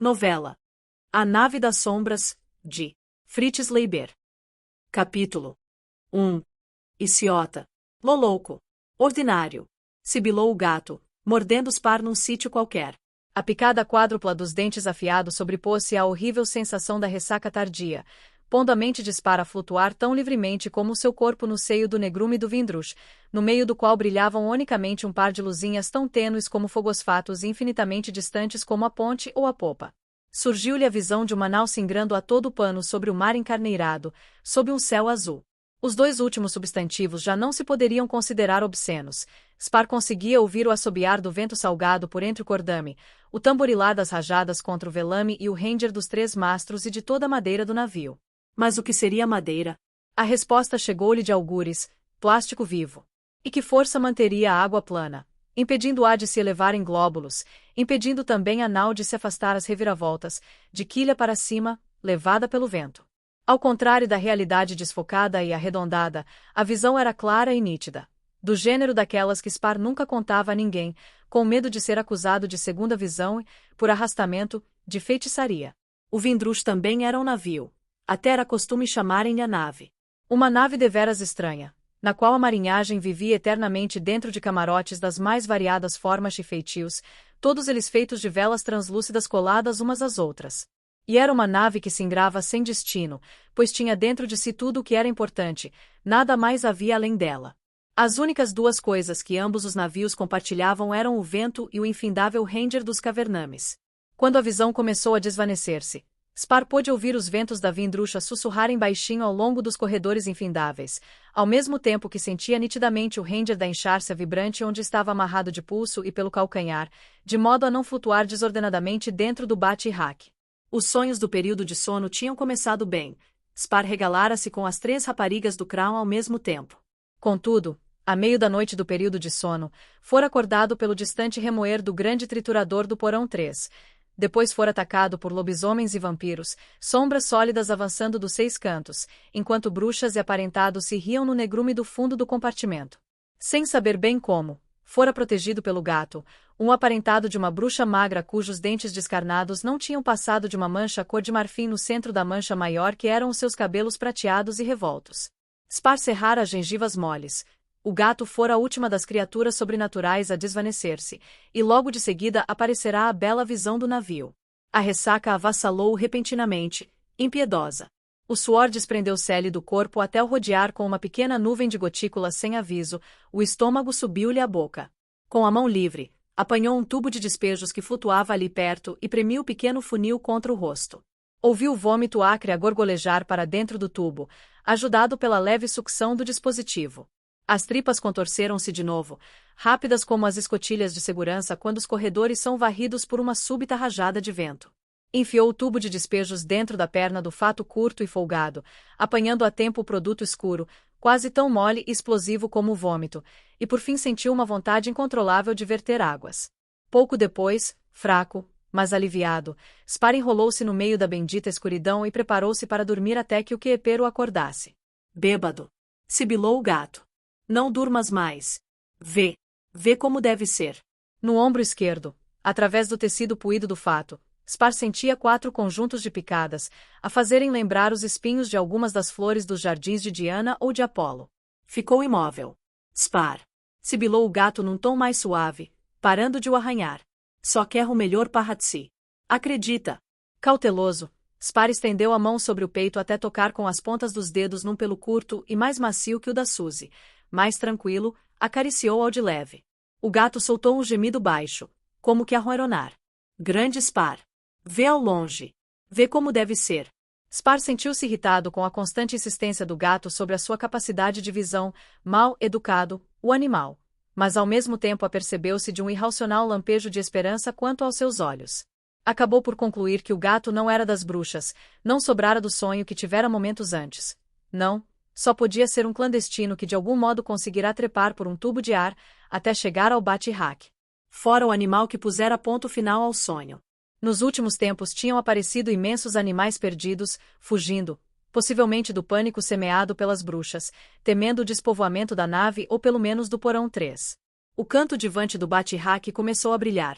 Novela A Nave das Sombras, de Fritz Leiber. Capítulo 1. Iciota. Lolouco. Ordinário. Sibilou o gato, mordendo os par num sítio qualquer. A picada quádrupla dos dentes afiados sobrepôs-se à horrível sensação da ressaca tardia, pondo a mente de Spar a flutuar tão livremente como o seu corpo no seio do negrume do Vindrush, no meio do qual brilhavam unicamente um par de luzinhas tão tênues como fogosfatos e infinitamente distantes como a ponte ou a popa. Surgiu-lhe a visão de uma nau singrando a todo pano sobre o mar encarneirado, sob um céu azul. Os dois últimos substantivos já não se poderiam considerar obscenos. Spar conseguia ouvir o assobiar do vento salgado por entre o cordame, o tamborilar das rajadas contra o velame e o ranger dos três mastros e de toda a madeira do navio. Mas o que seria madeira? A resposta chegou-lhe de algures: plástico vivo. E que força manteria a água plana, impedindo-a de se elevar em glóbulos, impedindo também a nau de se afastar às reviravoltas, de quilha para cima, levada pelo vento. Ao contrário da realidade desfocada e arredondada, a visão era clara e nítida, do gênero daquelas que Spar nunca contava a ninguém, com medo de ser acusado de segunda visão e, por arrastamento, de feitiçaria. O Vindrush também era um navio. Até era costume chamarem-lhe a nave. Uma nave deveras estranha, na qual a marinhagem vivia eternamente dentro de camarotes das mais variadas formas e feitios, todos eles feitos de velas translúcidas coladas umas às outras. E era uma nave que singrava sem destino, pois tinha dentro de si tudo o que era importante, nada mais havia além dela. As únicas duas coisas que ambos os navios compartilhavam eram o vento e o infindável ranger dos cavernames. Quando a visão começou a desvanecer-se, Spar pôde ouvir os ventos da Vindrusha sussurrarem baixinho ao longo dos corredores infindáveis, ao mesmo tempo que sentia nitidamente o ranger da enxárcia vibrante onde estava amarrado de pulso e pelo calcanhar, de modo a não flutuar desordenadamente dentro do bate-rack. Os sonhos do período de sono tinham começado bem. Spar regalara-se com as três raparigas do Crown ao mesmo tempo. Contudo, a meio da noite do período de sono, fora acordado pelo distante remoer do grande triturador do porão 3. Depois fora atacado por lobisomens e vampiros, sombras sólidas avançando dos 6 cantos, enquanto bruxas e aparentados se riam no negrume do fundo do compartimento. Sem saber bem como, fora protegido pelo gato, um aparentado de uma bruxa magra cujos dentes descarnados não tinham passado de uma mancha cor de marfim no centro da mancha maior que eram os seus cabelos prateados e revoltos. Spar cerrara as gengivas moles. O gato fora a última das criaturas sobrenaturais a desvanecer-se, e logo de seguida aparecerá a bela visão do navio. A ressaca avassalou-o repentinamente, impiedosa. O suor desprendeu-se-lhe do corpo até o rodear com uma pequena nuvem de gotículas sem aviso, o estômago subiu-lhe à boca. Com a mão livre, apanhou um tubo de despejos que flutuava ali perto e premiu o pequeno funil contra o rosto. Ouviu o vômito acre a gorgolejar para dentro do tubo, ajudado pela leve sucção do dispositivo. As tripas contorceram-se de novo, rápidas como as escotilhas de segurança quando os corredores são varridos por uma súbita rajada de vento. Enfiou o tubo de despejos dentro da perna do fato curto e folgado, apanhando a tempo o produto escuro, quase tão mole e explosivo como o vômito, e por fim sentiu uma vontade incontrolável de verter águas. Pouco depois, fraco, mas aliviado, Spar enrolou-se no meio da bendita escuridão e preparou-se para dormir até que o queeper o acordasse. Bêbado. Sibilou o gato. Não durmas mais. Vê como deve ser. No ombro esquerdo, através do tecido puído do fato, Spar sentia 4 conjuntos de picadas, a fazerem lembrar os espinhos de algumas das flores dos jardins de Diana ou de Apolo. Ficou imóvel. Spar. Sibilou o gato num tom mais suave, parando de o arranhar. Só quer o melhor para si. Acredita. Cauteloso, Spar estendeu a mão sobre o peito até tocar com as pontas dos dedos num pelo curto e mais macio que o da Suzy. Mais tranquilo, acariciou-ao de leve. O gato soltou um gemido baixo, como que a ronronar. Grande Spar. Vê ao longe. Vê como deve ser. Spar sentiu-se irritado com a constante insistência do gato sobre a sua capacidade de visão, mal educado, o animal. Mas ao mesmo tempo apercebeu-se de um irracional lampejo de esperança quanto aos seus olhos. Acabou por concluir que o gato não era das bruxas, não sobrara do sonho que tivera momentos antes. Não, só podia ser um clandestino que de algum modo conseguirá trepar por um tubo de ar, até chegar ao bate-rack. Fora o animal que pusera ponto final ao sonho. Nos últimos tempos tinham aparecido imensos animais perdidos, fugindo, possivelmente do pânico semeado pelas bruxas, temendo o despovoamento da nave ou pelo menos do porão 3. O canto divante do bate-rack começou a brilhar.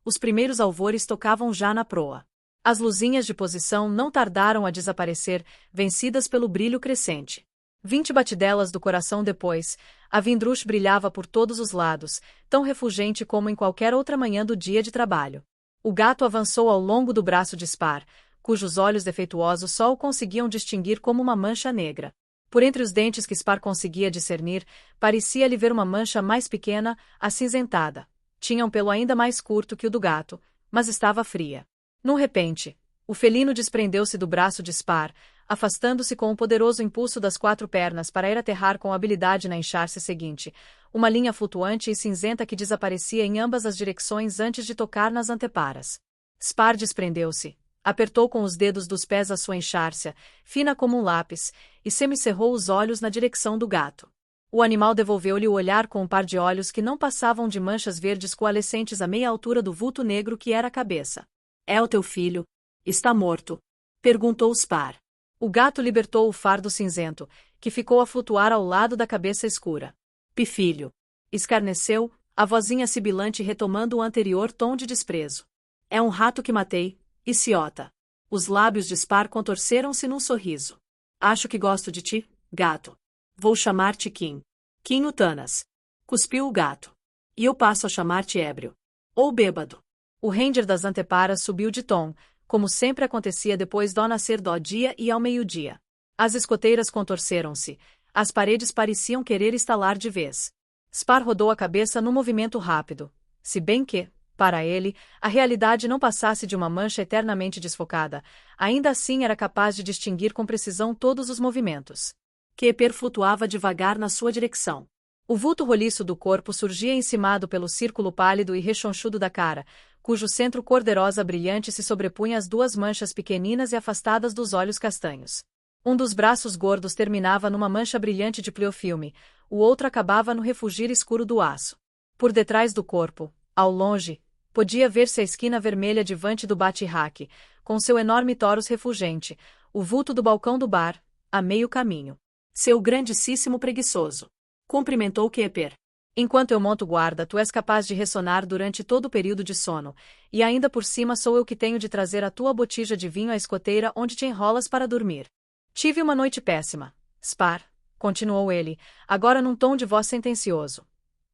Os primeiros alvores tocavam já na proa. As luzinhas de posição não tardaram a desaparecer, vencidas pelo brilho crescente. 20 batidelas do coração depois, a Vindrush brilhava por todos os lados, tão refulgente como em qualquer outra manhã do dia de trabalho. O gato avançou ao longo do braço de Spar, cujos olhos defeituosos só o conseguiam distinguir como uma mancha negra. Por entre os dentes que Spar conseguia discernir, parecia-lhe ver uma mancha mais pequena, acinzentada. Tinha um pelo ainda mais curto que o do gato, mas estava fria. Num repente, o felino desprendeu-se do braço de Spar, afastando-se com o poderoso impulso das 4 pernas para ir aterrar com habilidade na enxárcia seguinte, uma linha flutuante e cinzenta que desaparecia em ambas as direções antes de tocar nas anteparas. Spar desprendeu-se, apertou com os dedos dos pés a sua enxárcia, fina como um lápis, e semicerrou os olhos na direção do gato. O animal devolveu-lhe o olhar com um par de olhos que não passavam de manchas verdes coalescentes à meia altura do vulto negro que era a cabeça. É o teu filho? Está morto? Perguntou Spar. O gato libertou o fardo cinzento, que ficou a flutuar ao lado da cabeça escura. Pifilho! Escarneceu, a vozinha sibilante retomando o anterior tom de desprezo. É um rato que matei, idiota. Os lábios de Spar contorceram-se num sorriso. Acho que gosto de ti, gato. Vou chamar-te Kim. Kim Utanas. Cuspiu o gato. E eu passo a chamar-te ébrio. Ou bêbado. O ranger das anteparas subiu de tom, como sempre acontecia depois do nascer do dia e ao meio-dia. As escoteiras contorceram-se, as paredes pareciam querer estalar de vez. Spar rodou a cabeça num movimento rápido, se bem que, para ele, a realidade não passasse de uma mancha eternamente desfocada, ainda assim era capaz de distinguir com precisão todos os movimentos. Keper flutuava devagar na sua direção. O vulto roliço do corpo surgia encimado pelo círculo pálido e rechonchudo da cara, cujo centro cor-de-rosa brilhante se sobrepunha às 2 manchas pequeninas e afastadas dos olhos castanhos. Um dos braços gordos terminava numa mancha brilhante de pleofilme, o outro acabava no refulgir escuro do aço. Por detrás do corpo, ao longe, podia ver-se a esquina vermelha divante do bate-raque, com seu enorme torus refulgente, o vulto do balcão do bar, a meio caminho. Seu grandíssimo preguiçoso. Cumprimentou Keper. Enquanto eu monto guarda, tu és capaz de ressonar durante todo o período de sono, e ainda por cima sou eu que tenho de trazer a tua botija de vinho à escoteira onde te enrolas para dormir. Tive uma noite péssima, Spar, continuou ele, agora num tom de voz sentencioso.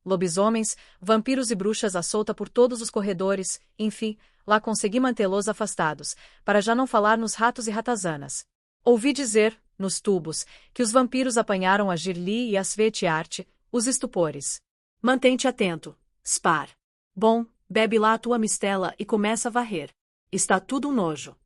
Lobisomens, vampiros e bruxas à solta por todos os corredores, enfim, lá consegui mantê-los afastados, para já não falar nos ratos e ratazanas. Ouvi dizer, nos tubos, que os vampiros apanharam a Girli e a Svetiarte, os estupores. Mantém-te atento, Spar. Bom, bebe lá a tua mistela e começa a varrer. Está tudo um nojo.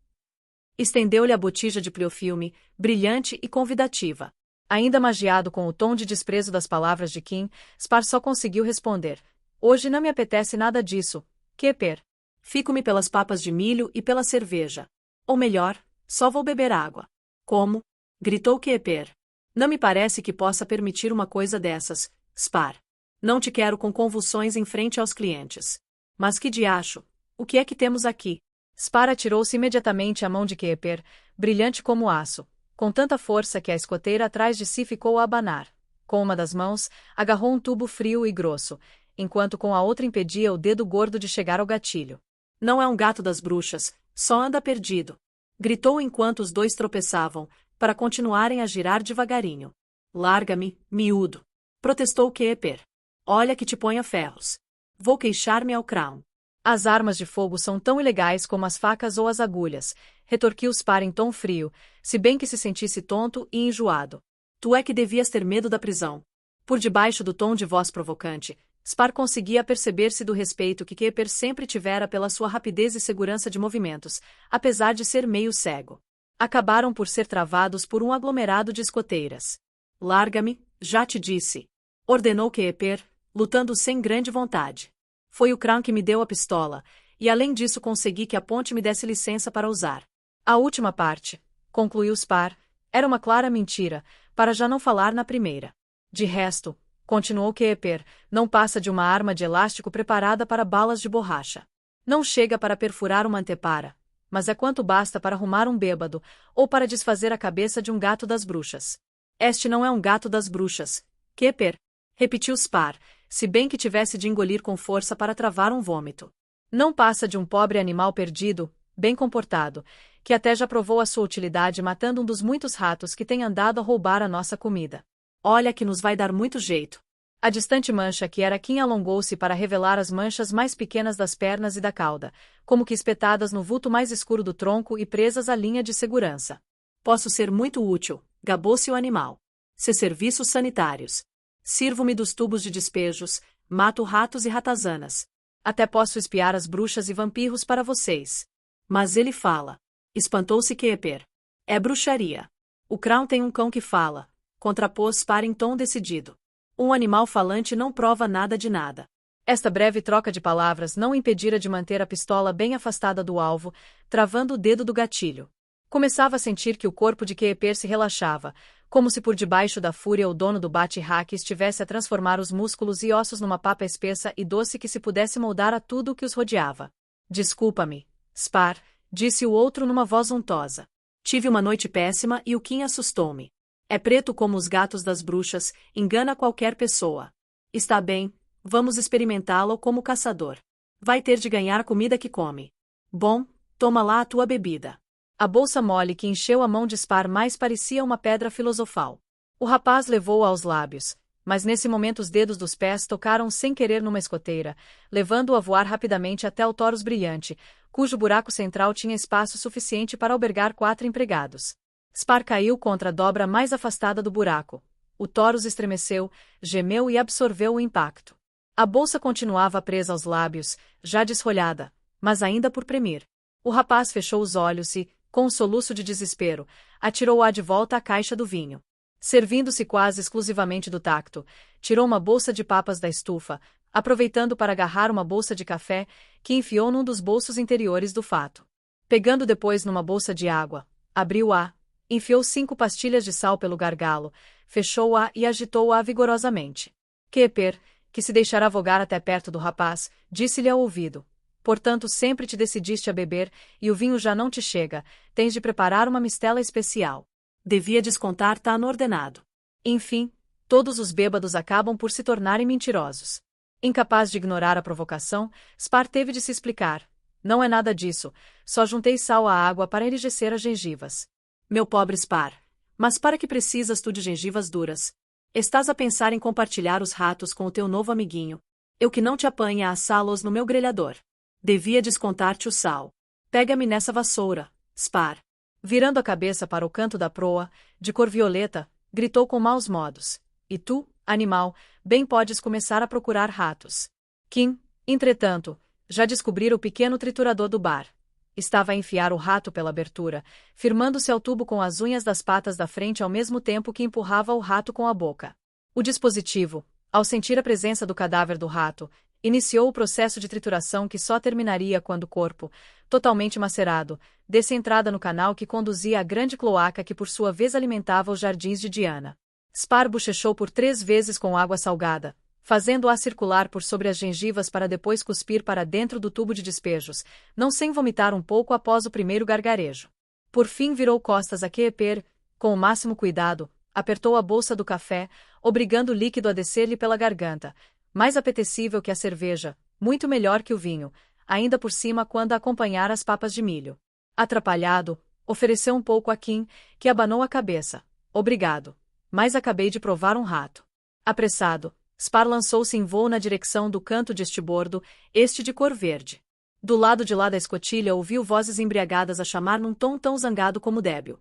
Estendeu-lhe a botija de pleofilme, brilhante e convidativa. Ainda magiado com o tom de desprezo das palavras de Kim, Spar só conseguiu responder. Hoje não me apetece nada disso, Keper. Fico-me pelas papas de milho e pela cerveja. Ou melhor, só vou beber água. Como? Gritou Keper. Não me parece que possa permitir uma coisa dessas, Spar. Não te quero com convulsões em frente aos clientes. Mas que diacho? O que é que temos aqui? Spar atirou-se imediatamente à mão de Keper, brilhante como aço, com tanta força que a escoteira atrás de si ficou a abanar. Com uma das mãos, agarrou um tubo frio e grosso, enquanto com a outra impedia o dedo gordo de chegar ao gatilho. Não é um gato das bruxas, só anda perdido. Gritou enquanto os dois tropeçavam, para continuarem a girar devagarinho. Larga-me, miúdo. Protestou Keper. Olha que te ponha ferros. Vou queixar-me ao Crown. As armas de fogo são tão ilegais como as facas ou as agulhas, retorquiu Spar em tom frio, se bem que se sentisse tonto e enjoado. Tu é que devias ter medo da prisão. Por debaixo do tom de voz provocante, Spar conseguia perceber-se do respeito que Keper sempre tivera pela sua rapidez e segurança de movimentos, apesar de ser meio cego. Acabaram por ser travados por um aglomerado de escoteiras. Larga-me, já te disse. Ordenou Keper, lutando sem grande vontade. Foi o Crown que me deu a pistola, e além disso consegui que a ponte me desse licença para usar. A última parte, concluiu Spar, era uma clara mentira, para já não falar na primeira. De resto, continuou Keper, não passa de uma arma de elástico preparada para balas de borracha. Não chega para perfurar uma antepara, mas é quanto basta para arrumar um bêbado, ou para desfazer a cabeça de um gato das bruxas. Este não é um gato das bruxas, Keper, repetiu Spar, se bem que tivesse de engolir com força para travar um vômito. Não passa de um pobre animal perdido, bem comportado, que até já provou a sua utilidade matando um dos muitos ratos que tem andado a roubar a nossa comida. Olha que nos vai dar muito jeito. A distante mancha que era Kim alongou-se para revelar as manchas mais pequenas das pernas e da cauda, como que espetadas no vulto mais escuro do tronco e presas à linha de segurança. Posso ser muito útil, gabou-se o animal. Se serviços sanitários. Sirvo-me dos tubos de despejos, mato ratos e ratazanas. Até posso espiar as bruxas e vampiros para vocês. Mas ele fala. Espantou-se Keeper. É bruxaria. O Crown tem um cão que fala, contrapôs Spar em tom decidido. Um animal falante não prova nada de nada. Esta breve troca de palavras não impedira de manter a pistola bem afastada do alvo, travando o dedo do gatilho. Começava a sentir que o corpo de Keeper se relaxava, como se por debaixo da fúria o dono do bate-raque estivesse a transformar os músculos e ossos numa papa espessa e doce que se pudesse moldar a tudo o que os rodeava. Desculpa-me, Spar, disse o outro numa voz untosa. Tive uma noite péssima e o Kim assustou-me. É preto como os gatos das bruxas, engana qualquer pessoa. Está bem, vamos experimentá-lo como caçador. Vai ter de ganhar a comida que come. Bom, toma lá a tua bebida. A bolsa mole que encheu a mão de Spar mais parecia uma pedra filosofal. O rapaz levou-a aos lábios, mas nesse momento os dedos dos pés tocaram sem querer numa escoteira, levando-o a voar rapidamente até o Taurus brilhante, cujo buraco central tinha espaço suficiente para albergar 4 empregados. Spar caiu contra a dobra mais afastada do buraco. O Taurus estremeceu, gemeu e absorveu o impacto. A bolsa continuava presa aos lábios, já desfolhada, mas ainda por premir. O rapaz fechou os olhos e, com um soluço de desespero, atirou-a de volta à caixa do vinho. Servindo-se quase exclusivamente do tacto, tirou uma bolsa de papas da estufa, aproveitando para agarrar uma bolsa de café, que enfiou num dos bolsos interiores do fato. Pegando depois numa bolsa de água, abriu-a, enfiou 5 pastilhas de sal pelo gargalo, fechou-a e agitou-a vigorosamente. Keeper, que se deixará vogar até perto do rapaz, disse-lhe ao ouvido. Portanto, sempre te decidiste a beber, e o vinho já não te chega, tens de preparar uma mistela especial. Devia descontar tá no ordenado. Enfim, todos os bêbados acabam por se tornarem mentirosos. Incapaz de ignorar a provocação, Spar teve de se explicar. Não é nada disso, só juntei sal à água para enrijecer as gengivas. Meu pobre Spar. Mas para que precisas tu de gengivas duras? Estás a pensar em compartilhar os ratos com o teu novo amiguinho. Eu que não te apanha a assá-los no meu grelhador. Devia descontar-te o sal. Pega-me nessa vassoura, Spar. Virando a cabeça para o canto da proa, de cor violeta, gritou com maus modos. E tu, animal, bem podes começar a procurar ratos. Kim, entretanto, já descobrira o pequeno triturador do bar. Estava a enfiar o rato pela abertura, firmando-se ao tubo com as unhas das patas da frente ao mesmo tempo que empurrava o rato com a boca. O dispositivo, ao sentir a presença do cadáver do rato, iniciou o processo de trituração que só terminaria quando o corpo, totalmente macerado, desse entrada no canal que conduzia à grande cloaca que por sua vez alimentava os jardins de Diana. Spar bochechou por 3 vezes com água salgada, fazendo-a circular por sobre as gengivas para depois cuspir para dentro do tubo de despejos, não sem vomitar um pouco após o primeiro gargarejo. Por fim virou costas a Keeper, com o máximo cuidado, apertou a bolsa do café, obrigando o líquido a descer-lhe pela garganta, mais apetecível que a cerveja, muito melhor que o vinho, ainda por cima quando a acompanhar as papas de milho. Atrapalhado, ofereceu um pouco a Kim, que abanou a cabeça. Obrigado. Mas acabei de provar um rato. Apressado, Spar lançou-se em voo na direção do canto de estibordo, este de cor verde. Do lado de lá da escotilha ouviu vozes embriagadas a chamar num tom tão zangado como débil.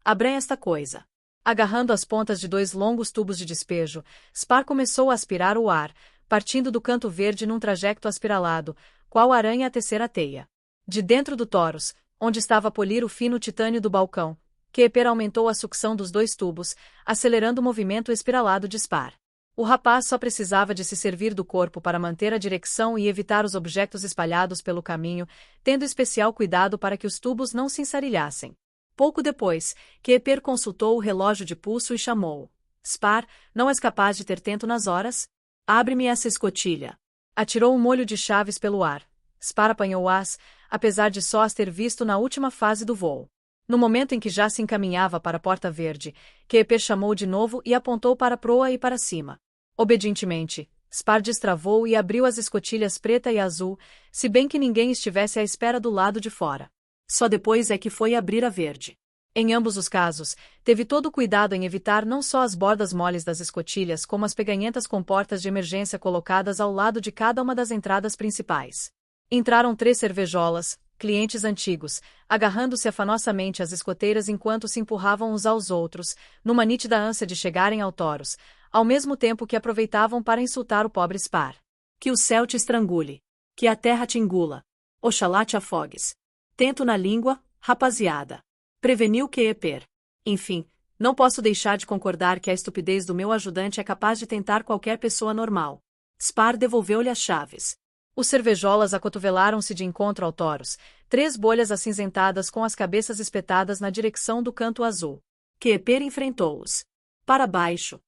Abrem esta coisa. Agarrando as pontas de 2 longos tubos de despejo, Spar começou a aspirar o ar, partindo do canto verde num trajeto aspiralado, qual aranha a tecer a teia. De dentro do Taurus, onde estava a polir o fino titânio do balcão, Keeper aumentou a sucção dos 2 tubos, acelerando o movimento espiralado de Spar. O rapaz só precisava de se servir do corpo para manter a direção e evitar os objetos espalhados pelo caminho, tendo especial cuidado para que os tubos não se ensarilhassem. Pouco depois, Keeper consultou o relógio de pulso e chamou. Spar, não és capaz de ter tento nas horas? Abre-me essa escotilha. Atirou um molho de chaves pelo ar. Spar apanhou-as, apesar de só as ter visto na última fase do voo. No momento em que já se encaminhava para a porta verde, Keeper chamou de novo e apontou para a proa e para cima. Obedientemente, Spar destravou e abriu as escotilhas preta e azul, se bem que ninguém estivesse à espera do lado de fora. Só depois é que foi abrir a verde. Em ambos os casos, teve todo o cuidado em evitar não só as bordas moles das escotilhas como as peganhentas comportas de emergência colocadas ao lado de cada uma das entradas principais. Entraram 3 cervejolas, clientes antigos, agarrando-se afanosamente às escoteiras enquanto se empurravam uns aos outros, numa nítida ânsia de chegarem ao toros, ao mesmo tempo que aproveitavam para insultar o pobre Spar. Que o céu te estrangule. Que a terra te engula. Oxalá te afogues. Tento na língua, rapaziada. Preveniu Keeper. Enfim, não posso deixar de concordar que a estupidez do meu ajudante é capaz de tentar qualquer pessoa normal. Spar devolveu-lhe as chaves. Os cervejolas acotovelaram-se de encontro ao toros, 3 bolhas acinzentadas com as cabeças espetadas na direção do canto azul. Keeper enfrentou-os. Para baixo,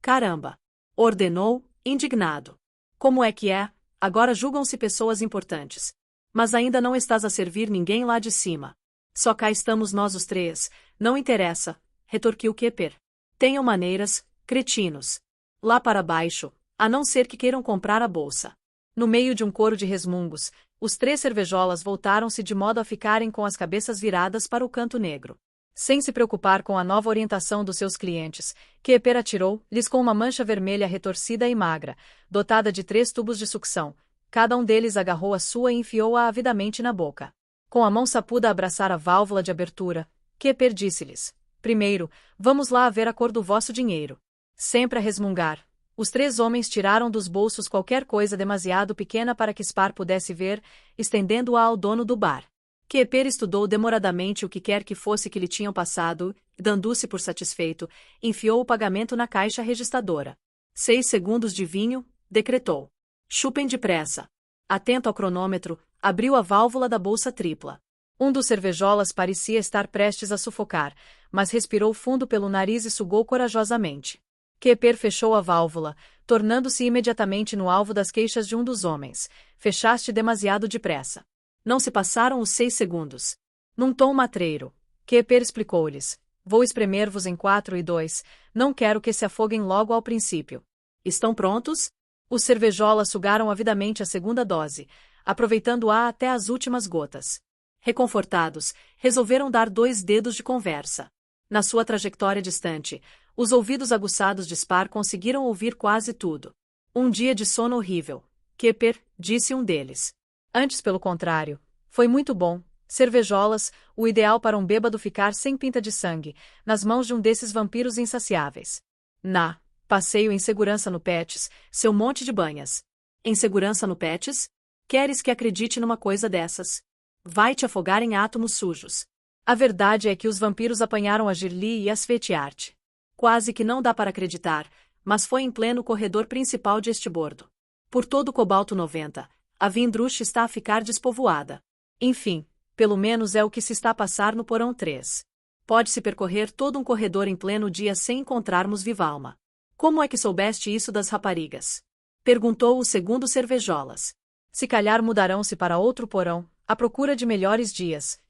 caramba! Ordenou, indignado. Como é que é? Agora julgam-se pessoas importantes. Mas ainda não estás a servir ninguém lá de cima. Só cá estamos nós os 3, não interessa, retorquiu Keeper. Tenham maneiras, cretinos. Lá para baixo, a não ser que queiram comprar a bolsa. No meio de um coro de resmungos, os 3 cervejolas voltaram-se de modo a ficarem com as cabeças viradas para o canto negro. Sem se preocupar com a nova orientação dos seus clientes, Keeper atirou-lhes com uma mancha vermelha retorcida e magra, dotada de 3 tubos de sucção. Cada um deles agarrou a sua e enfiou-a avidamente na boca. Com a mão sapuda a abraçar a válvula de abertura, Keeper disse-lhes: primeiro, vamos lá ver a cor do vosso dinheiro. Sempre a resmungar, os 3 homens tiraram dos bolsos qualquer coisa demasiado pequena para que Spar pudesse ver, estendendo-a ao dono do bar. Keeper estudou demoradamente o que quer que fosse que lhe tinham passado, e, dando-se por satisfeito, enfiou o pagamento na caixa registradora. 6 segundos de vinho, decretou. Chupem depressa. Atento ao cronômetro, abriu a válvula da bolsa tripla. Um dos cervejolas parecia estar prestes a sufocar, mas respirou fundo pelo nariz e sugou corajosamente. Keeper fechou a válvula, tornando-se imediatamente no alvo das queixas de um dos homens. Fechaste demasiado depressa. Não se passaram os 6 segundos. Num tom matreiro, Keeper explicou-lhes: vou espremer-vos em 4 e 2, não quero que se afoguem logo ao princípio. Estão prontos? Os cervejolas sugaram avidamente a segunda dose, aproveitando-a até as últimas gotas. Reconfortados, resolveram dar 2 dedos de conversa. Na sua trajetória distante, os ouvidos aguçados de Spar conseguiram ouvir quase tudo. Um dia de sono horrível, Keeper, disse um deles. Antes, pelo contrário, foi muito bom. Cervejolas, o ideal para um bêbado ficar sem pinta de sangue, nas mãos de um desses vampiros insaciáveis. Passeio em segurança no Pets, seu monte de banhas. Em segurança no Pets? Queres que acredite numa coisa dessas? Vai te afogar em átomos sujos. A verdade é que os vampiros apanharam a Girly e a Svetiart. Quase que não dá para acreditar, mas foi em pleno corredor principal de Estibordo. Por todo o Cobalto 90, a Vindrush está a ficar despovoada. Enfim, pelo menos é o que se está a passar no porão 3. Pode-se percorrer todo um corredor em pleno dia sem encontrarmos viva alma. Como é que soubeste isso das raparigas? Perguntou o segundo cervejolas. Se calhar mudarão-se para outro porão, à procura de melhores dias.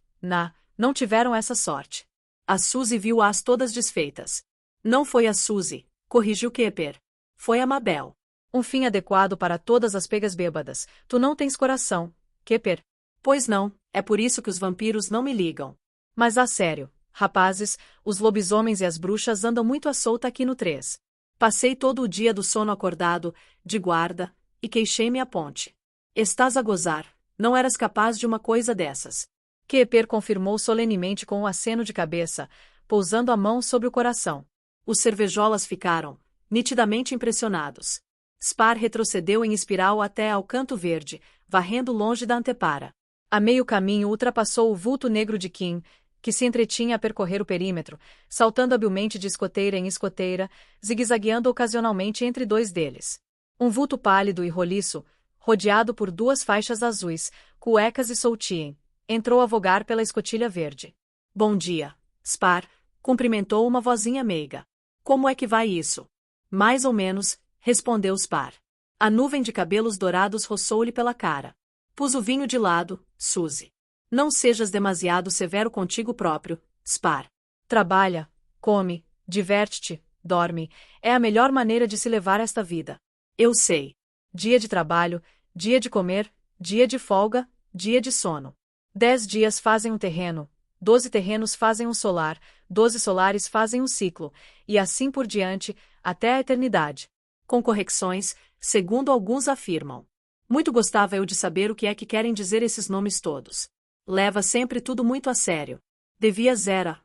Não tiveram essa sorte. A Suzy viu-as todas desfeitas. Não foi a Suzy, corrigiu Keeper. Foi a Mabel. Um fim adequado para todas as pegas bêbadas. Tu não tens coração, Keeper. Pois não, é por isso que os vampiros não me ligam. Mas a sério, rapazes, os lobisomens e as bruxas andam muito à solta aqui no 3. Passei todo o dia do sono acordado, de guarda, e queixei-me à ponte. Estás a gozar, não eras capaz de uma coisa dessas. Keeper confirmou solenemente com um aceno de cabeça, pousando a mão sobre o coração. Os cervejolas ficaram, nitidamente impressionados. Spar retrocedeu em espiral até ao canto verde, varrendo longe da antepara. A meio caminho ultrapassou o vulto negro de Kim, que se entretinha a percorrer o perímetro, saltando habilmente de escoteira em escoteira, zigue-zagueando ocasionalmente entre 2 deles. Um vulto pálido e roliço, rodeado por 2 faixas azuis, cuecas e soltiem, entrou a vogar pela escotilha verde. Bom dia, Spar, cumprimentou uma vozinha meiga. Como é que vai isso? Mais ou menos, respondeu Spar. A nuvem de cabelos dourados roçou-lhe pela cara. Pus o vinho de lado, Suzy. Não sejas demasiado severo contigo próprio, Spar. Trabalha, come, diverte-te, dorme, é a melhor maneira de se levar esta vida. Eu sei. Dia de trabalho, dia de comer, dia de folga, dia de sono. 10 dias fazem um terreno, 12 terrenos fazem um solar, 12 solares fazem um ciclo, e assim por diante, até a eternidade. Com correções, segundo alguns afirmam. Muito gostava eu de saber o que é que querem dizer esses nomes todos. Leva sempre tudo muito a sério. Devias era,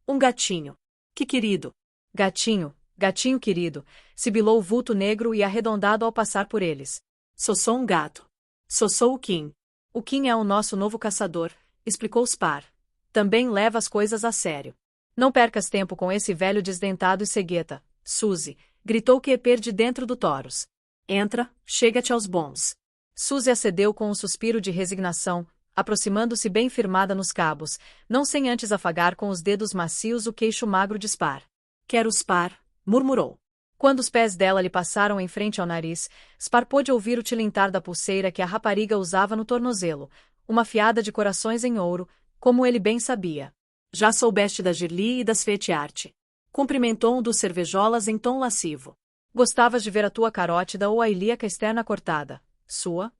um gatinho. Que querido. Gatinho, gatinho querido, sibilou o vulto negro e arredondado ao passar por eles. Sou um gato. Sou o Kim. O Kim é o nosso novo caçador, explicou Spar. Também leva as coisas a sério. Não percas tempo com esse velho desdentado e cegueta, Suzy, gritou Keeper de dentro do Taurus. Entra, chega-te aos bons. Suzy acedeu com um suspiro de resignação, aproximando-se bem firmada nos cabos, não sem antes afagar com os dedos macios o queixo magro de Spar. Quero Spar, murmurou. Quando os pés dela lhe passaram em frente ao nariz, Spar pôde ouvir o tilintar da pulseira que a rapariga usava no tornozelo, uma fiada de corações em ouro, como ele bem sabia. Já soubeste da Girli e das Fetiarte. Cumprimentou um dos cervejolas em tom lascivo. Gostavas de ver a tua carótida ou a ilíaca externa cortada. Sua?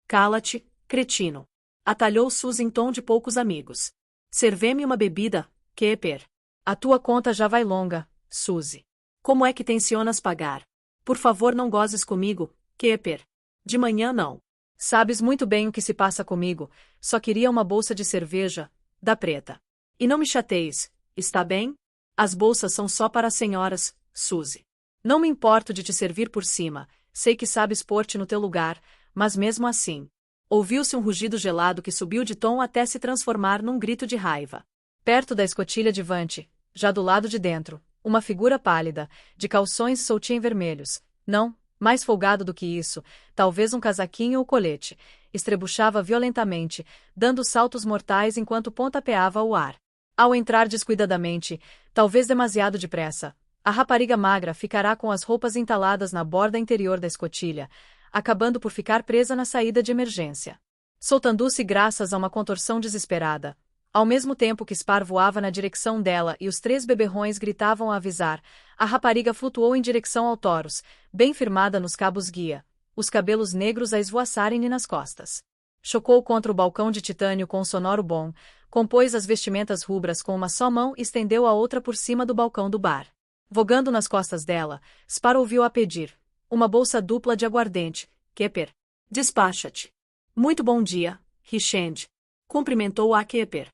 Cala-te, cretino. Atalhou Suzy em tom de poucos amigos. Servê-me uma bebida, Keeper. A tua conta já vai longa, Suzy. Como é que tencionas pagar? Por favor, não gozes comigo, Keeper. De manhã não. Sabes muito bem o que se passa comigo, só queria uma bolsa de cerveja, da preta. E não me chateis, está bem? As bolsas são só para as senhoras, Suzy. Não me importo de te servir por cima, sei que sabes pôr-te no teu lugar, mas mesmo assim. Ouviu-se um rugido gelado que subiu de tom até se transformar num grito de raiva. Perto da escotilha de Vante, já do lado de dentro, uma figura pálida, de calções soltinhos vermelhos, não, mais folgado do que isso, talvez um casaquinho ou colete, estrebuchava violentamente, dando saltos mortais enquanto pontapeava o ar. Ao entrar descuidadamente, talvez demasiado depressa, a rapariga magra ficará com as roupas entaladas na borda interior da escotilha, acabando por ficar presa na saída de emergência. Soltando-se graças a uma contorção desesperada, ao mesmo tempo que Spar voava na direção dela e os 3 beberrões gritavam a avisar, a rapariga flutuou em direção ao Taurus, bem firmada nos cabos guia, os cabelos negros a esvoaçarem-lhe nas costas. Chocou contra o balcão de titânio com um sonoro bom, compôs as vestimentas rubras com uma só mão e estendeu a outra por cima do balcão do bar. Vogando nas costas dela, Spar ouviu-a pedir. Uma bolsa dupla de aguardente, Keeper. Despacha-te. Muito bom dia, Richand. Cumprimentou a Keeper.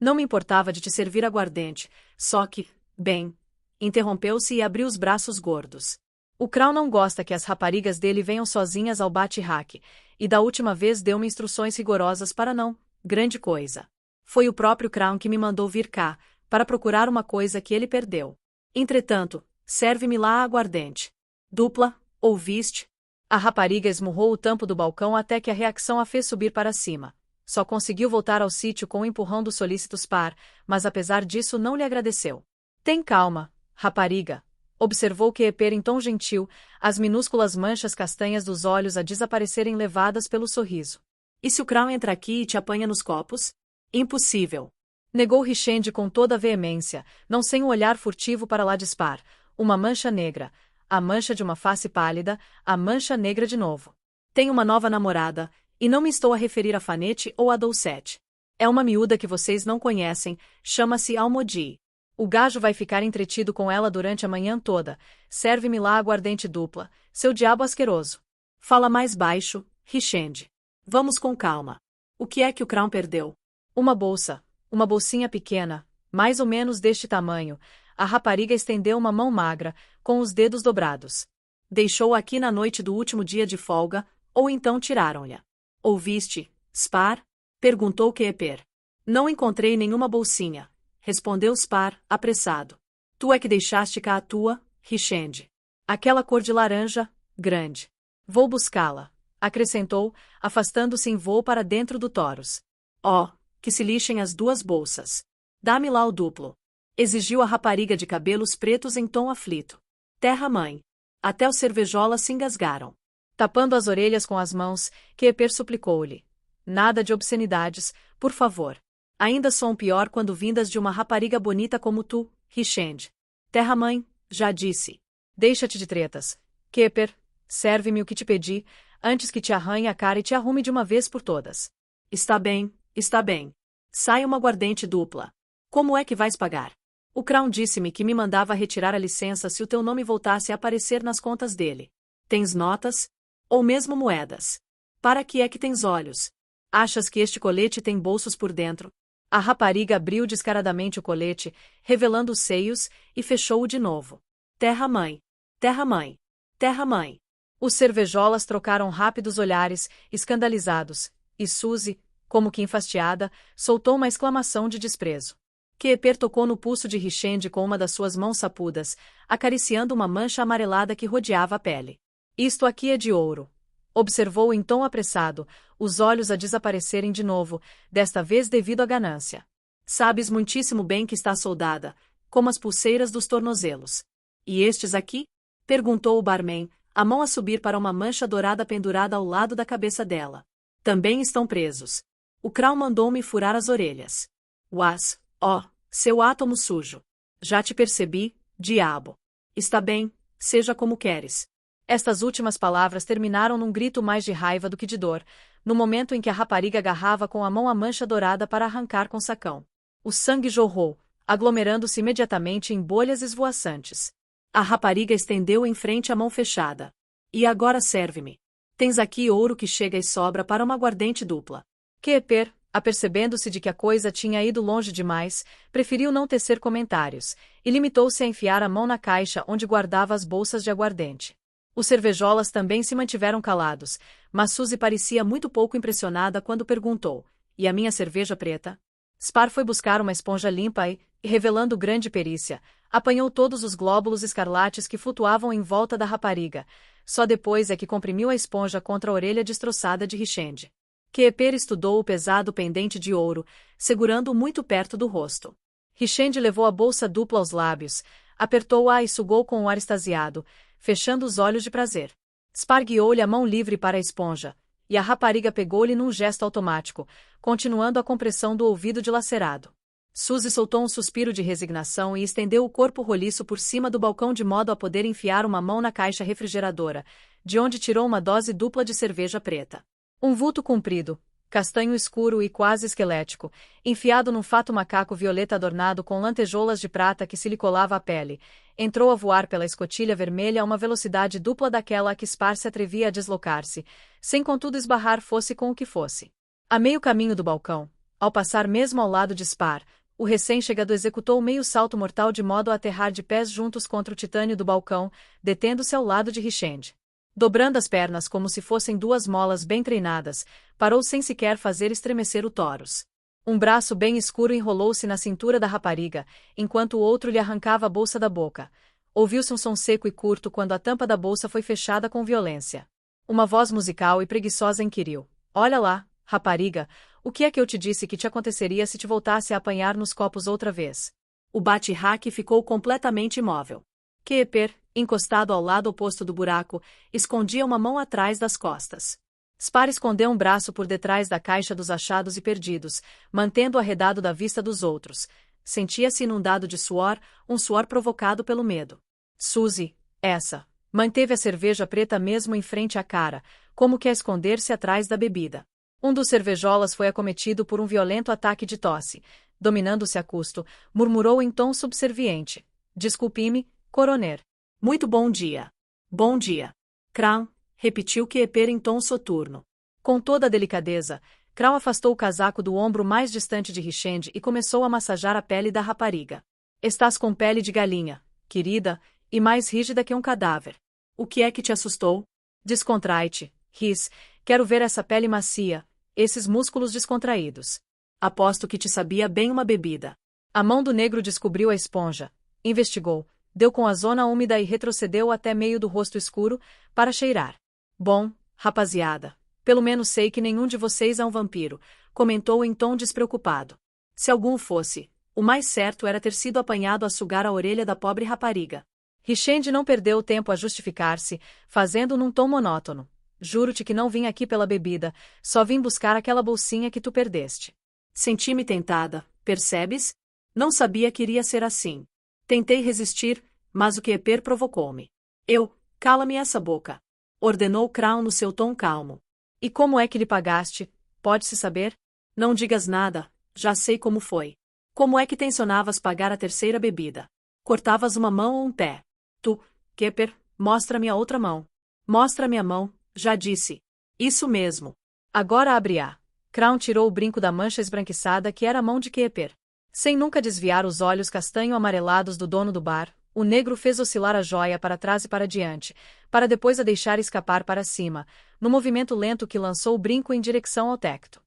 Não me importava de te servir aguardente, só que, bem... Interrompeu-se e abriu os braços gordos. O Crown não gosta que as raparigas dele venham sozinhas ao bate-raque, e da última vez deu-me instruções rigorosas para não, grande coisa. Foi o próprio Crown que me mandou vir cá, para procurar uma coisa que ele perdeu. Entretanto, serve-me lá a aguardente. Dupla, ouviste? A rapariga esmurrou o tampo do balcão até que a reação a fez subir para cima. Só conseguiu voltar ao sítio com o empurrão do solícito Spar, mas apesar disso não lhe agradeceu. Tem calma, rapariga, observou Keeper em tom gentil, as minúsculas manchas castanhas dos olhos a desaparecerem levadas pelo sorriso. E se o Crown entra aqui e te apanha nos copos? Impossível. Negou Richand com toda a veemência, não sem um olhar furtivo para lá de Spar, uma mancha negra, a mancha de uma face pálida, a mancha negra de novo. Tenho uma nova namorada, e não me estou a referir a Fanete ou a Doucette. É uma miúda que vocês não conhecem, chama-se Almodi. O gajo vai ficar entretido com ela durante a manhã toda, serve-me lá aguardente dupla, seu diabo asqueroso. Fala mais baixo, Richand. Vamos com calma. O que é que o Crown perdeu? Uma bolsa, uma bolsinha pequena, mais ou menos deste tamanho. A rapariga estendeu uma mão magra, com os dedos dobrados. Deixou-a aqui na noite do último dia de folga, ou então tiraram-lhe. Ouviste, Spar? Perguntou Keeper. Não encontrei nenhuma bolsinha, respondeu Spar, apressado. Tu é que deixaste cá a tua, Richand. Aquela cor de laranja, grande. Vou buscá-la, acrescentou, afastando-se em voo para dentro do Taurus. Oh, que se lixem as 2 bolsas. Dá-me lá o duplo. Exigiu a rapariga de cabelos pretos em tom aflito. Terra-mãe. Até os cervejolas se engasgaram. Tapando as orelhas com as mãos, Keeper suplicou-lhe. Nada de obscenidades, por favor. Ainda sou pior quando vindas de uma rapariga bonita como tu, Richand. Terra-mãe, já disse. Deixa-te de tretas. Keeper, serve-me o que te pedi, antes que te arranhe a cara e te arrume de uma vez por todas. Está bem, está bem. Sai uma aguardente dupla. Como é que vais pagar? O Crown disse-me que me mandava retirar a licença se o teu nome voltasse a aparecer nas contas dele. Tens notas? Ou mesmo moedas? Para que é que tens olhos? Achas que este colete tem bolsos por dentro? A rapariga abriu descaradamente o colete, revelando os seios, e fechou-o de novo. Terra-mãe! Terra-mãe! Terra-mãe! Os cervejolas trocaram rápidos olhares, escandalizados, e Suzy, como que enfastiada, soltou uma exclamação de desprezo. Keeper tocou no pulso de Richende com uma das suas mãos sapudas, acariciando uma mancha amarelada que rodeava a pele. Isto aqui é de ouro. Observou em tom apressado, os olhos a desaparecerem de novo, desta vez devido à ganância. Sabes muitíssimo bem que está soldada, como as pulseiras dos tornozelos. E estes aqui? Perguntou o barman, a mão a subir para uma mancha dourada pendurada ao lado da cabeça dela. Também estão presos. O Crown mandou-me furar as orelhas. Uás, ó, seu átomo sujo. Já te percebi, diabo. Está bem, seja como queres. Estas últimas palavras terminaram num grito mais de raiva do que de dor, no momento em que a rapariga agarrava com a mão a mancha dourada para arrancar com o sacão. O sangue jorrou, aglomerando-se imediatamente em bolhas esvoaçantes. A rapariga estendeu em frente a mão fechada. E agora serve-me. Tens aqui ouro que chega e sobra para uma aguardente dupla. Keeper, apercebendo-se de que a coisa tinha ido longe demais, preferiu não tecer comentários, e limitou-se a enfiar a mão na caixa onde guardava as bolsas de aguardente. Os cervejolas também se mantiveram calados, mas Suzy parecia muito pouco impressionada quando perguntou: e a minha cerveja preta? Spar foi buscar uma esponja limpa e, revelando grande perícia, apanhou todos os glóbulos escarlates que flutuavam em volta da rapariga. Só depois é que comprimiu a esponja contra a orelha destroçada de Richende. Keeper estudou o pesado pendente de ouro, segurando-o muito perto do rosto. Richende levou a bolsa dupla aos lábios, apertou-a e sugou com o ar extasiado, fechando os olhos de prazer. Spar guiou-lhe a mão livre para a esponja, e a rapariga pegou-lhe num gesto automático, continuando a compressão do ouvido dilacerado. Suzy soltou um suspiro de resignação e estendeu o corpo roliço por cima do balcão de modo a poder enfiar uma mão na caixa refrigeradora, de onde tirou uma dose dupla de cerveja preta. Um vulto comprido, castanho escuro e quase esquelético, enfiado num fato macaco violeta adornado com lantejoulas de prata que se lhe colava à pele, entrou a voar pela escotilha vermelha a uma velocidade dupla daquela a que Spar se atrevia a deslocar-se, sem contudo esbarrar fosse com o que fosse. A meio caminho do balcão, ao passar mesmo ao lado de Spar, o recém-chegado executou meio salto mortal de modo a aterrar de pés juntos contra o titânio do balcão, detendo-se ao lado de Richende. Dobrando as pernas como se fossem duas molas bem treinadas, parou sem sequer fazer estremecer o tórax. Um braço bem escuro enrolou-se na cintura da rapariga, enquanto o outro lhe arrancava a bolsa da boca. Ouviu-se um som seco e curto quando a tampa da bolsa foi fechada com violência. Uma voz musical e preguiçosa inquiriu: olha lá, rapariga, o que é que eu te disse que te aconteceria se te voltasse a apanhar nos copos outra vez? O bate-raque ficou completamente imóvel. Keeper, encostado ao lado oposto do buraco, escondia uma mão atrás das costas. Spar escondeu um braço por detrás da caixa dos achados e perdidos, mantendo-o arredado da vista dos outros. Sentia-se inundado de suor, um suor provocado pelo medo. Suzy, essa, manteve a cerveja preta mesmo em frente à cara, como que a esconder-se atrás da bebida. Um dos cervejolas foi acometido por um violento ataque de tosse. Dominando-se a custo, murmurou em tom subserviente: desculpe-me, coroner. Muito bom dia. Bom dia. Crown, repetiu Keeper em tom soturno. Com toda a delicadeza, Crown afastou o casaco do ombro mais distante de Richende e começou a massajar a pele da rapariga. Estás com pele de galinha, querida, e mais rígida que um cadáver. O que é que te assustou? Descontrai-te, Riz, quero ver essa pele macia, esses músculos descontraídos. Aposto que te sabia bem uma bebida. A mão do negro descobriu a esponja, investigou, deu com a zona úmida e retrocedeu até meio do rosto escuro, para cheirar. Bom, rapaziada, pelo menos sei que nenhum de vocês é um vampiro, comentou em tom despreocupado. Se algum fosse, o mais certo era ter sido apanhado a sugar a orelha da pobre rapariga. Richende não perdeu tempo a justificar-se, fazendo num tom monótono: juro-te que não vim aqui pela bebida, só vim buscar aquela bolsinha que tu perdeste. Senti-me tentada, percebes? Não sabia que iria ser assim. Tentei resistir, mas o Keeper provocou-me. Cala-me essa boca, ordenou Crown no seu tom calmo. E como é que lhe pagaste, pode-se saber? Não digas nada, já sei como foi. Como é que tensionavas pagar a terceira bebida? Cortavas uma mão ou um pé? Tu, Kepper, mostra-me a outra mão. Mostra-me a mão, já disse. Isso mesmo. Agora abre-a. Crown tirou o brinco da mancha esbranquiçada que era a mão de Kepper. Sem nunca desviar os olhos castanho-amarelados do dono do bar, o negro fez oscilar a joia para trás e para diante, para depois a deixar escapar para cima, no movimento lento que lançou o brinco em direção ao tecto.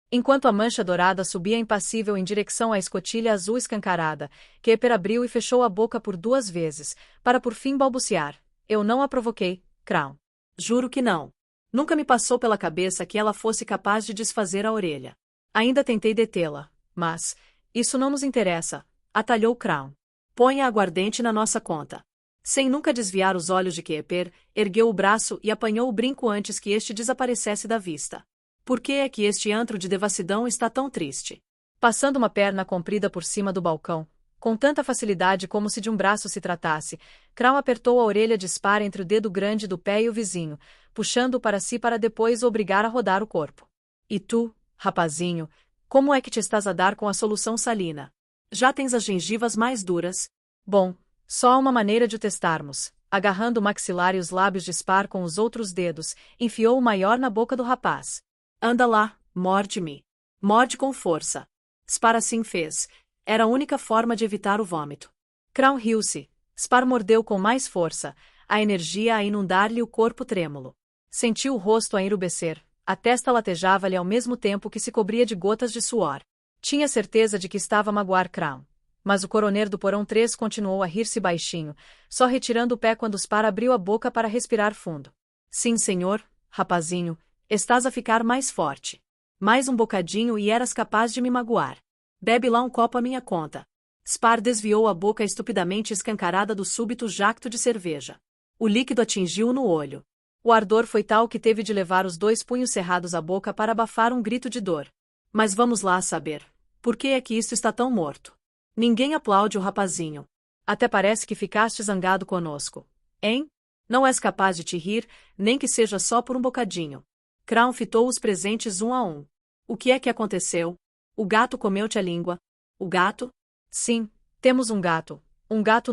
Enquanto a mancha dourada subia impassível em direção à escotilha azul escancarada, Kepper abriu e fechou a boca por 2 vezes, para por fim balbuciar. Eu não a provoquei, Crown. Juro que não. Nunca me passou pela cabeça que ela fosse capaz de desfazer a orelha. Ainda tentei detê-la, mas isso não nos interessa, atalhou Crown. Ponha aguardente na nossa conta. Sem nunca desviar os olhos de Kepper, ergueu o braço e apanhou o brinco antes que este desaparecesse da vista. Por que é que este antro de devassidão está tão triste? Passando uma perna comprida por cima do balcão, com tanta facilidade como se de um braço se tratasse, Crown apertou a orelha de Spar entre o dedo grande do pé e o vizinho, puxando-o para si para depois o obrigar a rodar o corpo. E tu, rapazinho, como é que te estás a dar com a solução salina? Já tens as gengivas mais duras? Bom, só há uma maneira de o testarmos. Agarrando o maxilar e os lábios de Spar com os outros dedos, enfiou o maior na boca do rapaz. Anda lá, morde-me. Morde com força. Spar assim fez. Era a única forma de evitar o vômito. Crown riu-se. Spar mordeu com mais força, a energia a inundar-lhe o corpo trêmulo. Sentiu o rosto a enrubescer, a testa latejava-lhe ao mesmo tempo que se cobria de gotas de suor. Tinha certeza de que estava a magoar Crown. Mas o coroner do porão 3 continuou a rir-se baixinho, só retirando o pé quando Spar abriu a boca para respirar fundo. Sim, senhor, rapazinho, estás a ficar mais forte. Mais um bocadinho e eras capaz de me magoar. Bebe lá um copo à minha conta. Spar desviou a boca estupidamente escancarada do súbito jacto de cerveja. O líquido atingiu-o no olho. O ardor foi tal que teve de levar os 2 punhos cerrados à boca para abafar um grito de dor. Mas vamos lá saber. Por que é que isto está tão morto? Ninguém aplaude o rapazinho. Até parece que ficaste zangado conosco. Hein? Não és capaz de te rir, nem que seja só por um bocadinho. Crown fitou os presentes um a um. O que é que aconteceu? O gato comeu-te a língua. O gato? Sim, temos um gato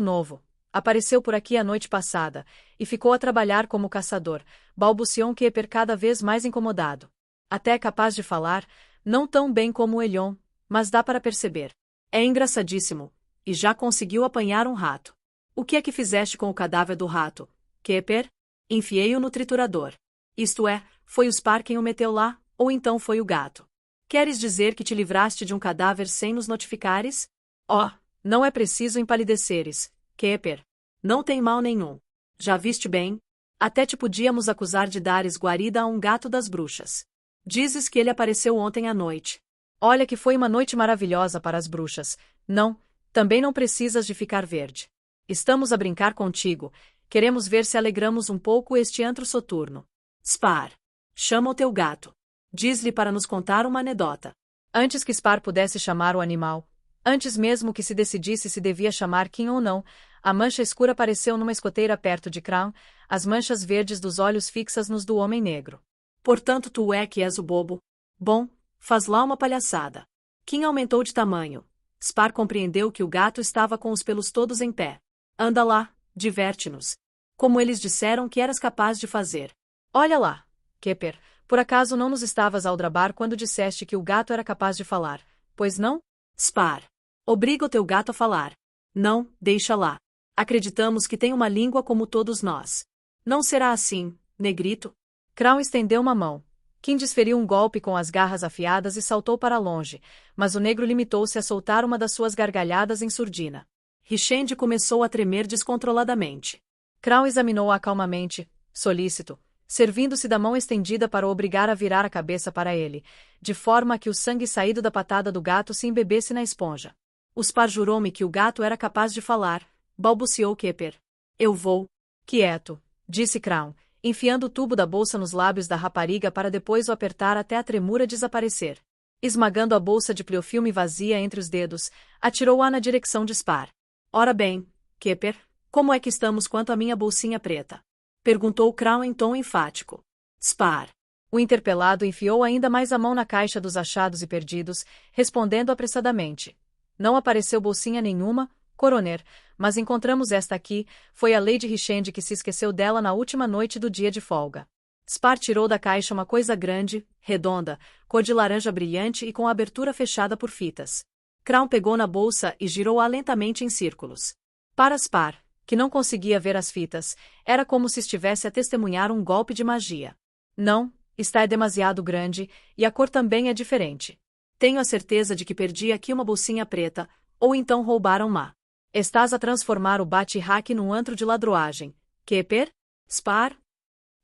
novo. Apareceu por aqui a noite passada, e ficou a trabalhar como caçador, balbuciou Kepper cada vez mais incomodado. Até é capaz de falar, não tão bem como o Elion, mas dá para perceber. É engraçadíssimo, e já conseguiu apanhar um rato. O que é que fizeste com o cadáver do rato, Kepper? Enfiei-o no triturador. Isto é, foi o Spar quem o meteu lá, ou então foi o gato. Queres dizer que te livraste de um cadáver sem nos notificares? Oh, não é preciso empalideceres, Kepper. Não tem mal nenhum. Já viste bem? Até te podíamos acusar de dares guarida a um gato das bruxas. Dizes que ele apareceu ontem à noite. Olha que foi uma noite maravilhosa para as bruxas. Não, também não precisas de ficar verde. Estamos a brincar contigo, queremos ver se alegramos um pouco este antro soturno. Spar, chama o teu gato. Diz-lhe para nos contar uma anedota. Antes que Spar pudesse chamar o animal, antes mesmo que se decidisse se devia chamar Kim ou não, a mancha escura apareceu numa escoteira perto de Crown, as manchas verdes dos olhos fixas nos do homem negro. Portanto tu é que és o bobo? Bom, faz lá uma palhaçada. Kim aumentou de tamanho. Spar compreendeu que o gato estava com os pelos todos em pé. Anda lá, diverte-nos. Como eles disseram que eras capaz de fazer. Olha lá, Kepper, por acaso não nos estavas a aldrabar quando disseste que o gato era capaz de falar, pois não? Spar, obriga o teu gato a falar. Não, deixa lá. Acreditamos que tem uma língua como todos nós. Não será assim, negrito? Crown estendeu uma mão. Kim desferiu um golpe com as garras afiadas e saltou para longe, mas o negro limitou-se a soltar uma das suas gargalhadas em surdina. Richende começou a tremer descontroladamente. Crown examinou-a calmamente, solícito, servindo-se da mão estendida para o obrigar a virar a cabeça para ele, de forma que o sangue saído da patada do gato se embebesse na esponja. O Spar jurou-me que o gato era capaz de falar, balbuciou Kepper. Eu vou. Quieto, disse Crown, enfiando o tubo da bolsa nos lábios da rapariga para depois o apertar até a tremura desaparecer. Esmagando a bolsa de pliofilme vazia entre os dedos, atirou-a na direção de Spar. Ora bem, Kepper, como é que estamos quanto à minha bolsinha preta? Perguntou Crown em tom enfático. Spar. O interpelado enfiou ainda mais a mão na caixa dos achados e perdidos, respondendo apressadamente. Não apareceu bolsinha nenhuma, coroner, mas encontramos esta aqui, foi a Lady Richende que se esqueceu dela na última noite do dia de folga. Spar tirou da caixa uma coisa grande, redonda, cor de laranja brilhante e com a abertura fechada por fitas. Crown pegou na bolsa e girou-a lentamente em círculos. Para Spar, que não conseguia ver as fitas, era como se estivesse a testemunhar um golpe de magia. Não, está demasiado grande, e a cor também é diferente. Tenho a certeza de que perdi aqui uma bolsinha preta, ou então roubaram-ma. Estás a transformar o bate-hack num antro de ladroagem. Keeper? Spar?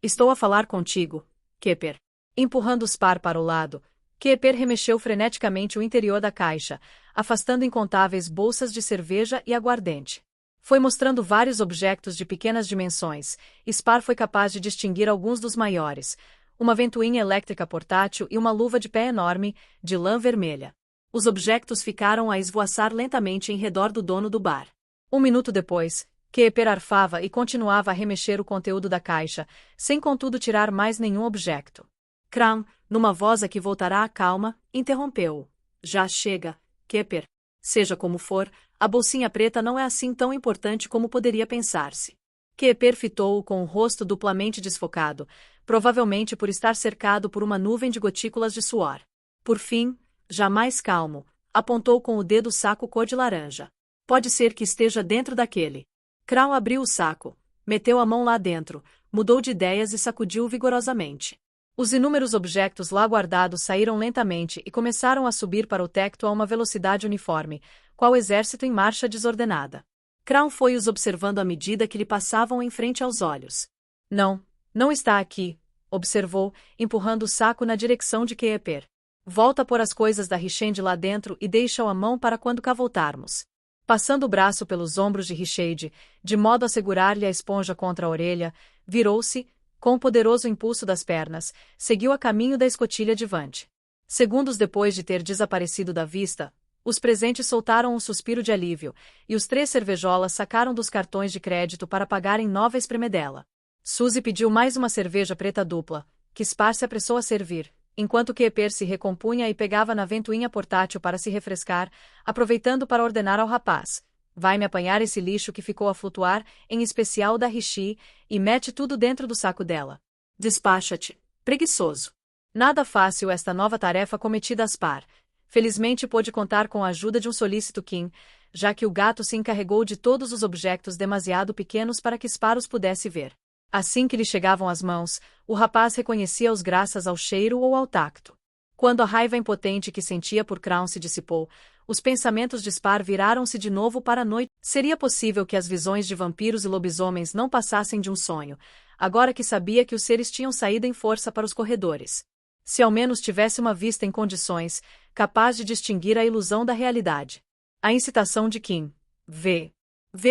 Estou a falar contigo, Keeper. Empurrando Spar para o lado, Keeper remexeu freneticamente o interior da caixa, afastando incontáveis bolsas de cerveja e aguardente. Foi mostrando vários objetos de pequenas dimensões, e Spar foi capaz de distinguir alguns dos maiores, uma ventoinha elétrica portátil e uma luva de pé enorme, de lã vermelha. Os objetos ficaram a esvoaçar lentamente em redor do dono do bar. Um minuto depois, Keeper arfava e continuava a remexer o conteúdo da caixa, sem contudo tirar mais nenhum objeto. Crown, numa voz a que voltará a calma, interrompeu-o. Já chega, Keeper. Seja como for, a bolsinha preta não é assim tão importante como poderia pensar-se. Keeper fitou-o com o rosto duplamente desfocado, provavelmente por estar cercado por uma nuvem de gotículas de suor. Por fim, já mais calmo, apontou com o dedo o saco cor de laranja. Pode ser que esteja dentro daquele. Crown abriu o saco, meteu a mão lá dentro, mudou de ideias e sacudiu vigorosamente. Os inúmeros objetos lá guardados saíram lentamente e começaram a subir para o teto a uma velocidade uniforme, qual exército em marcha desordenada. Crown foi os observando à medida que lhe passavam em frente aos olhos. Não está aqui, observou, empurrando o saco na direção de Keeper. Volta a pôr as coisas da Richende lá dentro e deixa-o à mão para quando cá voltarmos. Passando o braço pelos ombros de Richende, de modo a segurar-lhe a esponja contra a orelha, virou-se, com o poderoso impulso das pernas, seguiu a caminho da escotilha de Vante. Segundos depois de ter desaparecido da vista, os presentes soltaram um suspiro de alívio, e os 3 cervejolas sacaram dos cartões de crédito para pagarem nova espremedela. Suzy pediu mais uma cerveja preta dupla, que Spar se apressou a servir, enquanto Keeper se recompunha e pegava na ventoinha portátil para se refrescar, aproveitando para ordenar ao rapaz: vai-me apanhar esse lixo que ficou a flutuar, em especial da Richie, e mete tudo dentro do saco dela. Despacha-te, preguiçoso. Nada fácil esta nova tarefa cometida a Spar. Felizmente pôde contar com a ajuda de um solícito Kim, já que o gato se encarregou de todos os objetos demasiado pequenos para que Spar os pudesse ver. Assim que lhe chegavam às mãos, o rapaz reconhecia-os graças ao cheiro ou ao tacto. Quando a raiva impotente que sentia por Crown se dissipou, os pensamentos de Spar viraram-se de novo para a noite. Seria possível que as visões de vampiros e lobisomens não passassem de um sonho, agora que sabia que os seres tinham saído em força para os corredores. Se ao menos tivesse uma vista em condições, capaz de distinguir a ilusão da realidade. A incitação de Kim. Vê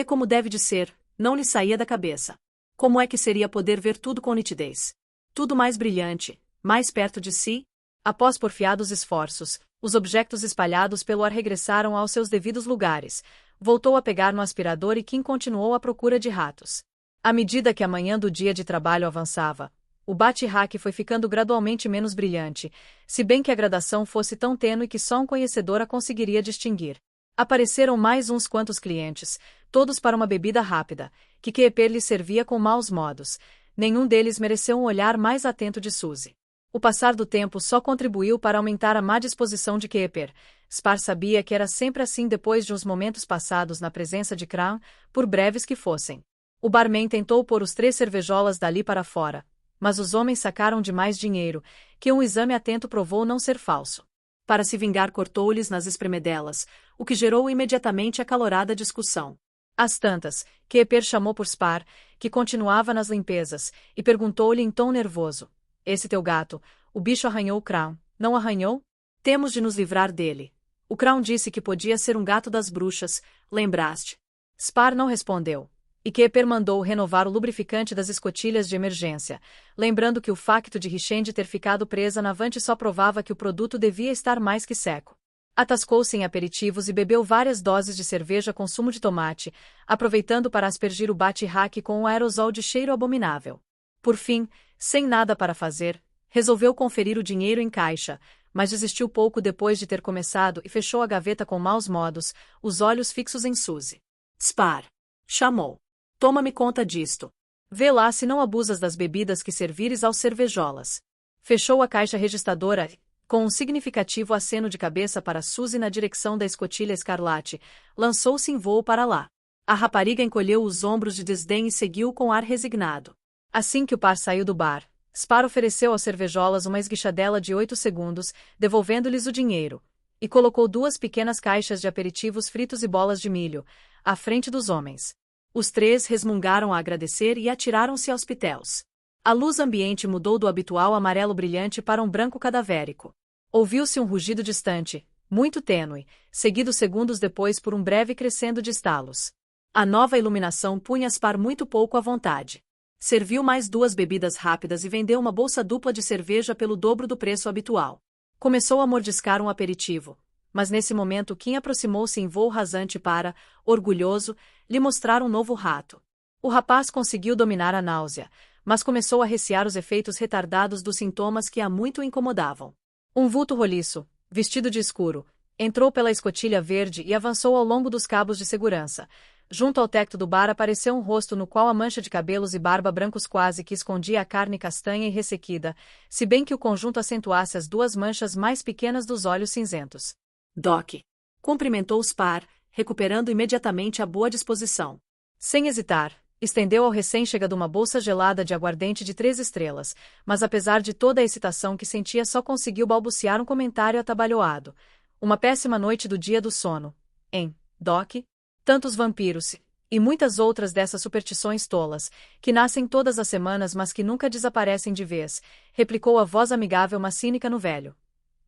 como deve de ser, não lhe saía da cabeça. Como é que seria poder ver tudo com nitidez? Tudo mais brilhante, mais perto de si? Após porfiados esforços, os objetos espalhados pelo ar regressaram aos seus devidos lugares. Voltou a pegar no aspirador e Kim continuou à procura de ratos. À medida que a manhã do dia de trabalho avançava, o bate-hack foi ficando gradualmente menos brilhante, se bem que a gradação fosse tão tênue que só um conhecedor a conseguiria distinguir. Apareceram mais uns quantos clientes, todos para uma bebida rápida, que Keeper lhe servia com maus modos. Nenhum deles mereceu um olhar mais atento de Suzy. O passar do tempo só contribuiu para aumentar a má disposição de Keeper. Spar sabia que era sempre assim depois de uns momentos passados na presença de Crown, por breves que fossem. O barman tentou pôr os 3 cervejolas dali para fora, mas os homens sacaram de mais dinheiro, que um exame atento provou não ser falso. Para se vingar, cortou-lhes nas espremedelas, o que gerou imediatamente acalorada discussão. Às tantas, Keeper chamou por Spar, que continuava nas limpezas, e perguntou-lhe em tom nervoso: esse teu gato, o bicho arranhou o Crown, não arranhou? Temos de nos livrar dele. O Crown disse que podia ser um gato das bruxas, lembraste? Spar não respondeu. E Keeper mandou renovar o lubrificante das escotilhas de emergência, lembrando que o facto de Richende ter ficado presa na vante só provava que o produto devia estar mais que seco. Atascou-se em aperitivos e bebeu várias doses de cerveja com sumo de tomate, aproveitando para aspergir o bate-hack com um aerosol de cheiro abominável. Por fim, sem nada para fazer, Resolveu conferir o dinheiro em caixa, mas desistiu pouco depois de ter começado e fechou a gaveta com maus modos, os olhos fixos em Suzy. Spar. Chamou. Toma-me conta disto. Vê lá se não abusas das bebidas que servires aos cervejolas. Fechou a caixa registradora e, com um significativo aceno de cabeça para Suzy na direção da escotilha escarlate, lançou-se em voo para lá. A rapariga encolheu os ombros de desdém e seguiu com ar resignado. Assim que o par saiu do bar, Spar ofereceu aos cervejolas uma esguichadela de 8 segundos, devolvendo-lhes o dinheiro, e colocou 2 pequenas caixas de aperitivos fritos e bolas de milho, à frente dos homens. Os 3 resmungaram a agradecer e atiraram-se aos pitéus. A luz ambiente mudou do habitual amarelo brilhante para um branco cadavérico. Ouviu-se um rugido distante, muito tênue, seguido segundos depois por um breve crescendo de estalos. A nova iluminação punha Spar muito pouco à vontade. Serviu mais 2 bebidas rápidas e vendeu uma bolsa dupla de cerveja pelo dobro do preço habitual. Começou a mordiscar um aperitivo, mas nesse momento Kim aproximou-se em voo rasante para, orgulhoso, lhe mostrar um novo rato. O rapaz conseguiu dominar a náusea, mas começou a recear os efeitos retardados dos sintomas que há muito o incomodavam. Um vulto roliço, vestido de escuro, entrou pela escotilha verde e avançou ao longo dos cabos de segurança. Junto ao teto do bar apareceu um rosto no qual a mancha de cabelos e barba brancos quase que escondia a carne castanha e ressequida, se bem que o conjunto acentuasse as 2 manchas mais pequenas dos olhos cinzentos. Doc. Cumprimentou Spar, recuperando imediatamente a boa disposição. Sem hesitar, estendeu ao recém-chegado uma bolsa gelada de aguardente de 3 estrelas, mas apesar de toda a excitação que sentia só conseguiu balbuciar um comentário atabalhoado. Uma péssima noite do dia do sono. Hein, Doc? Tantos vampiros, e muitas outras dessas superstições tolas, que nascem todas as semanas mas que nunca desaparecem de vez, replicou a voz amigável mas cínica no velho.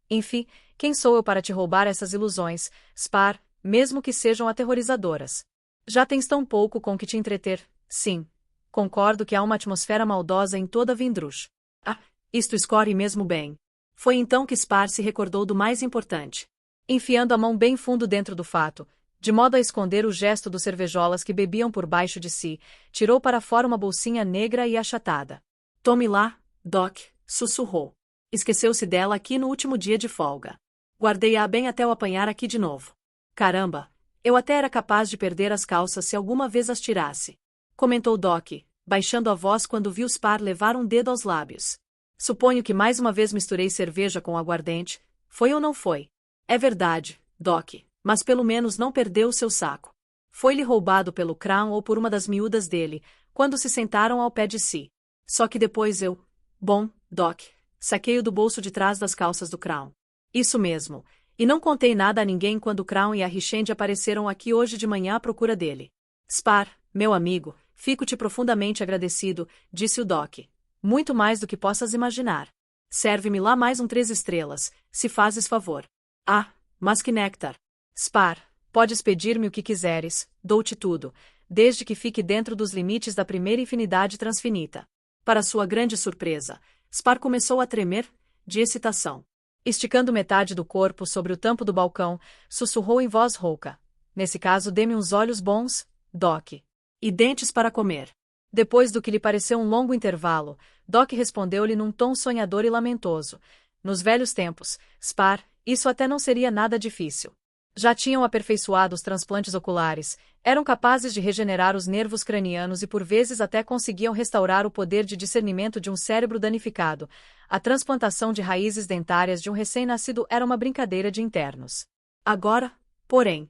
Enfim, quem sou eu para te roubar essas ilusões, Spar, mesmo que sejam aterrorizadoras? Já tens tão pouco com que te entreter, sim. Concordo que há uma atmosfera maldosa em toda Vindrush. Ah, isto escorre mesmo bem. Foi então que Spar se recordou do mais importante. Enfiando a mão bem fundo dentro do fato, de modo a esconder o gesto dos cervejolas que bebiam por baixo de si, tirou para fora uma bolsinha negra e achatada. Tome lá, Doc, sussurrou. Esqueceu-se dela aqui no último dia de folga. Guardei-a bem até o apanhar aqui de novo. Caramba, eu até era capaz de perder as calças se alguma vez as tirasse. Comentou Doc, baixando a voz quando viu Spar levar um dedo aos lábios. Suponho que mais uma vez misturei cerveja com aguardente, foi ou não foi? É verdade, Doc. Mas pelo menos não perdeu o seu saco. Foi-lhe roubado pelo Crown ou por uma das miúdas dele, quando se sentaram ao pé de si. Só que depois eu... Bom, Doc, saquei-o do bolso de trás das calças do Crown. Isso mesmo, e não contei nada a ninguém quando o Crown e a Richende apareceram aqui hoje de manhã à procura dele. Spar, meu amigo, fico-te profundamente agradecido, disse o Doc. Muito mais do que possas imaginar. Serve-me lá mais um 3 estrelas, se fazes favor. Ah, mas que néctar! Spar, podes pedir-me o que quiseres, dou-te tudo, desde que fique dentro dos limites da primeira infinidade transfinita. Para sua grande surpresa, Spar começou a tremer, de excitação. Esticando metade do corpo sobre o tampo do balcão, sussurrou em voz rouca. Nesse caso dê-me uns olhos bons, Doc. E dentes para comer. Depois do que lhe pareceu um longo intervalo, Doc respondeu-lhe num tom sonhador e lamentoso. Nos velhos tempos, Spar, isso até não seria nada difícil. Já tinham aperfeiçoado os transplantes oculares, eram capazes de regenerar os nervos cranianos e por vezes até conseguiam restaurar o poder de discernimento de um cérebro danificado. A transplantação de raízes dentárias de um recém-nascido era uma brincadeira de internos. Agora, porém,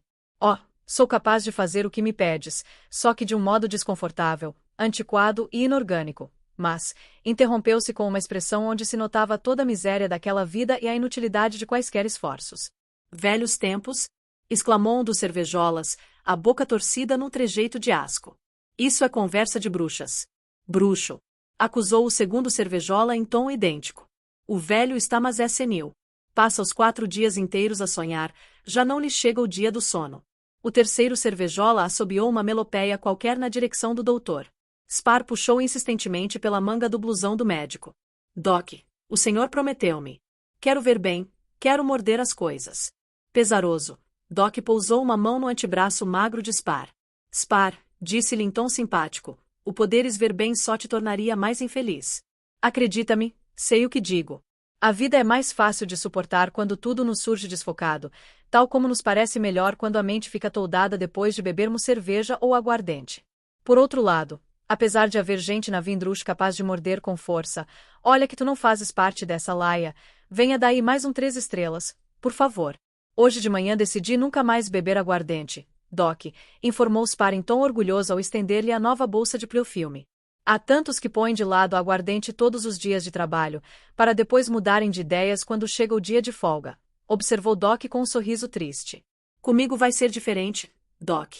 sou capaz de fazer o que me pedes, só que de um modo desconfortável, antiquado e inorgânico. Mas, interrompeu-se com uma expressão onde se notava toda a miséria daquela vida e a inutilidade de quaisquer esforços. Velhos tempos? Exclamou um dos cervejolas, a boca torcida num trejeito de asco. Isso é conversa de bruxas. Bruxo. Acusou o segundo cervejola em tom idêntico. O velho está mas é senil. Passa os 4 dias inteiros a sonhar, já não lhe chega o dia do sono. O terceiro cervejola assobiou uma melopéia qualquer na direção do doutor. Spar puxou insistentemente pela manga do blusão do médico. Doc, o senhor prometeu-me. Quero ver bem, quero morder as coisas. Pesaroso, Doc pousou uma mão no antebraço magro de Spar. Spar, disse-lhe em tom simpático, o poderes ver bem só te tornaria mais infeliz. Acredita-me, Sei o que digo. A vida é mais fácil de suportar quando tudo nos surge desfocado, tal como nos parece melhor quando a mente fica toldada depois de bebermos cerveja ou aguardente. Por outro lado, apesar de haver gente na Vindrush capaz de morder com força, olha que tu não fazes parte dessa laia, venha daí mais um 3 estrelas, por favor. Hoje de manhã decidi nunca mais beber aguardente, Doc, informou Spar em tom orgulhoso ao estender-lhe a nova bolsa de Pliofilme. Há tantos que põem de lado a aguardente todos os dias de trabalho, para depois mudarem de ideias quando chega o dia de folga, observou Doc com um sorriso triste. Comigo vai ser diferente, Doc,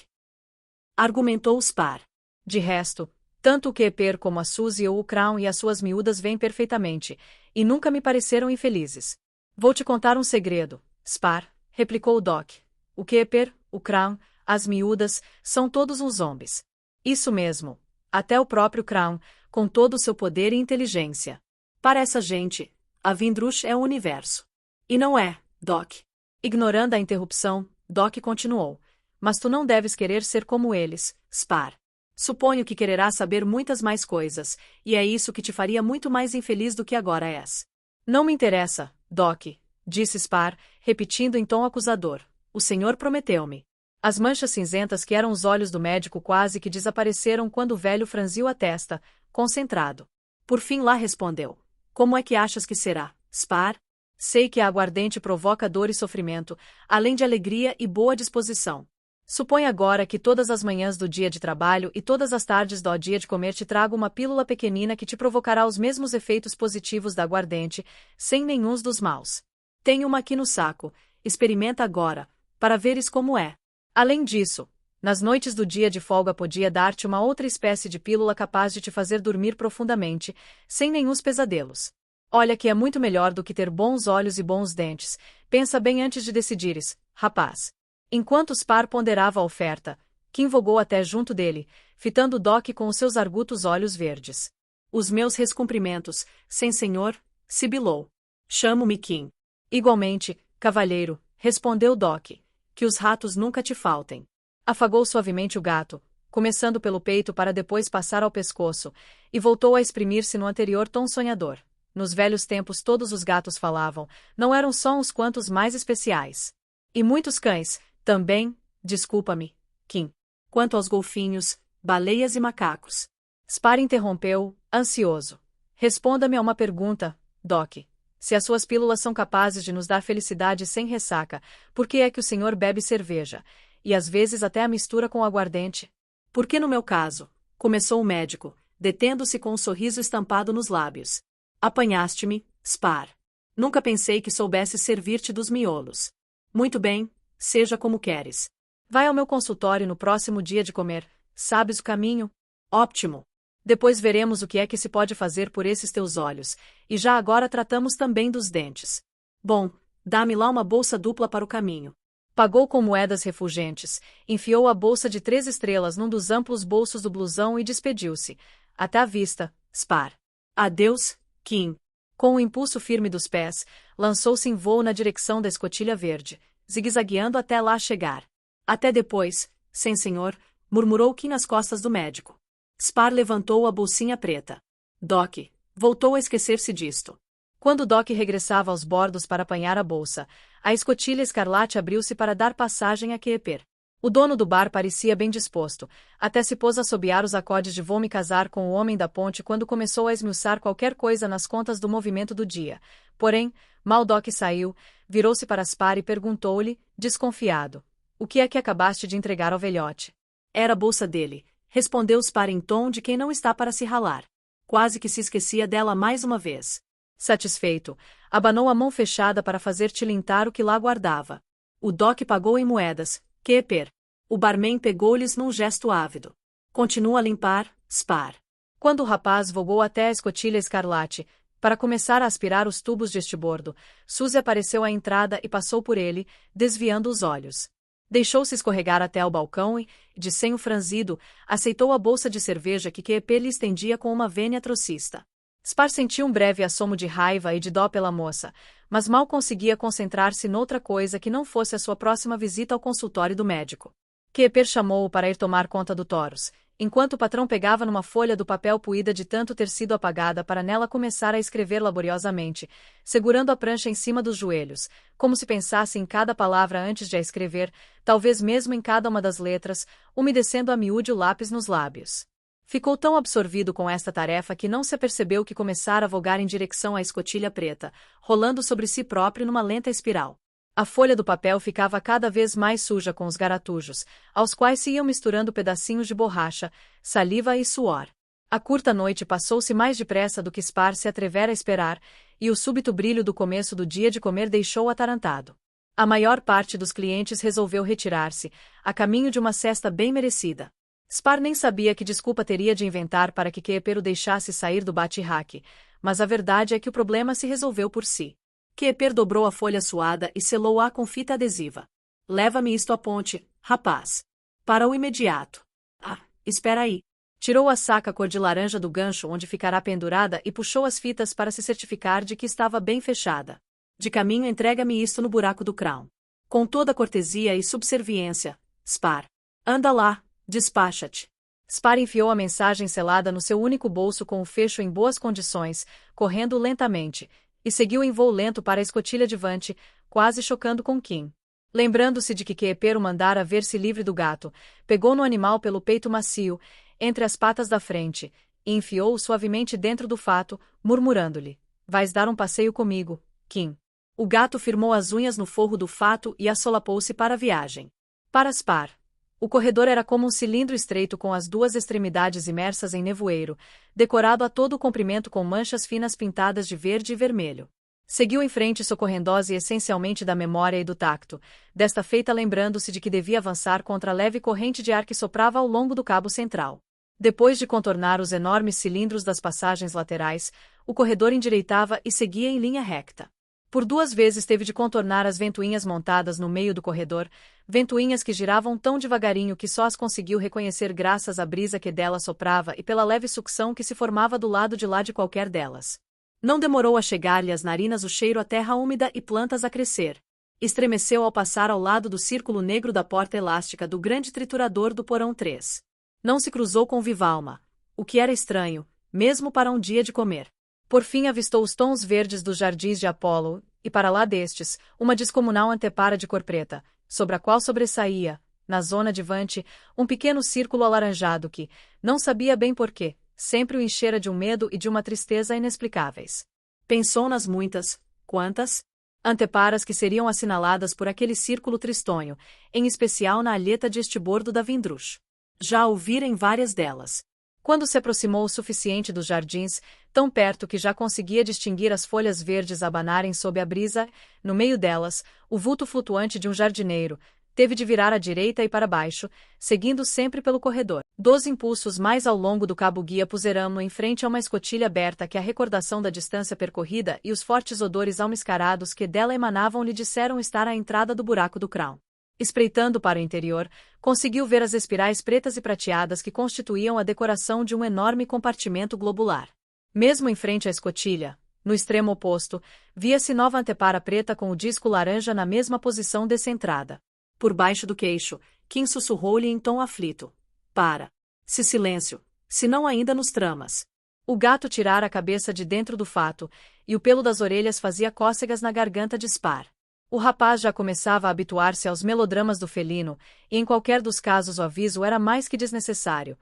argumentou Spar. De resto, tanto o Keeper como a Suzy ou o Crown e as suas miúdas vêm perfeitamente, e nunca me pareceram infelizes. Vou te contar um segredo, Spar, replicou o Doc. O Keeper, o Crown, as miúdas, são todos uns zombies. Isso mesmo. Até o próprio Crown, com todo o seu poder e inteligência. Para essa gente, a Vindrush é o universo. E não é, Doc. Ignorando a interrupção, Doc continuou. Mas tu não deves querer ser como eles, Spar. Suponho que quererás saber muitas mais coisas, e é isso que te faria muito mais infeliz do que agora és. Não me interessa, Doc, disse Spar, repetindo em tom acusador. O senhor prometeu-me. As manchas cinzentas que eram os olhos do médico quase que desapareceram quando o velho franziu a testa, concentrado. Por fim lá respondeu. Como é que achas que será, Spar? Sei que a aguardente provoca dor e sofrimento, além de alegria e boa disposição. Supõe agora que todas as manhãs do dia de trabalho e todas as tardes do dia de comer te trago uma pílula pequenina que te provocará os mesmos efeitos positivos da aguardente, sem nenhuns dos maus. Tenho uma aqui no saco, experimenta agora, para veres como é. Além disso, nas noites do dia de folga podia dar-te uma outra espécie de pílula capaz de te fazer dormir profundamente, sem nenhuns pesadelos. Olha que é muito melhor do que ter bons olhos e bons dentes, pensa bem antes de decidires, rapaz. Enquanto Spar ponderava a oferta, Kim vogou até junto dele, fitando Doc com os seus argutos olhos verdes. Os meus rescumprimentos, sem senhor, sibilou. Chamo-me Kim. Igualmente, cavalheiro, respondeu Doc. Que os ratos nunca te faltem. Afagou suavemente o gato, começando pelo peito para depois passar ao pescoço, e voltou a exprimir-se no anterior tom sonhador. Nos velhos tempos todos os gatos falavam, não eram só uns quantos mais especiais. E muitos cães, também, desculpa-me, Kim. Quanto aos golfinhos, baleias e macacos. Spar interrompeu, ansioso. Responda-me a uma pergunta, Doc. Se as suas pílulas são capazes de nos dar felicidade sem ressaca, por que é que o senhor bebe cerveja, e às vezes até a mistura com aguardente? Porque no meu caso, começou o médico, detendo-se com um sorriso estampado nos lábios. Apanhaste-me, Spar. Nunca pensei que soubesse servir-te dos miolos. Muito bem, seja como queres. Vai ao meu consultório no próximo dia de comer, sabes o caminho? Ótimo. Depois veremos o que é que se pode fazer por esses teus olhos, e já agora tratamos também dos dentes. Bom, dá-me lá uma bolsa dupla para o caminho. Pagou com moedas refulgentes, enfiou a bolsa de 3 estrelas num dos amplos bolsos do blusão e despediu-se. Até a vista, Spar. Adeus, Kim. Com o impulso firme dos pés, lançou-se em voo na direção da escotilha verde, zigue-zagueando até lá chegar. Até depois, sem senhor, murmurou Kim nas costas do médico. Spar levantou a bolsinha preta. Doc voltou a esquecer-se disto. Quando Doc regressava aos bordos para apanhar a bolsa, a escotilha escarlate abriu-se para dar passagem a Keeper. O dono do bar parecia bem disposto, até se pôs a assobiar os acordes de "Vou me casar com o homem da ponte" quando começou a esmiuçar qualquer coisa nas contas do movimento do dia. Porém, mal Doc saiu, virou-se para Spar e perguntou-lhe, desconfiado: "O que é que acabaste de entregar ao velhote?" Era a bolsa dele. Respondeu Spar em tom de quem não está para se ralar. Quase que se esquecia dela mais uma vez. Satisfeito, abanou a mão fechada para fazer tilintar o que lá guardava. O Doc pagou em moedas, Keeper. O barman pegou-lhes num gesto ávido. Continua a limpar, Spar. Quando o rapaz vogou até a escotilha escarlate, para começar a aspirar os tubos de estibordo, Suzy apareceu à entrada e passou por ele, desviando os olhos. Deixou-se escorregar até ao balcão e, de senho franzido, aceitou a bolsa de cerveja que Keeper lhe estendia com uma vênia trocista. Spar sentiu um breve assomo de raiva e de dó pela moça, mas mal conseguia concentrar-se noutra coisa que não fosse a sua próxima visita ao consultório do médico. Keeper chamou-o para ir tomar conta do Taurus, enquanto o patrão pegava numa folha do papel poída de tanto ter sido apagada para nela começar a escrever laboriosamente, segurando a prancha em cima dos joelhos, como se pensasse em cada palavra antes de a escrever, talvez mesmo em cada uma das letras, umedecendo a miúde o lápis nos lábios. Ficou tão absorvido com esta tarefa que não se apercebeu que começara a vogar em direção à escotilha preta, rolando sobre si próprio numa lenta espiral. A folha do papel ficava cada vez mais suja com os garatujos, aos quais se iam misturando pedacinhos de borracha, saliva e suor. A curta noite passou-se mais depressa do que Spar se atrevera a esperar, e o súbito brilho do começo do dia de comer deixou-o atarantado. A maior parte dos clientes resolveu retirar-se, a caminho de uma cesta bem merecida. Spar nem sabia que desculpa teria de inventar para que Keeper o deixasse sair do bate-raque, mas a verdade é que o problema se resolveu por si. Keeper dobrou a folha suada e selou-a com fita adesiva. Leva-me isto à ponte, rapaz. Para o imediato. Ah, espera aí. Tirou a saca cor de laranja do gancho onde ficará pendurada e puxou as fitas para se certificar de que estava bem fechada. De caminho entrega-me isto no buraco do Crown. Com toda cortesia e subserviência, Spar. Anda lá, despacha-te. Spar enfiou a mensagem selada no seu único bolso com o fecho em boas condições, correndo lentamente, e seguiu em voo lento para a escotilha divante, quase chocando com Kim. Lembrando-se de que Keeper o mandara ver-se livre do gato, pegou no animal pelo peito macio, entre as patas da frente, e enfiou-o suavemente dentro do fato, murmurando-lhe: "Vais dar um passeio comigo, Kim." O gato firmou as unhas no forro do fato e assolapou-se para a viagem. Para Spar, o corredor era como um cilindro estreito com as duas extremidades imersas em nevoeiro, decorado a todo o comprimento com manchas finas pintadas de verde e vermelho. Seguiu em frente socorrendo-se essencialmente da memória e do tacto, desta feita lembrando-se de que devia avançar contra a leve corrente de ar que soprava ao longo do cabo central. Depois de contornar os enormes cilindros das passagens laterais, o corredor endireitava e seguia em linha recta. Por 2 vezes teve de contornar as ventoinhas montadas no meio do corredor, ventoinhas que giravam tão devagarinho que só as conseguiu reconhecer graças à brisa que dela soprava e pela leve sucção que se formava do lado de lá de qualquer delas. Não demorou a chegar-lhe às narinas o cheiro a terra úmida e plantas a crescer. Estremeceu ao passar ao lado do círculo negro da porta elástica do grande triturador do porão 3. Não se cruzou com Vivalma, o que era estranho, mesmo para um dia de comer. Por fim avistou os tons verdes dos jardins de Apolo, e para lá destes, uma descomunal antepara de cor preta, sobre a qual sobressaía, na zona divante, um pequeno círculo alaranjado que, não sabia bem porquê, sempre o enchera de um medo e de uma tristeza inexplicáveis. Pensou nas muitas, quantas? Anteparas que seriam assinaladas por aquele círculo tristonho, em especial na alheta de estibordo da Vindrush. Já ouvira em várias delas. Quando se aproximou o suficiente dos jardins, tão perto que já conseguia distinguir as folhas verdes abanarem sob a brisa, no meio delas, o vulto flutuante de um jardineiro, teve de virar à direita e para baixo, seguindo sempre pelo corredor. 2 impulsos mais ao longo do cabo-guia puseram-no em frente a uma escotilha aberta que a recordação da distância percorrida e os fortes odores almiscarados que dela emanavam lhe disseram estar à entrada do buraco do Crown. Espreitando para o interior, conseguiu ver as espirais pretas e prateadas que constituíam a decoração de um enorme compartimento globular. Mesmo em frente à escotilha, no extremo oposto, via-se nova antepara preta com o disco laranja na mesma posição descentrada. Por baixo do queixo, Kim sussurrou-lhe em tom aflito: "Para. Se silêncio, se não ainda nos tramas." O gato tirara a cabeça de dentro do fato, e o pelo das orelhas fazia cócegas na garganta de Spar. O rapaz já começava a habituar-se aos melodramas do felino, e em qualquer dos casos o aviso era mais que desnecessário.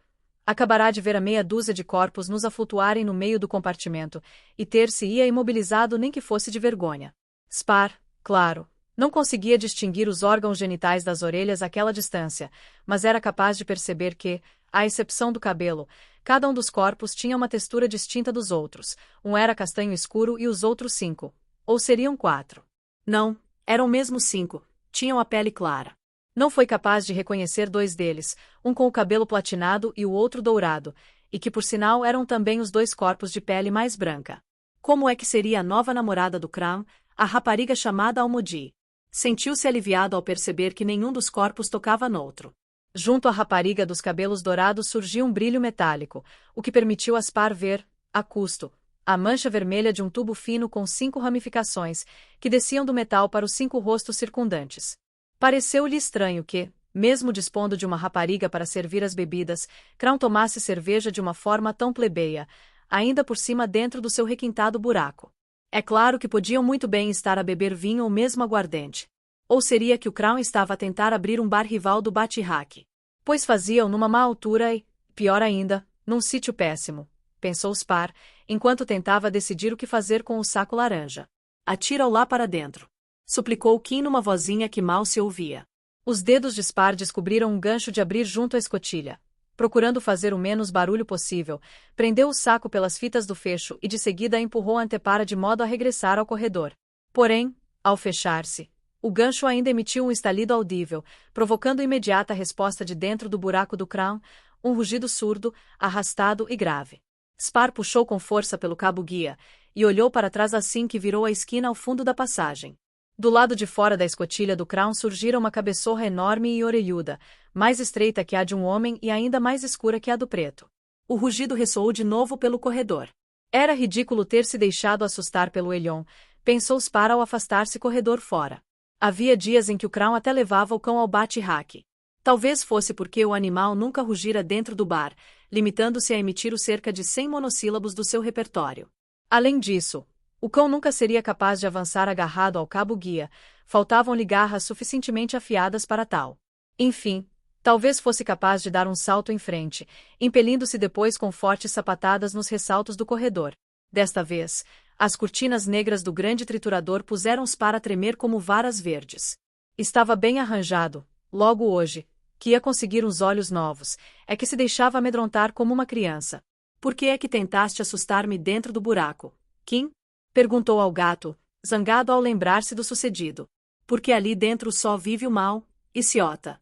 Acabará de ver a meia dúzia de corpos nos a flutuarem no meio do compartimento, e ter-se-ia imobilizado nem que fosse de vergonha. Spar, claro, não conseguia distinguir os órgãos genitais das orelhas àquela distância, mas era capaz de perceber que, à exceção do cabelo, cada um dos corpos tinha uma textura distinta dos outros, um era castanho escuro e os outros 5. Ou seriam 4. Não. Eram mesmo 5, tinham a pele clara. Não foi capaz de reconhecer 2 deles, um com o cabelo platinado e o outro dourado, e que por sinal eram também os 2 corpos de pele mais branca. Como é que seria a nova namorada do Crown, a rapariga chamada Almodi? Sentiu-se aliviado ao perceber que nenhum dos corpos tocava noutro. Junto à rapariga dos cabelos dourados surgiu um brilho metálico, o que permitiu a Spar ver, a custo, a mancha vermelha de um tubo fino com 5 ramificações, que desciam do metal para os 5 rostos circundantes. Pareceu-lhe estranho que, Mesmo dispondo de uma rapariga para servir as bebidas, Crown tomasse cerveja de uma forma tão plebeia, ainda por cima dentro do seu requintado buraco. É claro que podiam muito bem estar a beber vinho ou mesmo aguardente. Ou seria que o Crown estava a tentar abrir um bar rival do Bate-Hack? Pois faziam numa má altura e, pior ainda, num sítio péssimo, pensou Spar, enquanto tentava decidir o que fazer com o saco laranja. Atira-o lá para dentro, suplicou Kim numa vozinha que mal se ouvia. Os dedos de Spar descobriram um gancho de abrir junto à escotilha. Procurando fazer o menos barulho possível, prendeu o saco pelas fitas do fecho e de seguida empurrou a antepara de modo a regressar ao corredor. Porém, ao fechar-se, o gancho ainda emitiu um estalido audível, provocando imediata resposta de dentro do buraco do Crown, um rugido surdo, arrastado e grave. Spar puxou com força pelo cabo-guia e olhou para trás assim que virou a esquina ao fundo da passagem. Do lado de fora da escotilha do Crown surgira uma cabeçorra enorme e orelhuda, mais estreita que a de um homem e ainda mais escura que a do preto. O rugido ressoou de novo pelo corredor. Era ridículo ter se deixado assustar pelo Elion, pensou Spar ao afastar-se corredor fora. Havia dias em que o Crown até levava o cão ao bate-hack. Talvez fosse porque o animal nunca rugira dentro do bar, limitando-se a emitir os cerca de 100 monossílabos do seu repertório. Além disso, o cão nunca seria capaz de avançar agarrado ao cabo-guia, faltavam-lhe garras suficientemente afiadas para tal. Enfim, talvez fosse capaz de dar um salto em frente, impelindo-se depois com fortes sapatadas nos ressaltos do corredor. Desta vez, as cortinas negras do grande triturador puseram-se para tremer como varas verdes. Estava bem arranjado, logo hoje, que ia conseguir uns olhos novos, é que se deixava amedrontar como uma criança. Por que é que tentaste assustar-me dentro do buraco, Kim? Perguntou ao gato, zangado ao lembrar-se do sucedido. Porque ali dentro só vive o mal, idiota.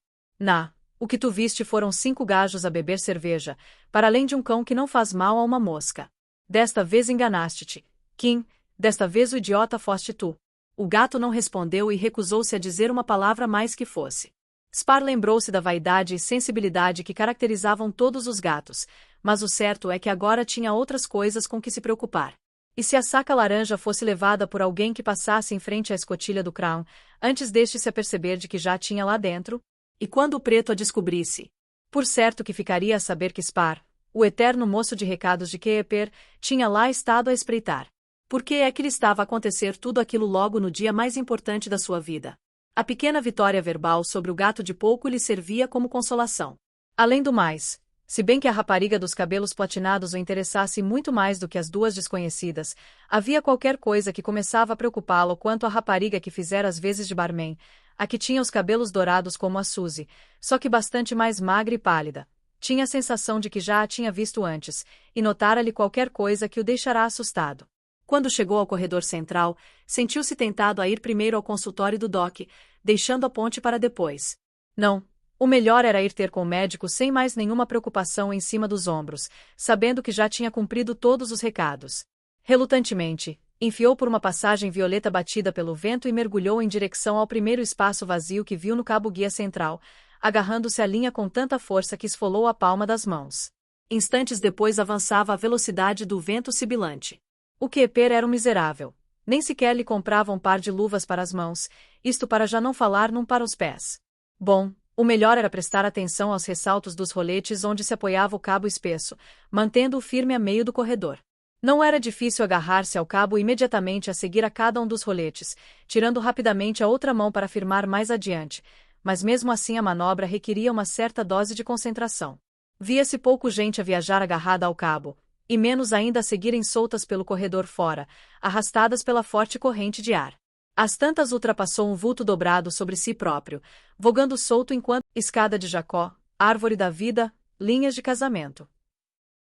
O que tu viste foram 5 gajos a beber cerveja, para além de um cão que não faz mal a uma mosca. Desta vez enganaste-te, Kim, desta vez o idiota foste tu. O gato não respondeu e recusou-se a dizer uma palavra mais que fosse. Spar lembrou-se da vaidade e sensibilidade que caracterizavam todos os gatos, mas o certo é que agora tinha outras coisas com que se preocupar. E se a saca laranja fosse levada por alguém que passasse em frente à escotilha do Crown, antes deste se aperceber de que já tinha lá dentro? E quando o preto a descobrisse? Por certo que ficaria a saber que Spar, o eterno moço de recados de Keeper, tinha lá estado a espreitar. Por que é que lhe estava a acontecer tudo aquilo logo no dia mais importante da sua vida? A pequena vitória verbal sobre o gato de pouco lhe servia como consolação. Além do mais, se bem que a rapariga dos cabelos platinados o interessasse muito mais do que as duas desconhecidas, havia qualquer coisa que começava a preocupá-lo quanto à rapariga que fizera as vezes de barman, a que tinha os cabelos dourados como a Suzy, só que bastante mais magra e pálida. Tinha a sensação de que já a tinha visto antes, e notara-lhe qualquer coisa que o deixara assustado. Quando chegou ao corredor central, sentiu-se tentado a ir primeiro ao consultório do Doc, deixando a ponte para depois. Não. O melhor era ir ter com o médico sem mais nenhuma preocupação em cima dos ombros, sabendo que já tinha cumprido todos os recados. Relutantemente, enfiou por uma passagem violeta batida pelo vento e mergulhou em direção ao primeiro espaço vazio que viu no cabo-guia central, agarrando-se à linha com tanta força que esfolou a palma das mãos. Instantes depois avançava à velocidade do vento sibilante. O Keeper era um miserável. Nem sequer lhe comprava um par de luvas para as mãos, isto para já não falar num para os pés. Bom, o melhor era prestar atenção aos ressaltos dos roletes onde se apoiava o cabo espesso, mantendo-o firme a meio do corredor. Não era difícil agarrar-se ao cabo imediatamente a seguir a cada um dos roletes, tirando rapidamente a outra mão para firmar mais adiante, mas mesmo assim a manobra requeria uma certa dose de concentração. Via-se pouco gente a viajar agarrada ao cabo, e menos ainda a seguirem soltas pelo corredor fora, arrastadas pela forte corrente de ar. Às tantas ultrapassou um vulto dobrado sobre si próprio, vogando solto enquanto escada de Jacó, árvore da vida, linhas de casamento.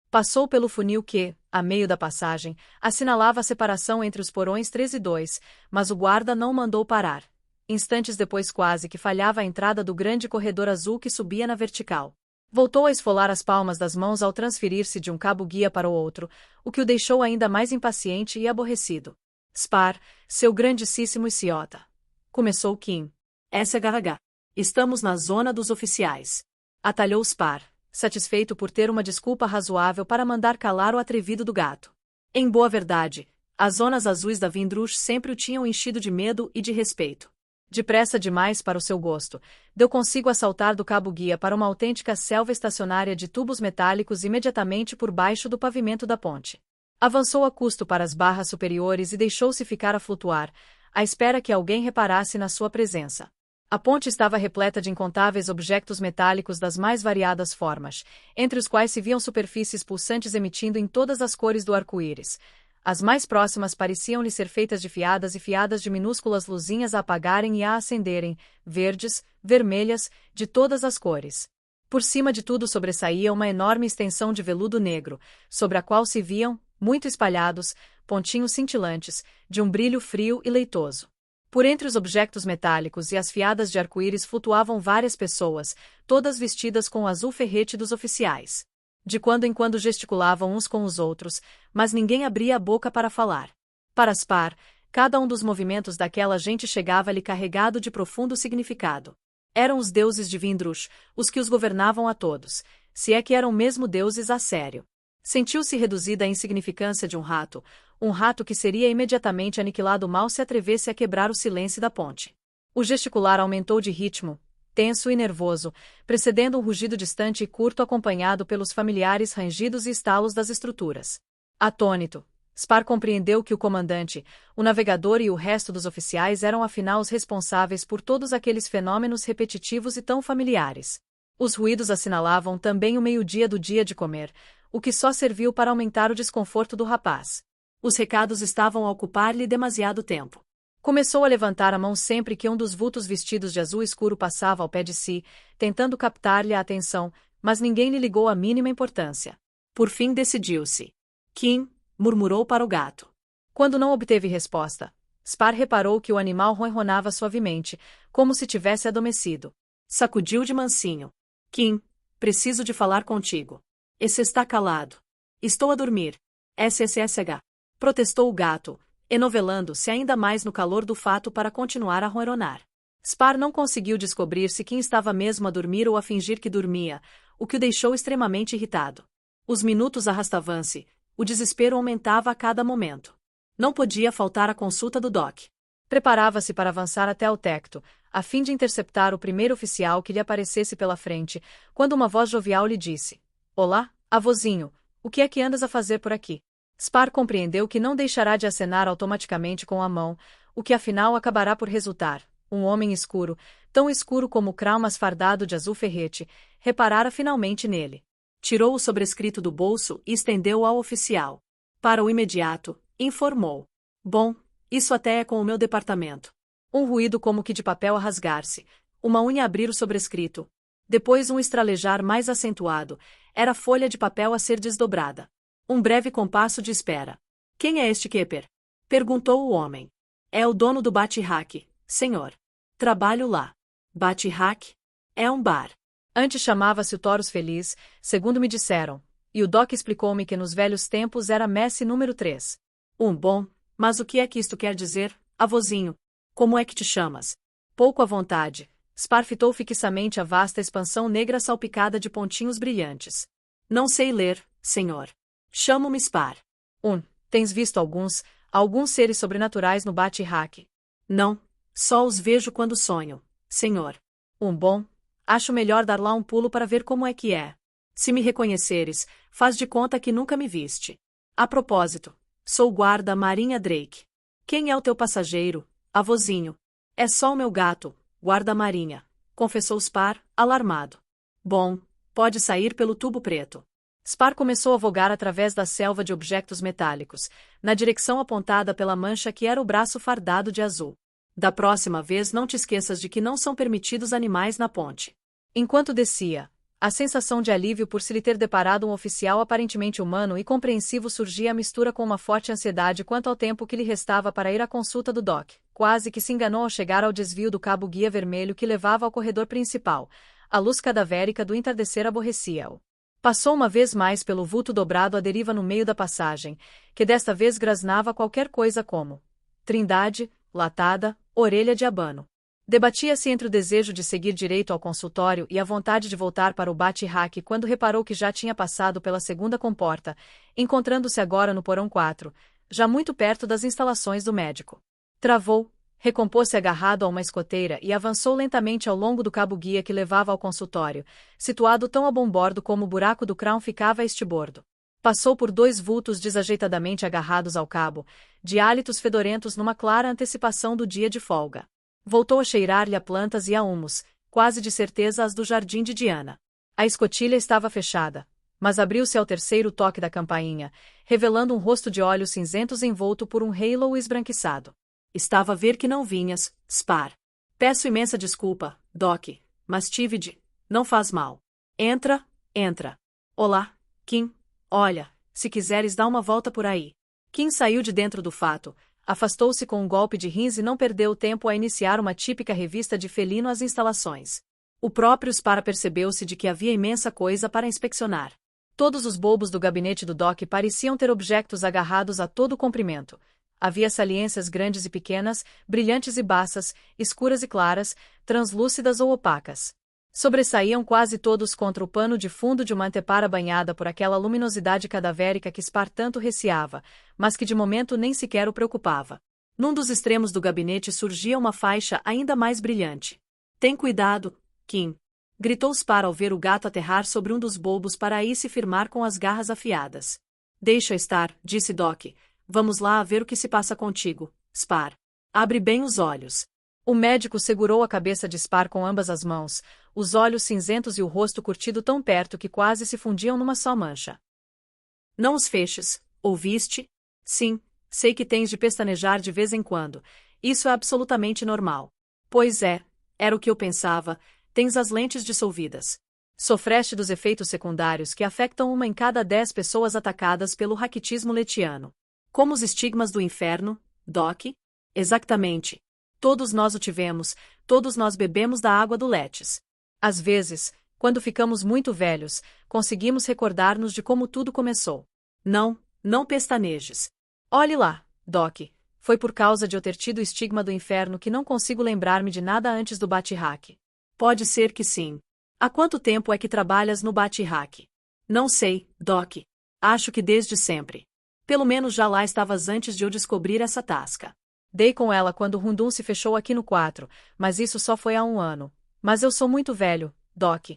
Passou pelo funil que, a meio da passagem, assinalava a separação entre os porões 3 e 2, mas o guarda não mandou parar. Instantes depois quase que falhava a entrada do grande corredor azul que subia na vertical. Voltou a esfolar as palmas das mãos ao transferir-se de um cabo-guia para o outro, o que o deixou ainda mais impaciente e aborrecido. Spar, seu grandíssimo idiota. Começou Kim. SHH. Estamos na zona dos oficiais. Atalhou Spar, satisfeito por ter uma desculpa razoável para mandar calar o atrevido do gato. Em boa verdade, as zonas azuis da Vindrush sempre o tinham enchido de medo e de respeito. Depressa demais para o seu gosto, deu consigo a saltar do cabo-guia para uma autêntica selva estacionária de tubos metálicos imediatamente por baixo do pavimento da ponte. Avançou a custo para as barras superiores e deixou-se ficar a flutuar, à espera que alguém reparasse na sua presença. A ponte estava repleta de incontáveis objetos metálicos das mais variadas formas, entre os quais se viam superfícies pulsantes emitindo em todas as cores do arco-íris. As mais próximas pareciam-lhe ser feitas de fiadas e fiadas de minúsculas luzinhas a apagarem e a acenderem, verdes, vermelhas, de todas as cores. Por cima de tudo sobressaía uma enorme extensão de veludo negro, sobre a qual se viam, muito espalhados, pontinhos cintilantes, de um brilho frio e leitoso. Por entre os objetos metálicos e as fiadas de arco-íris flutuavam várias pessoas, todas vestidas com o azul ferrete dos oficiais. De quando em quando gesticulavam uns com os outros, mas ninguém abria a boca para falar. Para Spar, cada um dos movimentos daquela gente chegava-lhe carregado de profundo significado. Eram os deuses de Vindrush, os que os governavam a todos, se é que eram mesmo deuses a sério. Sentiu-se reduzida à insignificância de um rato que seria imediatamente aniquilado mal se atrevesse a quebrar o silêncio da ponte. O gesticular aumentou de ritmo, tenso e nervoso, precedendo um rugido distante e curto acompanhado pelos familiares rangidos e estalos das estruturas. Atônito, Spar compreendeu que o comandante, o navegador e o resto dos oficiais eram afinal os responsáveis por todos aqueles fenômenos repetitivos e tão familiares. Os ruídos assinalavam também o meio-dia do dia de comer, o que só serviu para aumentar o desconforto do rapaz. Os recados estavam a ocupar-lhe demasiado tempo. Começou a levantar a mão sempre que um dos vultos vestidos de azul escuro passava ao pé de si, tentando captar-lhe a atenção, mas ninguém lhe ligou a mínima importância. Por fim decidiu-se. Kim, murmurou para o gato. Quando não obteve resposta, Spar reparou que o animal ronronava suavemente, como se tivesse adormecido. Sacudiu de mansinho. Kim, preciso de falar contigo. Esse está calado. Estou a dormir. SSSH. Protestou o gato, enovelando-se ainda mais no calor do fato para continuar a ronronar. Spar não conseguiu descobrir se Kim estava mesmo a dormir ou a fingir que dormia, o que o deixou extremamente irritado. Os minutos arrastavam-se, o desespero aumentava a cada momento. Não podia faltar a consulta do Doc. Preparava-se para avançar até o tecto, a fim de interceptar o primeiro oficial que lhe aparecesse pela frente, quando uma voz jovial lhe disse: Olá, avôzinho, o que é que andas a fazer por aqui? Spar compreendeu que não deixará de acenar automaticamente com a mão, o que afinal acabará por resultar. Um homem escuro, tão escuro como o crau mas fardado de azul ferrete, reparara finalmente nele. Tirou o sobrescrito do bolso e estendeu-o ao oficial. Para o imediato, informou. Bom, isso até é com o meu departamento. Um ruído como que de papel a rasgar-se, uma unha a abrir o sobrescrito. Depois um estralejar mais acentuado, era folha de papel a ser desdobrada. Um breve compasso de espera. Quem é este Kepper? Perguntou o homem. É o dono do Bate-Hack, senhor. Trabalho lá. Bate-Hack? É um bar. Antes chamava-se o Toros Feliz, segundo me disseram, e o Doc explicou-me que nos velhos tempos era Messi número 3. Bom, mas o que é que isto quer dizer, avôzinho? Como é que te chamas? Pouco à vontade. Spar fitou fixamente a vasta expansão negra salpicada de pontinhos brilhantes. Não sei ler, senhor. Chamo-me Spar. Tens visto alguns seres sobrenaturais no Bate-Hack? Não, só os vejo quando sonho, senhor. Bom, acho melhor dar lá um pulo para ver como é que é. Se me reconheceres, faz de conta que nunca me viste. A propósito, sou guarda Marinha Drake. Quem é o teu passageiro, avôzinho? É só o meu gato, guarda Marinha, confessou Spar, alarmado. Bom, pode sair pelo tubo preto. Spar começou a vogar através da selva de objetos metálicos, na direção apontada pela mancha que era o braço fardado de azul. Da próxima vez não te esqueças de que não são permitidos animais na ponte. Enquanto descia, a sensação de alívio por se lhe ter deparado um oficial aparentemente humano e compreensivo surgia à mistura com uma forte ansiedade quanto ao tempo que lhe restava para ir à consulta do Doc. Quase que se enganou ao chegar ao desvio do cabo-guia vermelho que levava ao corredor principal. A luz cadavérica do entardecer aborrecia-o. Passou uma vez mais pelo vulto dobrado à deriva no meio da passagem, que desta vez grasnava qualquer coisa como Trindade, latada, orelha de abano. Debatia-se entre o desejo de seguir direito ao consultório e a vontade de voltar para o Bate-Hack quando reparou que já tinha passado pela segunda comporta, encontrando-se agora no porão 4, já muito perto das instalações do médico. Travou, recompôs-se agarrado a uma escoteira e avançou lentamente ao longo do cabo-guia que levava ao consultório, situado tão a bom bordo como o buraco do Crown ficava a estibordo. Passou por 2 vultos desajeitadamente agarrados ao cabo, de hálitos fedorentos numa clara antecipação do dia de folga. Voltou a cheirar-lhe a plantas e a humus, quase de certeza as do jardim de Diana. A escotilha estava fechada, mas abriu-se ao terceiro toque da campainha, revelando um rosto de olhos cinzentos envolto por um halo esbranquiçado. Estava a ver que não vinhas, Spar. Peço imensa desculpa, Doc, mas tive de... Não faz mal. Entra, entra. Olá, Kim. Olha, se quiseres dar uma volta por aí. Kim saiu de dentro do fato, afastou-se com um golpe de rins e não perdeu tempo a iniciar uma típica revista de felino às instalações. O próprio Spar percebeu-se de que havia imensa coisa para inspecionar. Todos os bulbos do gabinete do Doc pareciam ter objetos agarrados a todo o comprimento. Havia saliências grandes e pequenas, brilhantes e baças, escuras e claras, translúcidas ou opacas. Sobressaíam quase todos contra o pano de fundo de uma antepara banhada por aquela luminosidade cadavérica que Spar tanto receava, mas que de momento nem sequer o preocupava. Num dos extremos do gabinete surgia uma faixa ainda mais brilhante. Tem cuidado, Kim! Gritou Spar ao ver o gato aterrar sobre um dos bulbos para aí se firmar com as garras afiadas. Deixa estar, disse Doc. Vamos lá ver o que se passa contigo, Spar. Abre bem os olhos. O médico segurou a cabeça de Spar com ambas as mãos, os olhos cinzentos e o rosto curtido tão perto que quase se fundiam numa só mancha. Não os feches, ouviste? Sim, sei que tens de pestanejar de vez em quando. Isso é absolutamente normal. Pois é, era o que eu pensava, tens as lentes dissolvidas. Sofreste dos efeitos secundários que afetam 1 em cada 10 pessoas atacadas pelo raquitismo letiano. Como os estigmas do inferno, Doc? Exatamente. Todos nós o tivemos, todos nós bebemos da água do Letes. Às vezes, quando ficamos muito velhos, conseguimos recordar-nos de como tudo começou. Não pestanejes. Olhe lá, Doc. Foi por causa de eu ter tido o estigma do inferno que não consigo lembrar-me de nada antes do bate-hack. Pode ser que sim. Há quanto tempo é que trabalhas no bate-hack? Não sei, Doc. Acho que desde sempre. Pelo menos já lá estavas antes de eu descobrir essa tasca. Dei com ela quando o Rundum se fechou aqui no 4, mas isso só foi há 1 ano. Mas eu sou muito velho, Doc.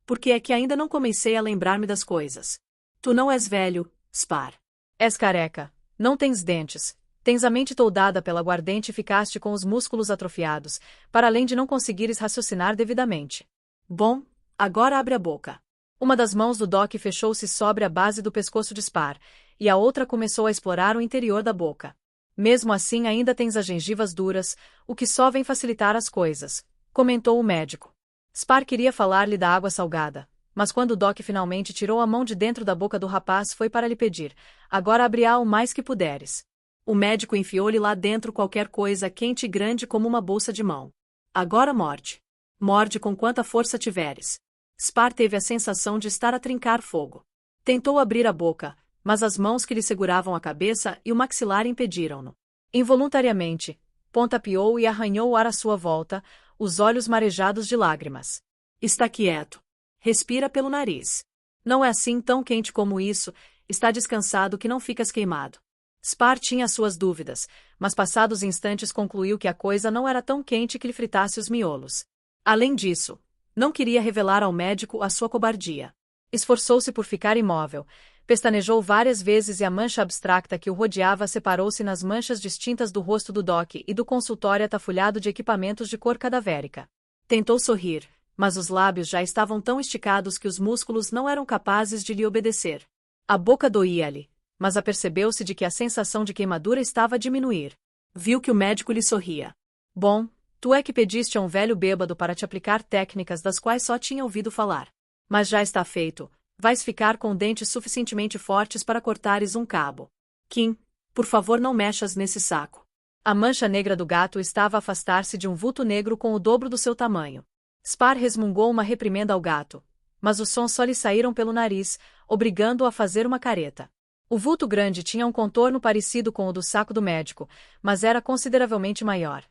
Por que é que ainda não comecei a lembrar-me das coisas? Tu não és velho, Spar. És careca. Não tens dentes. Tens a mente toldada pela aguardente e ficaste com os músculos atrofiados, para além de não conseguires raciocinar devidamente. Bom, agora abre a boca. Uma das mãos do Doc fechou-se sobre a base do pescoço de Spar, e a outra começou a explorar o interior da boca. Mesmo assim ainda tens as gengivas duras, o que só vem facilitar as coisas, comentou o médico. Spar queria falar-lhe da água salgada, mas quando o Doc finalmente tirou a mão de dentro da boca do rapaz foi para lhe pedir, agora abre-a o mais que puderes. O médico enfiou-lhe lá dentro qualquer coisa quente e grande como uma bolsa de mão. Agora morde. Morde com quanta força tiveres. Spar teve a sensação de estar a trincar fogo. Tentou abrir a boca, mas as mãos que lhe seguravam a cabeça e o maxilar impediram-no. Involuntariamente, pontapeou e arranhou o ar à sua volta, os olhos marejados de lágrimas. Está quieto. Respira pelo nariz. Não é assim tão quente como isso, está descansado que não ficas queimado. Spar tinha suas dúvidas, mas passados instantes concluiu que a coisa não era tão quente que lhe fritasse os miolos. Além disso, não queria revelar ao médico a sua cobardia. Esforçou-se por ficar imóvel, pestanejou várias vezes e a mancha abstracta que o rodeava separou-se nas manchas distintas do rosto do Doc e do consultório atafulhado de equipamentos de cor cadavérica. Tentou sorrir, mas os lábios já estavam tão esticados que os músculos não eram capazes de lhe obedecer. A boca doía-lhe, mas apercebeu-se de que a sensação de queimadura estava a diminuir. Viu que o médico lhe sorria. Bom, tu é que pediste a um velho bêbado para te aplicar técnicas das quais só tinha ouvido falar. Mas já está feito. Vais ficar com dentes suficientemente fortes para cortares um cabo. Kim, por favor não mexas nesse saco. A mancha negra do gato estava a afastar-se de um vulto negro com o dobro do seu tamanho. Spar resmungou uma reprimenda ao gato, mas os sons só lhe saíram pelo nariz, obrigando-o a fazer uma careta. O vulto grande tinha um contorno parecido com o do saco do médico, mas era consideravelmente maior.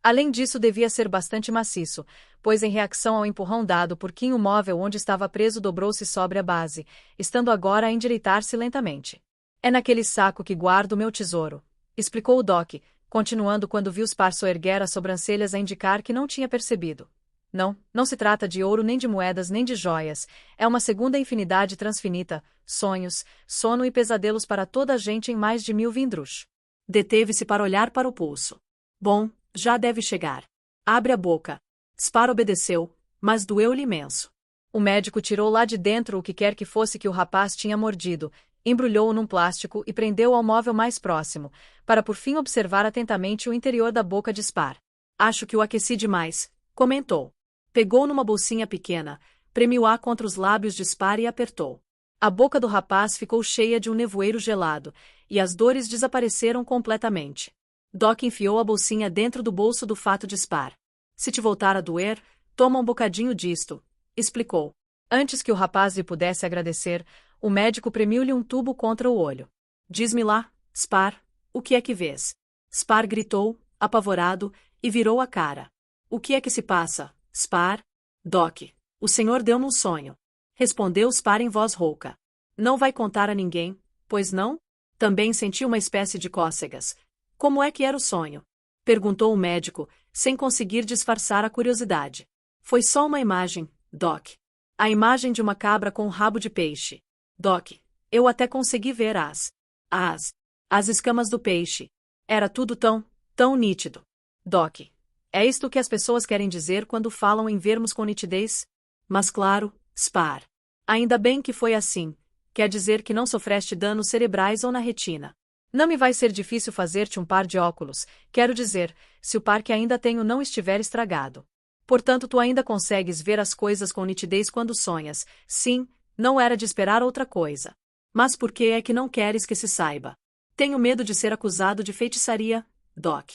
Além disso devia ser bastante maciço, pois em reação ao empurrão dado por Kim o móvel onde estava preso dobrou-se sobre a base, estando agora a endireitar-se lentamente. É naquele saco que guardo meu tesouro, explicou o Doc, continuando quando viu Spar soerguer as sobrancelhas a indicar que não tinha percebido. Não se trata de ouro nem de moedas nem de joias, é uma segunda infinidade transfinita, sonhos, sono e pesadelos para toda a gente em mais de 1000 vindrush. Deteve-se para olhar para o pulso. Bom, já deve chegar. Abre a boca. Spar obedeceu, mas doeu-lhe imenso. O médico tirou lá de dentro o que quer que fosse que o rapaz tinha mordido, embrulhou-o num plástico e prendeu-o ao móvel mais próximo, para por fim observar atentamente o interior da boca de Spar. Acho que o aqueci demais, comentou. Pegou numa bolsinha pequena, premiu-a contra os lábios de Spar e apertou. A boca do rapaz ficou cheia de um nevoeiro gelado, e as dores desapareceram completamente. Doc enfiou a bolsinha dentro do bolso do fato de Spar. Se te voltar a doer, toma um bocadinho disto, explicou. Antes que o rapaz lhe pudesse agradecer, o médico premiu-lhe um tubo contra o olho. Diz-me lá, Spar, o que é que vês? Spar gritou, apavorado, e virou a cara. O que é que se passa, Spar? Doc, o senhor deu-me um sonho. Respondeu Spar em voz rouca. Não vai contar a ninguém, pois não? Também senti uma espécie de cócegas. Como é que era o sonho? Perguntou o médico, sem conseguir disfarçar a curiosidade. Foi só uma imagem, Doc. A imagem de uma cabra com um rabo de peixe. Doc, eu até consegui ver as escamas do peixe. Era tudo tão nítido. Doc, é isto que as pessoas querem dizer quando falam em vermos com nitidez? Mas claro, Spar. Ainda bem que foi assim. Quer dizer que não sofreste danos cerebrais ou na retina. Não me vai ser difícil fazer-te um par de óculos, quero dizer, se o par que ainda tenho não estiver estragado. Portanto, tu ainda consegues ver as coisas com nitidez quando sonhas. Sim, não era de esperar outra coisa. Mas por que é que não queres que se saiba? Tenho medo de ser acusado de feitiçaria, Doc.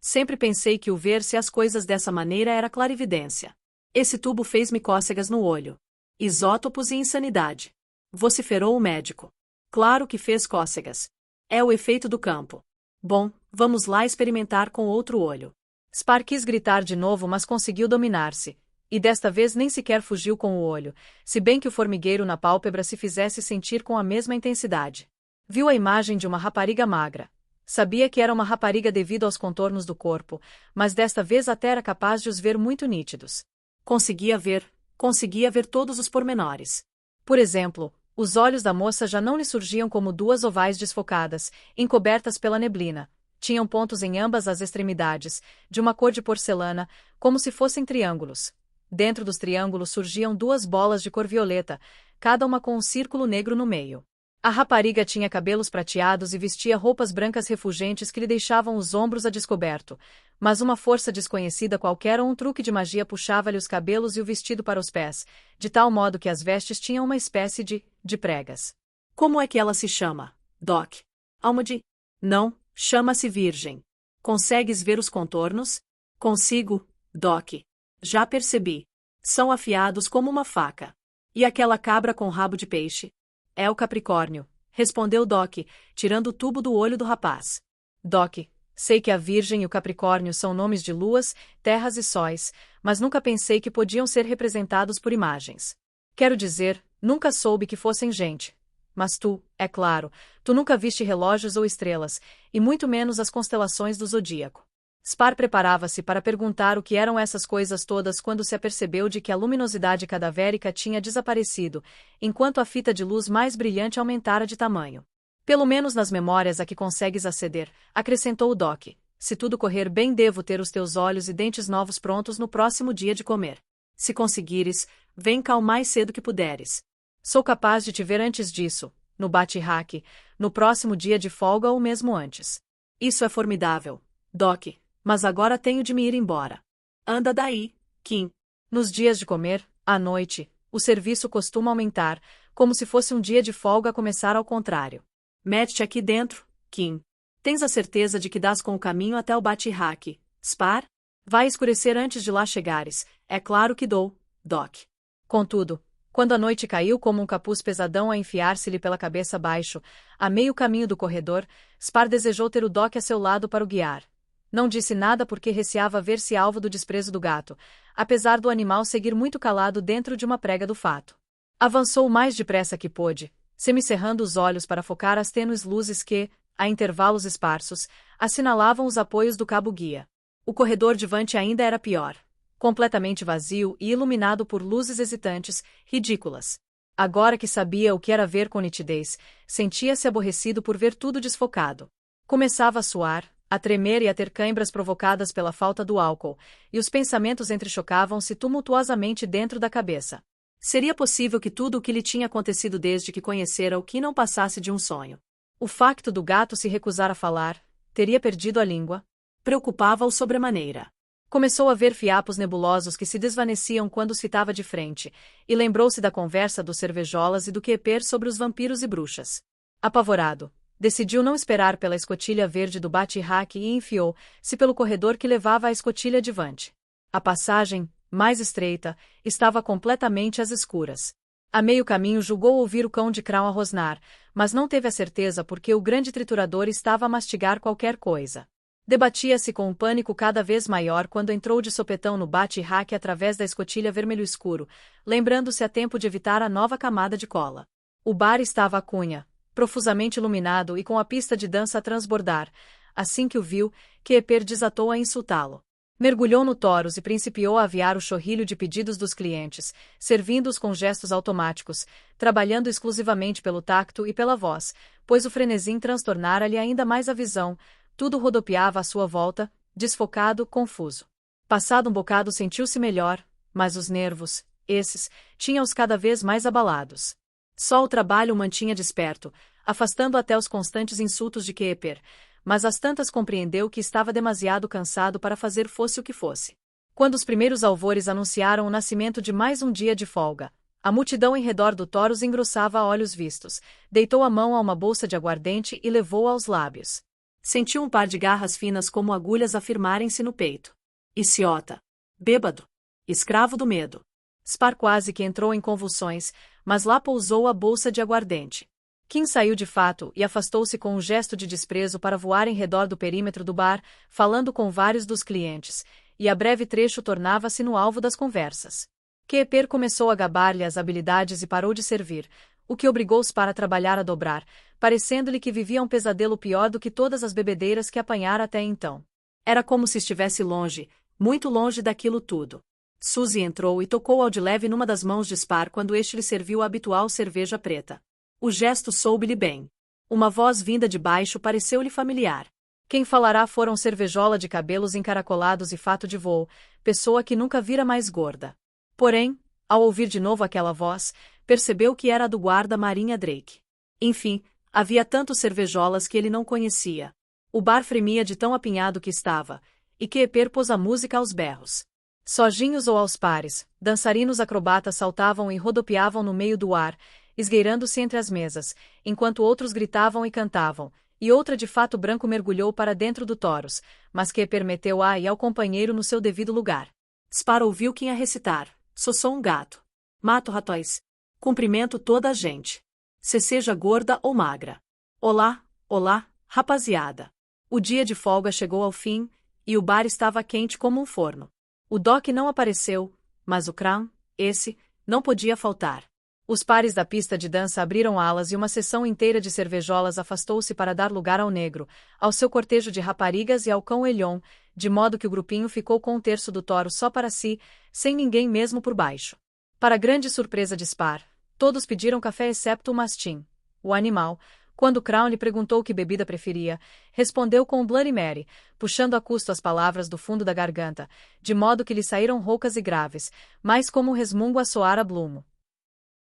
Sempre pensei que o ver-se as coisas dessa maneira era clarividência. Esse tubo fez-me cócegas no olho. Isótopos e insanidade. Vociferou o médico. Claro que fez cócegas. É o efeito do campo. Bom, vamos lá experimentar com outro olho. Spar quis gritar de novo, mas conseguiu dominar-se. E desta vez nem sequer fugiu com o olho, se bem que o formigueiro na pálpebra se fizesse sentir com a mesma intensidade. Viu a imagem de uma rapariga magra. Sabia que era uma rapariga devido aos contornos do corpo, mas desta vez até era capaz de os ver muito nítidos. Conseguia ver todos os pormenores. Por exemplo, os olhos da moça já não lhe surgiam como duas ovais desfocadas, encobertas pela neblina. Tinham pontos em ambas as extremidades, de uma cor de porcelana, como se fossem triângulos. Dentro dos triângulos surgiam duas bolas de cor violeta, cada uma com um círculo negro no meio. A rapariga tinha cabelos prateados e vestia roupas brancas refulgentes que lhe deixavam os ombros a descoberto, mas uma força desconhecida qualquer ou um truque de magia puxava-lhe os cabelos e o vestido para os pés, de tal modo que as vestes tinham uma espécie de pregas. Como é que ela se chama, Doc? Alma de... Não, chama-se Virgem. Consegues ver os contornos? Consigo, Doc. Já percebi. São afiados como uma faca. E aquela cabra com rabo de peixe? É o Capricórnio, respondeu Doc, tirando o tubo do olho do rapaz. Doc, sei que a Virgem e o Capricórnio são nomes de luas, terras e sóis, mas nunca pensei que podiam ser representados por imagens. Quero dizer, nunca soube que fossem gente. Mas tu, é claro, tu nunca viste relógios ou estrelas, e muito menos as constelações do zodíaco. Spar preparava-se para perguntar o que eram essas coisas todas quando se apercebeu de que a luminosidade cadavérica tinha desaparecido, enquanto a fita de luz mais brilhante aumentara de tamanho. Pelo menos nas memórias a que consegues aceder, acrescentou o Doc. Se tudo correr bem, devo ter os teus olhos e dentes novos prontos no próximo dia de comer. Se conseguires, vem cá o mais cedo que puderes. Sou capaz de te ver antes disso, no bate-raque, no próximo dia de folga ou mesmo antes. Isso é formidável, Doc. Mas agora tenho de me ir embora. Anda daí, Kim. Nos dias de comer, à noite, o serviço costuma aumentar, como se fosse um dia de folga a começar ao contrário. Mete-te aqui dentro, Kim. Tens a certeza de que dás com o caminho até o bate-raque, Spar? Vai escurecer antes de lá chegares, é claro que dou, Doc. Contudo, quando a noite caiu como um capuz pesadão a enfiar-se-lhe pela cabeça abaixo, a meio caminho do corredor, Spar desejou ter o Doc a seu lado para o guiar. Não disse nada porque receava ver-se alvo do desprezo do gato, apesar do animal seguir muito calado dentro de uma prega do fato. Avançou o mais depressa que pôde, semicerrando os olhos para focar as tênues luzes que, a intervalos esparsos, assinalavam os apoios do cabo-guia. O corredor de Vante ainda era pior. Completamente vazio e iluminado por luzes hesitantes, ridículas. Agora que sabia o que era ver com nitidez, sentia-se aborrecido por ver tudo desfocado. Começava a suar, a tremer e a ter cãibras provocadas pela falta do álcool, e os pensamentos entrechocavam-se tumultuosamente dentro da cabeça. Seria possível que tudo o que lhe tinha acontecido desde que conhecera o que não passasse de um sonho. O facto do gato se recusar a falar, teria perdido a língua, preocupava-o sobremaneira. Começou a ver fiapos nebulosos que se desvaneciam quando os fitava de frente, e lembrou-se da conversa dos cervejolas e do Queper sobre os vampiros e bruxas. Apavorado, decidiu não esperar pela escotilha verde do bate-raque e enfiou-se pelo corredor que levava à escotilha de Vante. A passagem, mais estreita, estava completamente às escuras. A meio caminho julgou ouvir o cão de Crown a rosnar, mas não teve a certeza porque o grande triturador estava a mastigar qualquer coisa. Debatia-se com um pânico cada vez maior quando entrou de sopetão no bate-raque através da escotilha vermelho escuro, lembrando-se a tempo de evitar a nova camada de cola. O bar estava à cunha, profusamente iluminado e com a pista de dança a transbordar. Assim que o viu, Queper desatou a insultá-lo. Mergulhou no Toros e principiou a aviar o chorrilho de pedidos dos clientes, servindo-os com gestos automáticos, trabalhando exclusivamente pelo tacto e pela voz, pois o frenesim transtornara-lhe ainda mais a visão. Tudo rodopiava à sua volta, desfocado, confuso. Passado um bocado sentiu-se melhor, mas os nervos, esses, tinham-os cada vez mais abalados. Só o trabalho o mantinha desperto, afastando até os constantes insultos de Queper, mas às tantas compreendeu que estava demasiado cansado para fazer fosse o que fosse. Quando os primeiros alvores anunciaram o nascimento de mais um dia de folga, a multidão em redor do Toros engrossava a olhos vistos, deitou a mão a uma bolsa de aguardente e levou-a aos lábios. Sentiu um par de garras finas como agulhas afirmarem-se no peito. Idiota. Bêbado. Escravo do medo. Spar quase que entrou em convulsões, mas lá pousou a bolsa de aguardente. Kim saiu de fato e afastou-se com um gesto de desprezo para voar em redor do perímetro do bar, falando com vários dos clientes, e a breve trecho tornava-se no alvo das conversas. Queper começou a gabar-lhe as habilidades e parou de servir, o que obrigou Spar a trabalhar a dobrar, parecendo-lhe que vivia um pesadelo pior do que todas as bebedeiras que apanhara até então. Era como se estivesse longe, muito longe daquilo tudo. Suzy entrou e tocou ao de leve numa das mãos de Spar quando este lhe serviu a habitual cerveja preta. O gesto soube-lhe bem. Uma voz vinda de baixo pareceu-lhe familiar. Quem falará foram cervejola de cabelos encaracolados e fato de voo, pessoa que nunca vira mais gorda. Porém, ao ouvir de novo aquela voz, percebeu que era a do guarda-marinha Drake. Enfim, havia tantos cervejolas que ele não conhecia. O bar fremia de tão apinhado que estava, e Queper pôs a música aos berros. Sozinhos ou aos pares, dançarinos acrobatas saltavam e rodopiavam no meio do ar, esgueirando-se entre as mesas, enquanto outros gritavam e cantavam, e outra de fato branco mergulhou para dentro do Toros, mas Queper meteu-a e ao companheiro no seu devido lugar. Spar ouviu quem a recitar: sou um gato. Mato ratóis. Cumprimento toda a gente. Se seja gorda ou magra. Olá, olá, rapaziada. O dia de folga chegou ao fim, e o bar estava quente como um forno. O Doc não apareceu, mas o Crown, esse, não podia faltar. Os pares da pista de dança abriram alas e uma seção inteira de cervejolas afastou-se para dar lugar ao negro, ao seu cortejo de raparigas e ao cão Elion, de modo que o grupinho ficou com um terço do Toro só para si, sem ninguém mesmo por baixo. Para grande surpresa de Spar, todos pediram café excepto o mastim. O animal, quando Crown lhe perguntou que bebida preferia, respondeu com Bloody Mary, puxando a custo as palavras do fundo da garganta, de modo que lhe saíram roucas e graves, mais como um resmungo a soar a Blumo.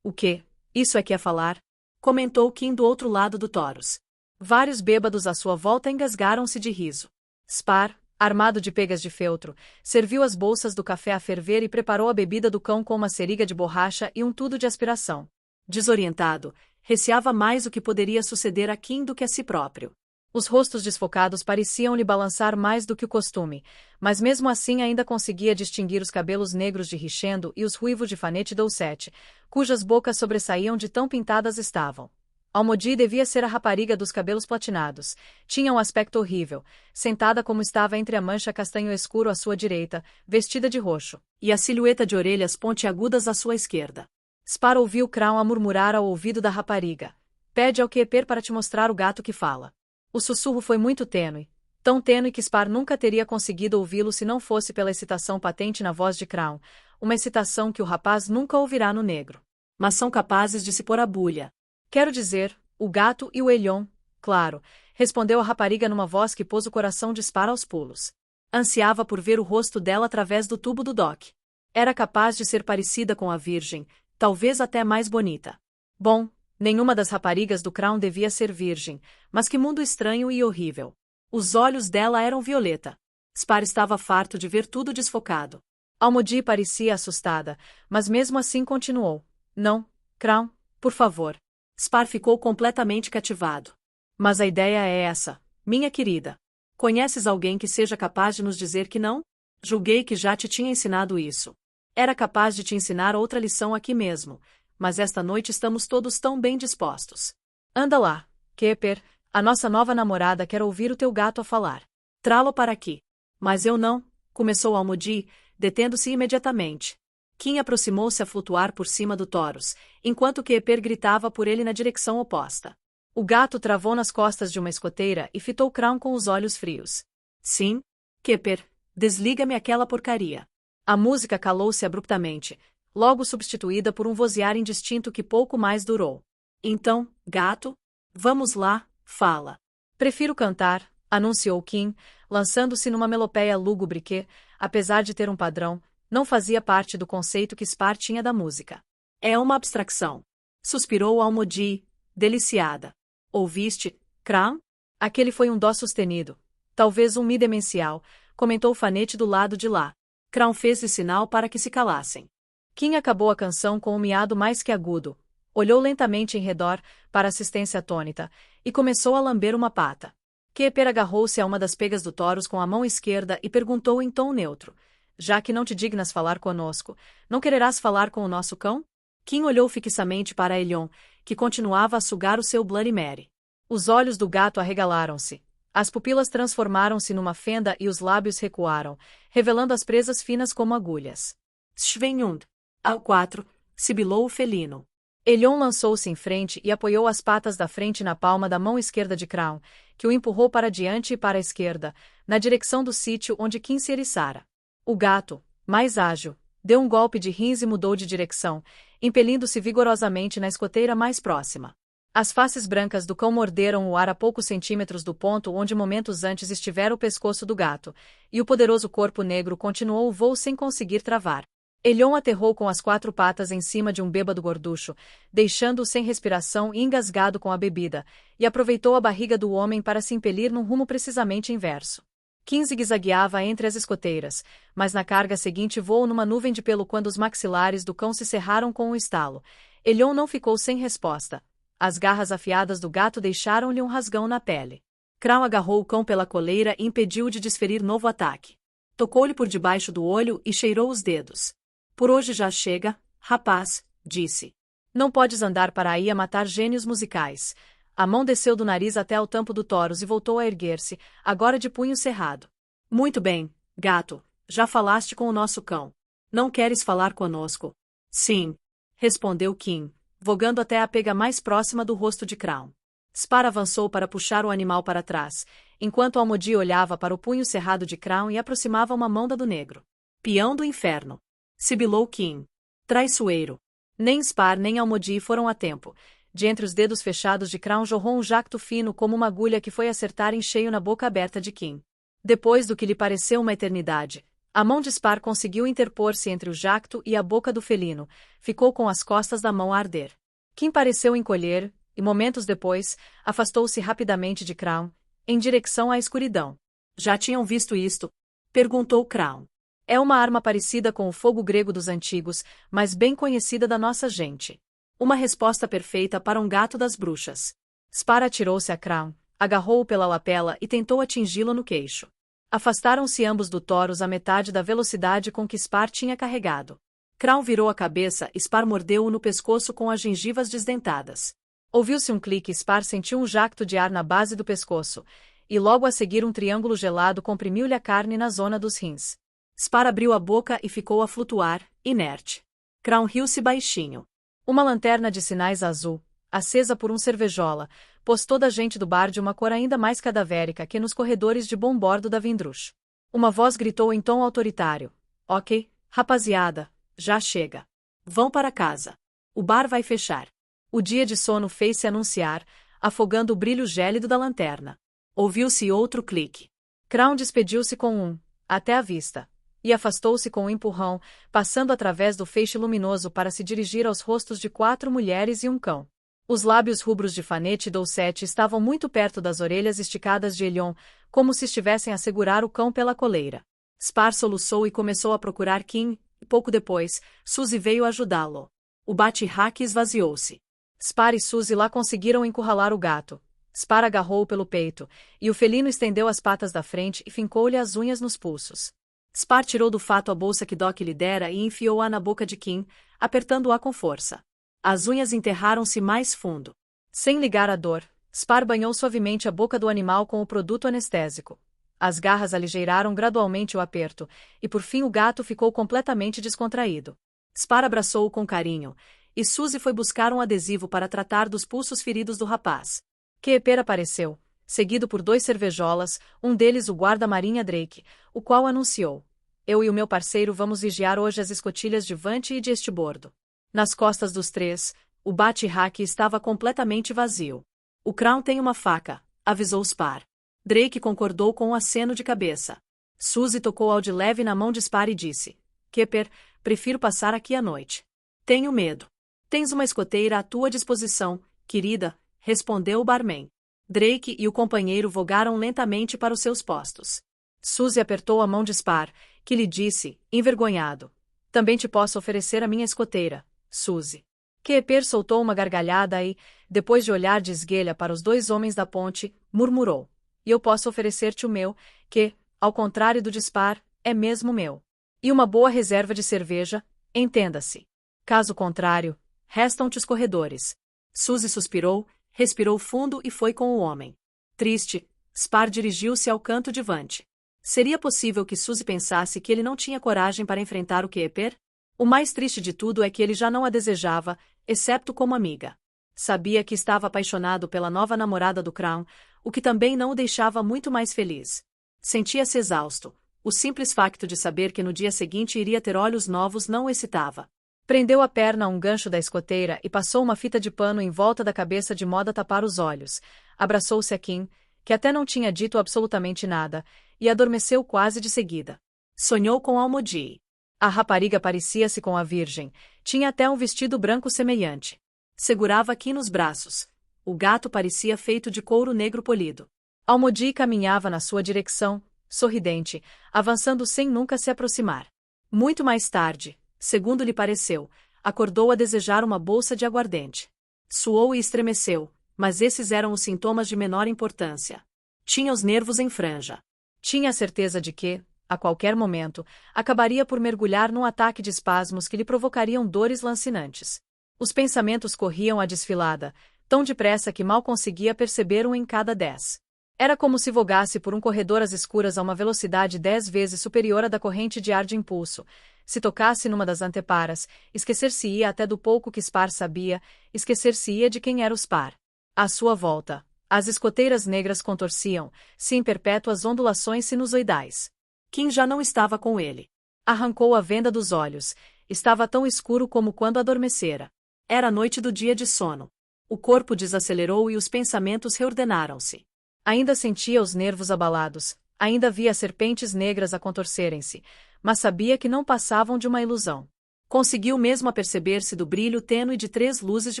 O quê? Isso é que é falar? Comentou Kim do outro lado do Toros. Vários bêbados à sua volta engasgaram-se de riso. Spar, armado de pegas de feltro, serviu as bolsas do café a ferver e preparou a bebida do cão com uma seriga de borracha e um tudo de aspiração. Desorientado, receava mais o que poderia suceder a Kim do que a si próprio. Os rostos desfocados pareciam-lhe balançar mais do que o costume, mas mesmo assim ainda conseguia distinguir os cabelos negros de Richendo e os ruivos de Fanette Doucette, cujas bocas sobressaíam de tão pintadas estavam. Almodi devia ser a rapariga dos cabelos platinados. Tinha um aspecto horrível, sentada como estava entre a mancha castanho escuro à sua direita, vestida de roxo, e a silhueta de orelhas pontiagudas à sua esquerda. Spar ouviu Crown a murmurar ao ouvido da rapariga: pede ao Queper para te mostrar o gato que fala. O sussurro foi muito tênue, tão tênue que Spar nunca teria conseguido ouvi-lo se não fosse pela excitação patente na voz de Crown, uma excitação que o rapaz nunca ouvirá no negro. Mas são capazes de se pôr a bulha. Quero dizer, o gato e o Elion, claro, respondeu a rapariga numa voz que pôs o coração de Spar aos pulos. Ansiava por ver o rosto dela através do tubo do Doc. Era capaz de ser parecida com a Virgem, talvez até mais bonita. Bom, nenhuma das raparigas do Crown devia ser virgem, mas que mundo estranho e horrível. Os olhos dela eram violeta. Spar estava farto de ver tudo desfocado. Almodi parecia assustada, mas mesmo assim continuou. Não, Crown, por favor. Spar ficou completamente cativado. Mas a ideia é essa, minha querida. Conheces alguém que seja capaz de nos dizer que não? Julguei que já te tinha ensinado isso. Era capaz de te ensinar outra lição aqui mesmo, mas esta noite estamos todos tão bem dispostos. Anda lá, Kepper, a nossa nova namorada quer ouvir o teu gato a falar. Trá-lo para aqui. Mas eu não, começou Almodi, detendo-se imediatamente. Kim aproximou-se a flutuar por cima do Taurus, enquanto Kepper gritava por ele na direção oposta. O gato travou nas costas de uma escoteira e fitou Crown com os olhos frios. Sim, Kepper, desliga-me aquela porcaria. A música calou-se abruptamente, logo substituída por um vozear indistinto que pouco mais durou. Então, gato? Vamos lá, fala. Prefiro cantar, anunciou Kim, lançando-se numa melopeia lúgubre que, apesar de ter um padrão, não fazia parte do conceito que Spar tinha da música. É uma abstração. Suspirou Almodi, deliciada. Ouviste, Crown? Aquele foi um dó sustenido. Talvez um mi demencial, comentou o fanete do lado de lá. Crown fez-lhe sinal para que se calassem. Kim acabou a canção com um miado mais que agudo, olhou lentamente em redor, para assistência atônita, e começou a lamber uma pata. Kepper agarrou-se a uma das pegas do Taurus com a mão esquerda e perguntou em tom neutro. Já que não te dignas falar conosco, não quererás falar com o nosso cão? Kim olhou fixamente para Elion, que continuava a sugar o seu Bloody Mary. Os olhos do gato arregalaram-se. As pupilas transformaram-se numa fenda e os lábios recuaram, revelando as presas finas como agulhas. Schwenhund. Ao 4, sibilou o felino. Elion lançou-se em frente e apoiou as patas da frente na palma da mão esquerda de Crown, que o empurrou para diante e para a esquerda, na direção do sítio onde Kim se eriçara. O gato, mais ágil, deu um golpe de rins e mudou de direção, impelindo-se vigorosamente na escoteira mais próxima. As faces brancas do cão morderam o ar a poucos centímetros do ponto onde momentos antes estivera o pescoço do gato, e o poderoso corpo negro continuou o voo sem conseguir travar. Elion aterrou com as 4 patas em cima de um bêbado gorducho, deixando-o sem respiração e engasgado com a bebida, e aproveitou a barriga do homem para se impelir num rumo precisamente inverso. Kim zigue-zagueava entre as escoteiras, mas na carga seguinte voou numa nuvem de pelo quando os maxilares do cão se cerraram com um estalo. Elion não ficou sem resposta. As garras afiadas do gato deixaram-lhe um rasgão na pele. Crown agarrou o cão pela coleira e impediu-o de desferir novo ataque. Tocou-lhe por debaixo do olho e cheirou os dedos. Por hoje já chega, rapaz, disse. Não podes andar para aí a matar gênios musicais. A mão desceu do nariz até ao tampo do Taurus e voltou a erguer-se, agora de punho cerrado. Muito bem, gato, já falaste com o nosso cão. Não queres falar conosco? Sim, respondeu Kim, vogando até a pega mais próxima do rosto de Crown. Spar avançou para puxar o animal para trás, enquanto Almodi olhava para o punho cerrado de Crown e aproximava uma mão da do negro. Peão do inferno! Sibilou Kim. Traiçoeiro! Nem Spar nem Almodi foram a tempo. De entre os dedos fechados de Crown jorrou um jacto fino como uma agulha que foi acertar em cheio na boca aberta de Kim. Depois do que lhe pareceu uma eternidade, a mão de Spar conseguiu interpor-se entre o jacto e a boca do felino, ficou com as costas da mão a arder. Kim pareceu encolher, e momentos depois, afastou-se rapidamente de Crown, em direção à escuridão. Já tinham visto isto? Perguntou Crown. É uma arma parecida com o fogo grego dos antigos, mas bem conhecida da nossa gente. Uma resposta perfeita para um gato das bruxas. Spar atirou-se a Crown, agarrou-o pela lapela e tentou atingi-lo no queixo. Afastaram-se ambos do Taurus a metade da velocidade com que Spar tinha carregado. Crown virou a cabeça e Spar mordeu-o no pescoço com as gengivas desdentadas. Ouviu-se um clique e Spar sentiu um jacto de ar na base do pescoço, e logo a seguir um triângulo gelado comprimiu-lhe a carne na zona dos rins. Spar abriu a boca e ficou a flutuar, inerte. Crown riu-se baixinho. Uma lanterna de sinais azul, acesa por um cervejola, pôs toda a gente do bar de uma cor ainda mais cadavérica que nos corredores de bom bordo da Vindrush. Uma voz gritou em tom autoritário: Ok, rapaziada, já chega. Vão para casa. O bar vai fechar. O dia de sono fez-se anunciar, afogando o brilho gélido da lanterna. Ouviu-se outro clique. Crown despediu-se com um até a vista e afastou-se com um empurrão, passando através do feixe luminoso para se dirigir aos rostos de 4 mulheres e um cão. Os lábios rubros de Fanette e Doucette estavam muito perto das orelhas esticadas de Elion, como se estivessem a segurar o cão pela coleira. Spar soluçou e começou a procurar Kim, e pouco depois, Suzy veio ajudá-lo. O bate-raque esvaziou-se. Spar e Suzy lá conseguiram encurralar o gato. Spar agarrou-o pelo peito, e o felino estendeu as patas da frente e fincou-lhe as unhas nos pulsos. Spar tirou do fato a bolsa que Doc lhe dera e enfiou-a na boca de Kim, apertando-a com força. As unhas enterraram-se mais fundo. Sem ligar a dor, Spar banhou suavemente a boca do animal com o produto anestésico. As garras aligeiraram gradualmente o aperto, e por fim o gato ficou completamente descontraído. Spar abraçou-o com carinho, e Suzy foi buscar um adesivo para tratar dos pulsos feridos do rapaz. Keeper apareceu, seguido por 2 cervejolas, um deles o guarda-marinha Drake, o qual anunciou: Eu e o meu parceiro vamos vigiar hoje as escotilhas de vante e de estibordo. Nas costas dos 3, o bate-raque estava completamente vazio. O Crown tem uma faca, avisou Spar. Drake concordou com um aceno de cabeça. Suzy tocou de leve na mão de Spar e disse: Keeper, prefiro passar aqui a noite. Tenho medo. Tens uma escoteira à tua disposição, querida, respondeu o barman. Drake e o companheiro vogaram lentamente para os seus postos. Suzy apertou a mão de Spar, que lhe disse, envergonhado: Também te posso oferecer a minha escoteira, Suzy. Keeper soltou uma gargalhada e, depois de olhar de esguelha para os 2 homens da ponte, murmurou: E eu posso oferecer-te o meu, que, ao contrário do de Spar, é mesmo meu. E uma boa reserva de cerveja, entenda-se. Caso contrário, restam-te os corredores. Suzy suspirou, respirou fundo e foi com o homem. Triste, Spar dirigiu-se ao canto de vante. Seria possível que Suzy pensasse que ele não tinha coragem para enfrentar o Keeper? O mais triste de tudo é que ele já não a desejava, excepto como amiga. Sabia que estava apaixonado pela nova namorada do Crown, o que também não o deixava muito mais feliz. Sentia-se exausto. O simples facto de saber que no dia seguinte iria ter olhos novos não o excitava. Prendeu a perna a um gancho da escoteira e passou uma fita de pano em volta da cabeça de modo a tapar os olhos. Abraçou-se a Kim, que até não tinha dito absolutamente nada, e adormeceu quase de seguida. Sonhou com Almodi. A rapariga parecia-se com a virgem, tinha até um vestido branco semelhante. Segurava Kim nos braços. O gato parecia feito de couro negro polido. Almodi caminhava na sua direção, sorridente, avançando sem nunca se aproximar. Muito mais tarde, segundo lhe pareceu, acordou a desejar uma bolsa de aguardente. Suou e estremeceu, mas esses eram os sintomas de menor importância. Tinha os nervos em franja. Tinha a certeza de que, a qualquer momento, acabaria por mergulhar num ataque de espasmos que lhe provocariam dores lancinantes. Os pensamentos corriam à desfilada, tão depressa que mal conseguia perceber um em cada 10. Era como se vogasse por um corredor às escuras a uma velocidade 10 vezes superior à da corrente de ar de impulso. Se tocasse numa das anteparas, esquecer-se-ia até do pouco que Spar sabia, esquecer-se-ia de quem era o Spar. À sua volta, as escoteiras negras contorciam-se em perpétuas ondulações sinusoidais. Kim já não estava com ele. Arrancou a venda dos olhos. Estava tão escuro como quando adormecera. Era a noite do dia de sono. O corpo desacelerou e os pensamentos reordenaram-se. Ainda sentia os nervos abalados, ainda via serpentes negras a contorcerem-se, mas sabia que não passavam de uma ilusão. Conseguiu mesmo aperceber-se do brilho tênue de 3 luzes de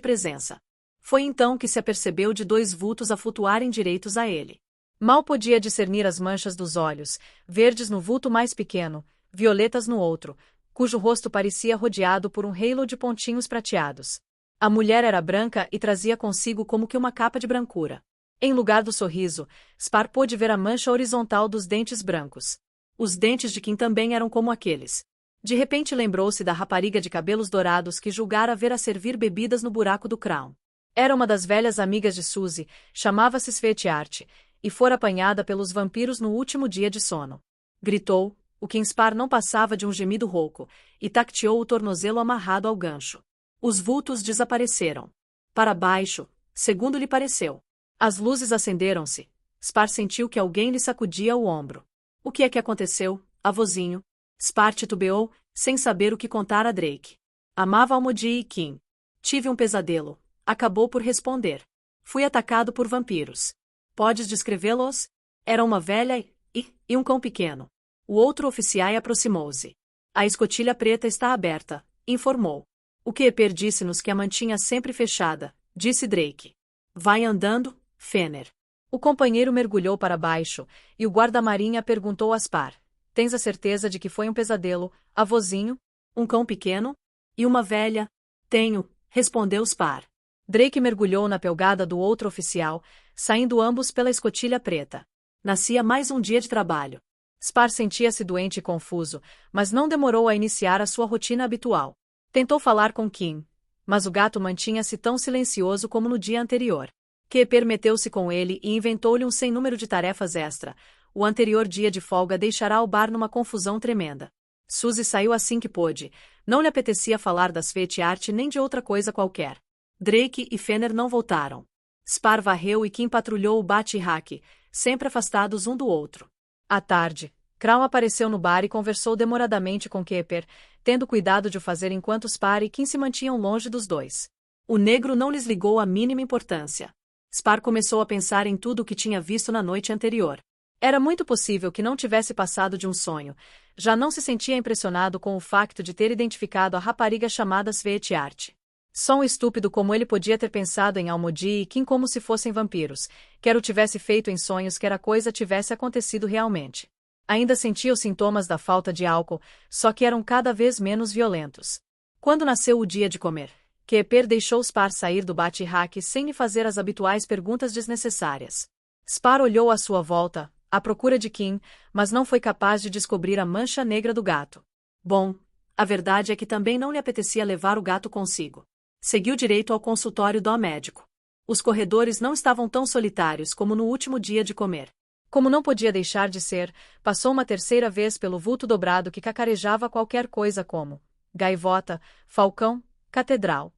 presença. Foi então que se apercebeu de 2 vultos a flutuarem direitos a ele. Mal podia discernir as manchas dos olhos, verdes no vulto mais pequeno, violetas no outro, cujo rosto parecia rodeado por um halo de pontinhos prateados. A mulher era branca e trazia consigo como que uma capa de brancura. Em lugar do sorriso, Spar pôde ver a mancha horizontal dos dentes brancos. Os dentes de Kim também eram como aqueles. De repente lembrou-se da rapariga de cabelos dourados que julgara ver a servir bebidas no buraco do Crown. Era uma das velhas amigas de Suzy, chamava-se Svetiart, e fora apanhada pelos vampiros no último dia de sono. Gritou, o que em Spar não passava de um gemido rouco, e tacteou o tornozelo amarrado ao gancho. Os vultos desapareceram. para baixo, segundo lhe pareceu. As luzes acenderam-se. Spar sentiu que alguém lhe sacudia o ombro. O que é que aconteceu, avôzinho? Spar titubeou, sem saber o que contar a Drake. Amava Almodi e Kim. Tive um pesadelo. Acabou por responder. Fui atacado por vampiros. Podes descrevê-los? Era uma velha e um cão pequeno. O outro oficial aproximou-se. A escotilha preta está aberta, informou. O Keeper disse-nos que a mantinha sempre fechada, disse Drake. Vai andando, Fenner. O companheiro mergulhou para baixo, e o guarda-marinha perguntou a Spar. Tens a certeza de que foi um pesadelo, avôzinho? Um cão pequeno? E uma velha? Tenho, respondeu Spar. Drake mergulhou na pelgada do outro oficial, saindo ambos pela escotilha preta. Nascia mais um dia de trabalho. Spar sentia-se doente e confuso, mas não demorou a iniciar a sua rotina habitual. Tentou falar com Kim, mas o gato mantinha-se tão silencioso como no dia anterior. Keeper meteu-se com ele e inventou-lhe um sem número de tarefas extra. O anterior dia de folga deixará o bar numa confusão tremenda. Suzy saiu assim que pôde. Não lhe apetecia falar das Fete Art nem de outra coisa qualquer. Drake e Fenner não voltaram. Spar varreu e Kim patrulhou o bate-rack, sempre afastados um do outro. À tarde, Crown apareceu no bar e conversou demoradamente com Keeper, tendo cuidado de o fazer enquanto Spar e Kim se mantinham longe dos dois. O negro não lhes ligou a mínima importância. Spar começou a pensar em tudo o que tinha visto na noite anterior. Era muito possível que não tivesse passado de um sonho. Já não se sentia impressionado com o facto de ter identificado a rapariga chamada Sveti Art. Só um estúpido como ele podia ter pensado em Almodi e Kim como se fossem vampiros, quer o tivesse feito em sonhos, quer a coisa tivesse acontecido realmente. Ainda sentia os sintomas da falta de álcool, só que eram cada vez menos violentos. Quando nasceu o dia de comer, Keeper deixou Spar sair do bate-rack sem lhe fazer as habituais perguntas desnecessárias. Spar olhou à sua volta, à procura de Kim, mas não foi capaz de descobrir a mancha negra do gato. Bom, a verdade é que também não lhe apetecia levar o gato consigo. Seguiu direito ao consultório do médico. Os corredores não estavam tão solitários como no último dia de comer. Como não podia deixar de ser, passou uma terceira vez pelo vulto dobrado que cacarejava qualquer coisa como gaivota, falcão, catedral.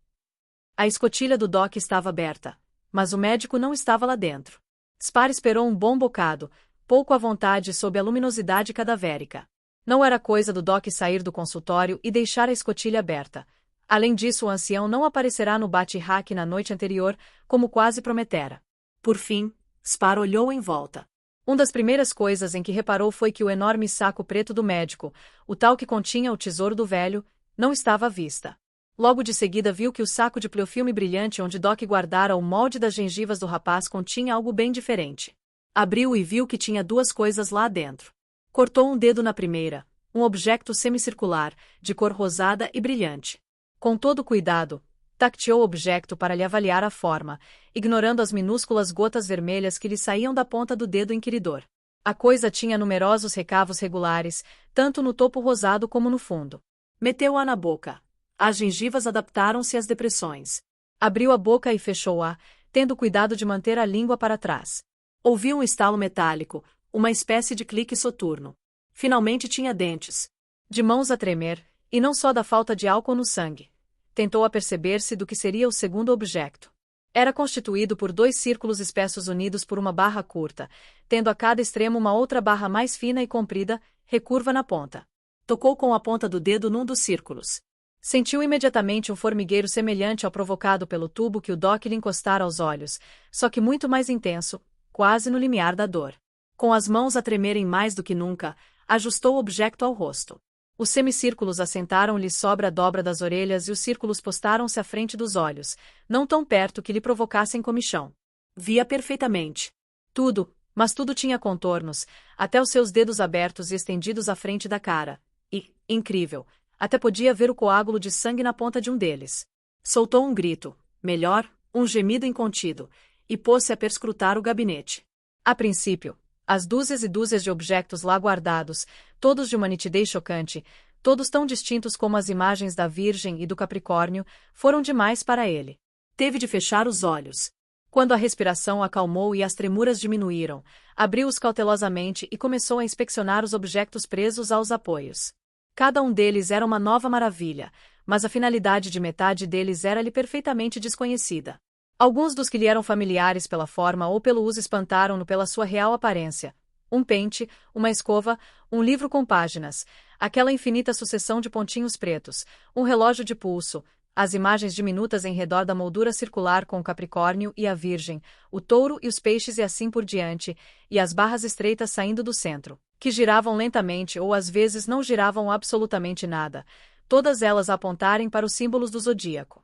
A escotilha do dock estava aberta, mas o médico não estava lá dentro. Spar esperou um bom bocado, pouco à vontade sob a luminosidade cadavérica. Não era coisa do dock sair do consultório e deixar a escotilha aberta. Além disso, o ancião não aparecerá no bate-rack na noite anterior, como quase prometera. Por fim, Spar olhou em volta. Uma das primeiras coisas em que reparou foi que o enorme saco preto do médico, o tal que continha o tesouro do velho, não estava à vista. Logo de seguida viu que o saco de pleofilme brilhante onde Doc guardara o molde das gengivas do rapaz continha algo bem diferente. Abriu e viu que tinha duas coisas lá dentro. Cortou um dedo na primeira, um objeto semicircular, de cor rosada e brilhante. Com todo cuidado, tacteou o objeto para lhe avaliar a forma, ignorando as minúsculas gotas vermelhas que lhe saíam da ponta do dedo inquiridor. A coisa tinha numerosos recavos regulares, tanto no topo rosado como no fundo. Meteu-a na boca. As gengivas adaptaram-se às depressões. Abriu a boca e fechou-a, tendo cuidado de manter a língua para trás. Ouviu um estalo metálico, uma espécie de clique soturno. Finalmente tinha dentes. De mãos a tremer, e não só da falta de álcool no sangue. Tentou aperceber-se do que seria o segundo objeto. Era constituído por dois círculos espessos unidos por uma barra curta, tendo a cada extremo uma outra barra mais fina e comprida, recurva na ponta. Tocou com a ponta do dedo num dos círculos. Sentiu imediatamente um formigueiro semelhante ao provocado pelo tubo que o Doc lhe encostara aos olhos, só que muito mais intenso, quase no limiar da dor. Com as mãos a tremerem mais do que nunca, ajustou o objeto ao rosto. Os semicírculos assentaram-lhe sobre a dobra das orelhas e os círculos postaram-se à frente dos olhos, não tão perto que lhe provocassem comichão. Via perfeitamente. Tudo, mas tudo tinha contornos, até os seus dedos abertos e estendidos à frente da cara. E, incrível, até podia ver o coágulo de sangue na ponta de um deles. Soltou um grito, melhor, um gemido incontido, e pôs-se a perscrutar o gabinete. A princípio, as dúzias e dúzias de objetos lá guardados, todos de uma nitidez chocante, todos tão distintos como as imagens da Virgem e do Capricórnio, foram demais para ele. Teve de fechar os olhos. Quando a respiração acalmou e as tremuras diminuíram, abriu-os cautelosamente e começou a inspecionar os objetos presos aos apoios. Cada um deles era uma nova maravilha, mas a finalidade de metade deles era-lhe perfeitamente desconhecida. Alguns dos que lhe eram familiares pela forma ou pelo uso espantaram-no pela sua real aparência. Um pente, uma escova, um livro com páginas, aquela infinita sucessão de pontinhos pretos, um relógio de pulso, as imagens diminutas em redor da moldura circular com o Capricórnio e a Virgem, o Touro e os peixes e assim por diante, e as barras estreitas saindo do centro, que giravam lentamente ou às vezes não giravam absolutamente nada, todas elas a apontarem para os símbolos do zodíaco.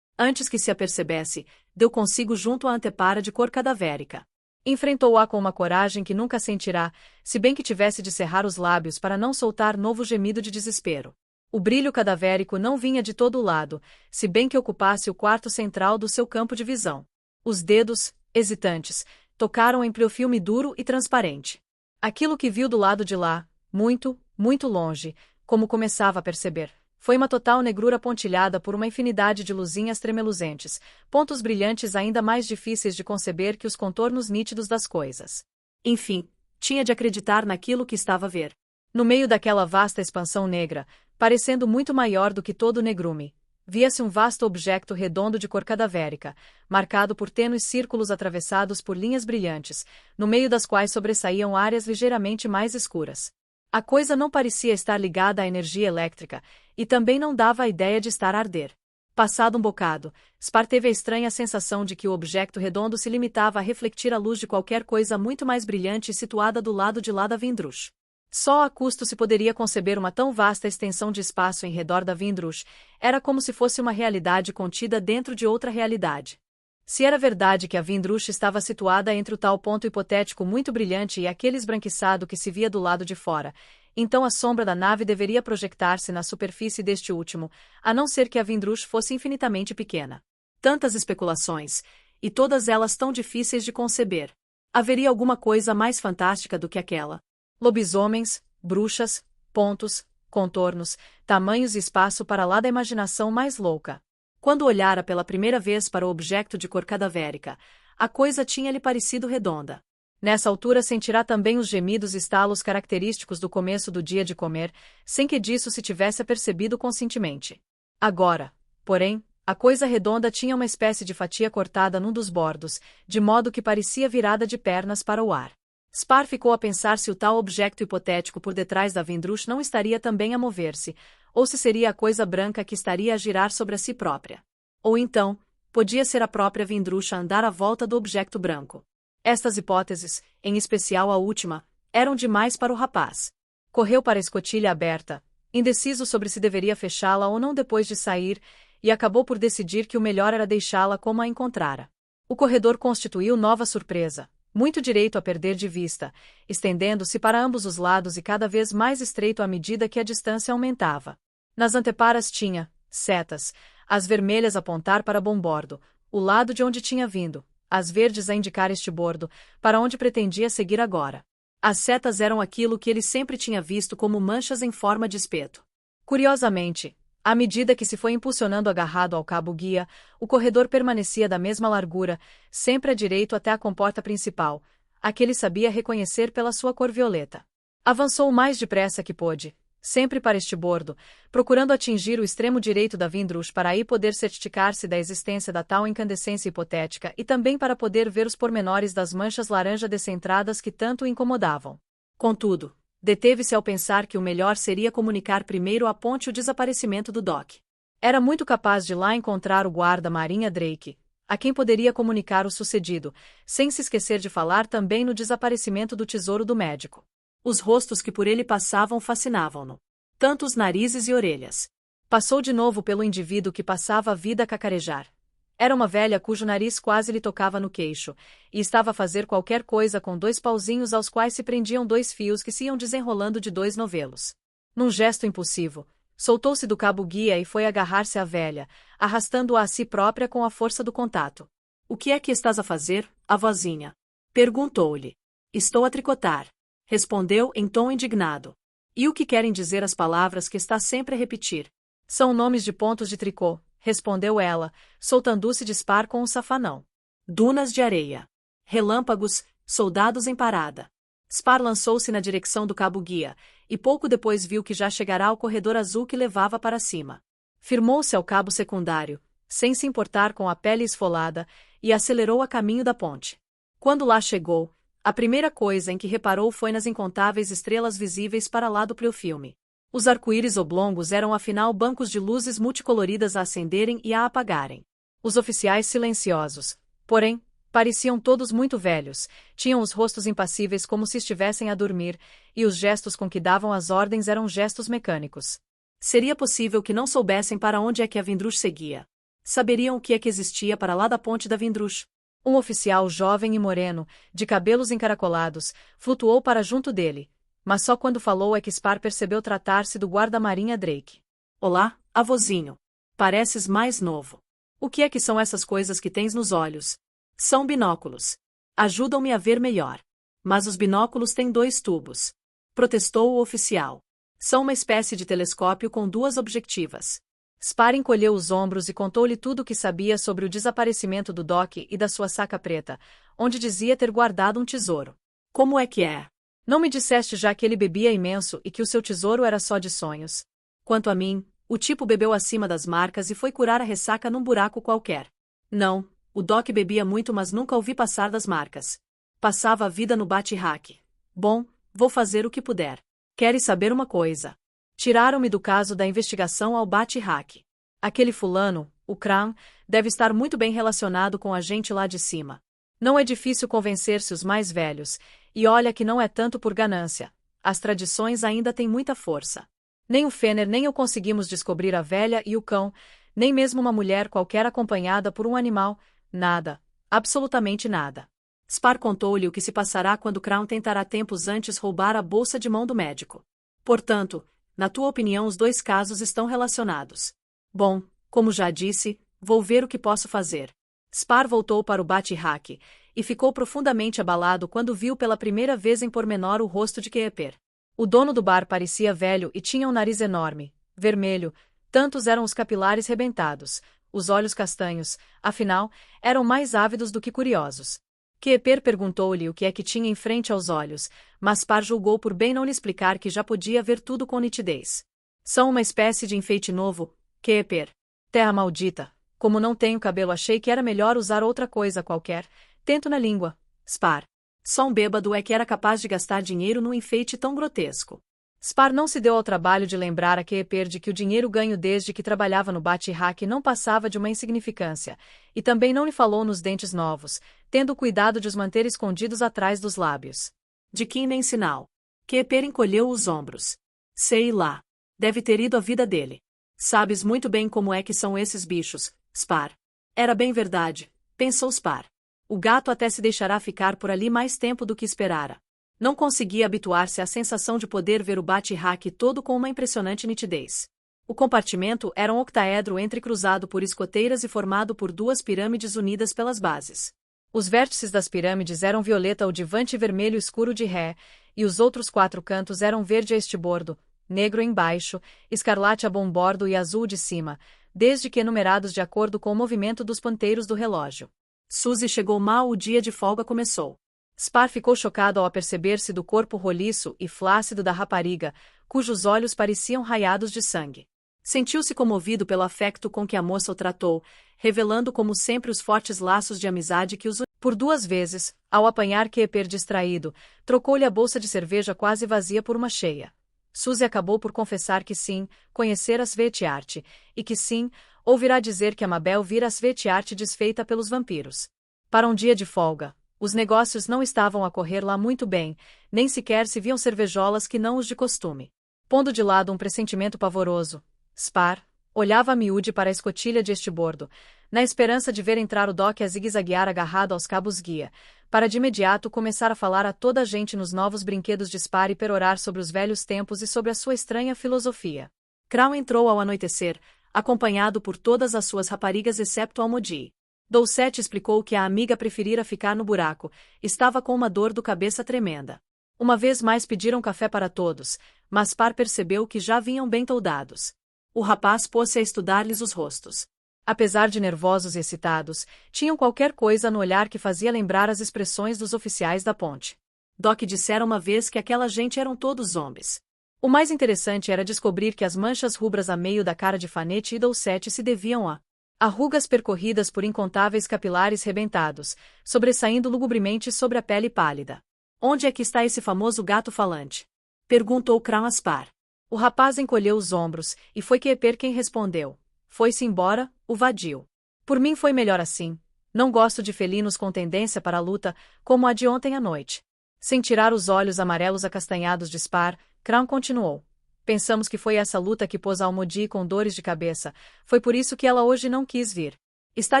Antes que se apercebesse, deu consigo junto à antepara de cor cadavérica. Enfrentou-a com uma coragem que nunca sentirá, se bem que tivesse de cerrar os lábios para não soltar novo gemido de desespero. O brilho cadavérico não vinha de todo o lado, se bem que ocupasse o quarto central do seu campo de visão. Os dedos, hesitantes, tocaram em pleofilme duro e transparente. Aquilo que viu do lado de lá, muito, muito longe, como começava a perceber, foi uma total negrura pontilhada por uma infinidade de luzinhas tremeluzentes, pontos brilhantes ainda mais difíceis de conceber que os contornos nítidos das coisas. Enfim, tinha de acreditar naquilo que estava a ver. No meio daquela vasta expansão negra, parecendo muito maior do que todo o negrume, via-se um vasto objeto redondo de cor cadavérica, marcado por tênues círculos atravessados por linhas brilhantes, no meio das quais sobressaíam áreas ligeiramente mais escuras. A coisa não parecia estar ligada à energia elétrica, e também não dava a ideia de estar a arder. Passado um bocado, Spar teve a estranha sensação de que o objeto redondo se limitava a refletir a luz de qualquer coisa muito mais brilhante situada do lado de lá da Vindrush. Só a custo se poderia conceber uma tão vasta extensão de espaço em redor da Vindrush, era como se fosse uma realidade contida dentro de outra realidade. Se era verdade que a Vindrush estava situada entre o tal ponto hipotético muito brilhante e aquele esbranquiçado que se via do lado de fora, então a sombra da nave deveria projetar-se na superfície deste último, a não ser que a Vindrush fosse infinitamente pequena. Tantas especulações, e todas elas tão difíceis de conceber. Haveria alguma coisa mais fantástica do que aquela? Lobisomens, bruxas, pontos, contornos, tamanhos e espaço para lá da imaginação mais louca. Quando olhara pela primeira vez para o objeto de cor cadavérica, a coisa tinha-lhe parecido redonda. Nessa altura sentirá também os gemidos e estalos característicos do começo do dia de comer, sem que disso se tivesse apercebido conscientemente. Agora, porém, a coisa redonda tinha uma espécie de fatia cortada num dos bordos, de modo que parecia virada de pernas para o ar. Spar ficou a pensar se o tal objeto hipotético por detrás da Vindrush não estaria também a mover-se, ou se seria a coisa branca que estaria a girar sobre a si própria. Ou então, podia ser a própria Vindrush a andar à volta do objeto branco. Estas hipóteses, em especial a última, eram demais para o rapaz. Correu para a escotilha aberta, indeciso sobre se deveria fechá-la ou não depois de sair, e acabou por decidir que o melhor era deixá-la como a encontrara. O corredor constituiu nova surpresa, muito direito a perder de vista, estendendo-se para ambos os lados e cada vez mais estreito à medida que a distância aumentava. Nas anteparas tinha, setas, as vermelhas a apontar para bombordo, o lado de onde tinha vindo, as verdes a indicar este bordo, para onde pretendia seguir agora. As setas eram aquilo que ele sempre tinha visto como manchas em forma de espeto. Curiosamente, à medida que se foi impulsionando agarrado ao cabo-guia, o corredor permanecia da mesma largura, sempre à direito até a comporta principal, a que ele sabia reconhecer pela sua cor violeta. Avançou o mais depressa que pôde, sempre para este bordo, procurando atingir o extremo direito da Vindrush para aí poder certificar-se da existência da tal incandescência hipotética e também para poder ver os pormenores das manchas laranja descentradas que tanto o incomodavam. Contudo, deteve-se ao pensar que o melhor seria comunicar primeiro à ponte o desaparecimento do Doc. Era muito capaz de lá encontrar o guarda-marinha Drake, a quem poderia comunicar o sucedido, sem se esquecer de falar também no desaparecimento do tesouro do médico. Os rostos que por ele passavam fascinavam-no. Tanto os narizes e orelhas. Passou de novo pelo indivíduo que passava a vida a cacarejar. Era uma velha cujo nariz quase lhe tocava no queixo, e estava a fazer qualquer coisa com 2 pauzinhos aos quais se prendiam 2 fios que se iam desenrolando de 2 novelos. Num gesto impulsivo, soltou-se do cabo-guia e foi agarrar-se à velha, arrastando-a a si própria com a força do contato. — O que é que estás a fazer, avózinha? Perguntou-lhe. — Estou a tricotar. Respondeu em tom indignado. — E o que querem dizer as palavras que está sempre a repetir? — São nomes de pontos de tricô, respondeu ela, soltando-se de Spar com um safanão. Dunas de areia. Relâmpagos, soldados em parada. Spar lançou-se na direção do cabo-guia, e pouco depois viu que já chegará ao corredor azul que levava para cima. Firmou-se ao cabo secundário, sem se importar com a pele esfolada, e acelerou a caminho da ponte. Quando lá chegou, a primeira coisa em que reparou foi nas incontáveis estrelas visíveis para lá do pleofilme. Os arco-íris oblongos eram afinal bancos de luzes multicoloridas a acenderem e a apagarem. Os oficiais silenciosos, porém, pareciam todos muito velhos, tinham os rostos impassíveis como se estivessem a dormir, e os gestos com que davam as ordens eram gestos mecânicos. Seria possível que não soubessem para onde é que a Windrush seguia. Saberiam o que é que existia para lá da ponte da Windrush. Um oficial jovem e moreno, de cabelos encaracolados, flutuou para junto dele, mas só quando falou é que Spar percebeu tratar-se do guarda-marinha Drake. Olá, avôzinho. Pareces mais novo. O que é que são essas coisas que tens nos olhos? São binóculos. Ajudam-me a ver melhor. Mas os binóculos têm 2 tubos. Protestou o oficial. São uma espécie de telescópio com 2 objetivas. Spar encolheu os ombros e contou-lhe tudo o que sabia sobre o desaparecimento do Doc e da sua saca preta, onde dizia ter guardado um tesouro. Como é que é? Não me disseste já que ele bebia imenso e que o seu tesouro era só de sonhos? Quanto a mim, o tipo bebeu acima das marcas e foi curar a ressaca num buraco qualquer. Não, o Doc bebia muito mas nunca o vi passar das marcas. Passava a vida no bate-raque. Bom, vou fazer o que puder. Queres saber uma coisa? Tiraram-me do caso da investigação ao bate-raque. Aquele fulano, o Crown, deve estar muito bem relacionado com a gente lá de cima. Não é difícil convencer-se os mais velhos, e olha que não é tanto por ganância. As tradições ainda têm muita força. Nem o Fenner nem eu conseguimos descobrir a velha e o cão, nem mesmo uma mulher qualquer acompanhada por um animal, nada, absolutamente nada. Spar contou-lhe o que se passará quando Crown tentará tempos antes roubar a bolsa de mão do médico. Portanto, na tua opinião os 2 casos estão relacionados. Bom, como já disse, vou ver o que posso fazer. Spar voltou para o bate-raque, e ficou profundamente abalado quando viu pela primeira vez em pormenor o rosto de Keeper. O dono do bar parecia velho e tinha um nariz enorme, vermelho, tantos eram os capilares rebentados, os olhos castanhos, afinal, eram mais ávidos do que curiosos. Keeper perguntou-lhe o que é que tinha em frente aos olhos, mas Spar julgou por bem não lhe explicar que já podia ver tudo com nitidez. São uma espécie de enfeite novo, Keeper. Terra maldita, como não tenho cabelo achei que era melhor usar outra coisa qualquer, tento na língua, Spar. Só um bêbado é que era capaz de gastar dinheiro num enfeite tão grotesco. Spar não se deu ao trabalho de lembrar a Keeper de que o dinheiro ganho desde que trabalhava no bate-raque não passava de uma insignificância, e também não lhe falou nos dentes novos, tendo cuidado de os manter escondidos atrás dos lábios. De que nem sinal. Keeper encolheu os ombros. Sei lá. Deve ter ido a vida dele. Sabes muito bem como é que são esses bichos, Spar. Era bem verdade, pensou Spar. O gato até se deixará ficar por ali mais tempo do que esperara. Não conseguia habituar-se à sensação de poder ver o bate-raque todo com uma impressionante nitidez. O compartimento era um octaedro entrecruzado por escoteiras e formado por 2 pirâmides unidas pelas bases. Os vértices das pirâmides eram violeta aldivante e vermelho escuro de ré, e os outros 4 cantos eram verde a estibordo, negro embaixo, escarlate a bombordo e azul de cima, desde que enumerados de acordo com o movimento dos ponteiros do relógio. Suzy chegou mal o dia de folga começou. Spar ficou chocado ao aperceber-se do corpo roliço e flácido da rapariga, cujos olhos pareciam raiados de sangue. Sentiu-se comovido pelo afecto com que a moça o tratou, revelando como sempre os fortes laços de amizade que os uniam. Por 2 vezes, ao apanhar Keeper distraído, trocou-lhe a bolsa de cerveja quase vazia por uma cheia. Suzy acabou por confessar que sim, conhecera Svetiart, e que sim, ouvirá dizer que Amabel vira Svetiart desfeita pelos vampiros. Para um dia de folga, os negócios não estavam a correr lá muito bem, nem sequer se viam cervejolas que não os de costume. Pondo de lado um pressentimento pavoroso, Spar olhava a miúde para a escotilha de estibordo, na esperança de ver entrar o Doc a zigue-zaguear agarrado aos cabos guia, para de imediato começar a falar a toda a gente nos novos brinquedos de Spar e perorar sobre os velhos tempos e sobre a sua estranha filosofia. Crown entrou ao anoitecer, acompanhado por todas as suas raparigas excepto Almodi. Doucette explicou que a amiga preferira ficar no buraco, estava com uma dor do cabeça tremenda. Uma vez mais pediram café para todos, mas Spar percebeu que já vinham bem toldados. O rapaz pôs-se a estudar-lhes os rostos. Apesar de nervosos e excitados, tinham qualquer coisa no olhar que fazia lembrar as expressões dos oficiais da ponte. Doc dissera uma vez que aquela gente eram todos zombies. O mais interessante era descobrir que as manchas rubras a meio da cara de Fanette e Doucette se deviam a Rugas percorridas por incontáveis capilares rebentados, sobressaindo lugubremente sobre a pele pálida. Onde é que está esse famoso gato falante? Perguntou Crown a Spar. O rapaz encolheu os ombros, e foi Keeper quem respondeu. Foi-se embora, o vadio. Por mim foi melhor assim. Não gosto de felinos com tendência para a luta, como a de ontem à noite. Sem tirar os olhos amarelos acastanhados de Spar, Crown continuou. Pensamos que foi essa luta que pôs Almodi com dores de cabeça, foi por isso que ela hoje não quis vir. Está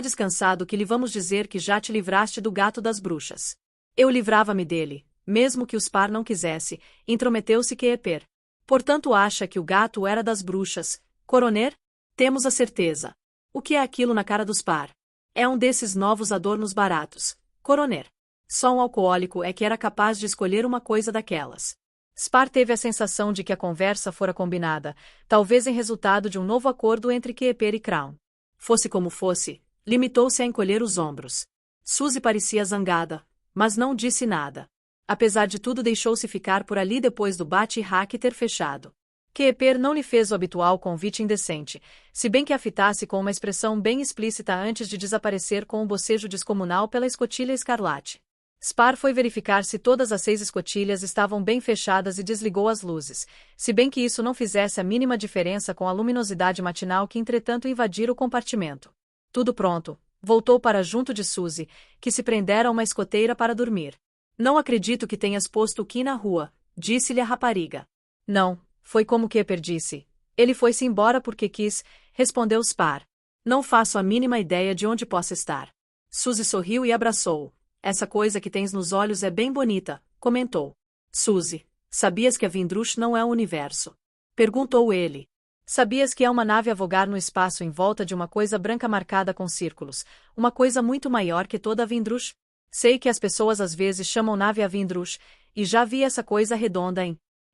descansado que lhe vamos dizer que já te livraste do gato das bruxas. Eu livrava-me dele, mesmo que o Spar não quisesse, intrometeu-se Keeper. Portanto acha que o gato era das bruxas, coroner? Temos a certeza. O que é aquilo na cara do Spar? É um desses novos adornos baratos, coroner. Só um alcoólico é que era capaz de escolher uma coisa daquelas. Spar teve a sensação de que a conversa fora combinada, talvez em resultado de um novo acordo entre Keeper e Crown. Fosse como fosse, limitou-se a encolher os ombros. Suzy parecia zangada, mas não disse nada. Apesar de tudo deixou-se ficar por ali depois do bate-raque ter fechado. Keeper não lhe fez o habitual convite indecente, se bem que a fitasse com uma expressão bem explícita antes de desaparecer com um bocejo descomunal pela escotilha escarlate. Spar foi verificar se todas as 6 escotilhas estavam bem fechadas e desligou as luzes, se bem que isso não fizesse a mínima diferença com a luminosidade matinal que entretanto invadira o compartimento. Tudo pronto, voltou para junto de Suzy, que se prendera a uma escoteira para dormir. Não acredito que tenhas posto o Ki na rua, disse-lhe a rapariga. Não, foi como Keeper disse. Ele foi-se embora porque quis, respondeu Spar. Não faço a mínima ideia de onde possa estar. Suzy sorriu e abraçou-o. Essa coisa que tens nos olhos é bem bonita, comentou. Suzy, sabias que a Vindrush não é o universo? Perguntou ele. Sabias que é uma nave a vogar no espaço em volta de uma coisa branca marcada com círculos, uma coisa muito maior que toda a Vindrush? Sei que as pessoas às vezes chamam nave a Vindrush, e já vi essa coisa redonda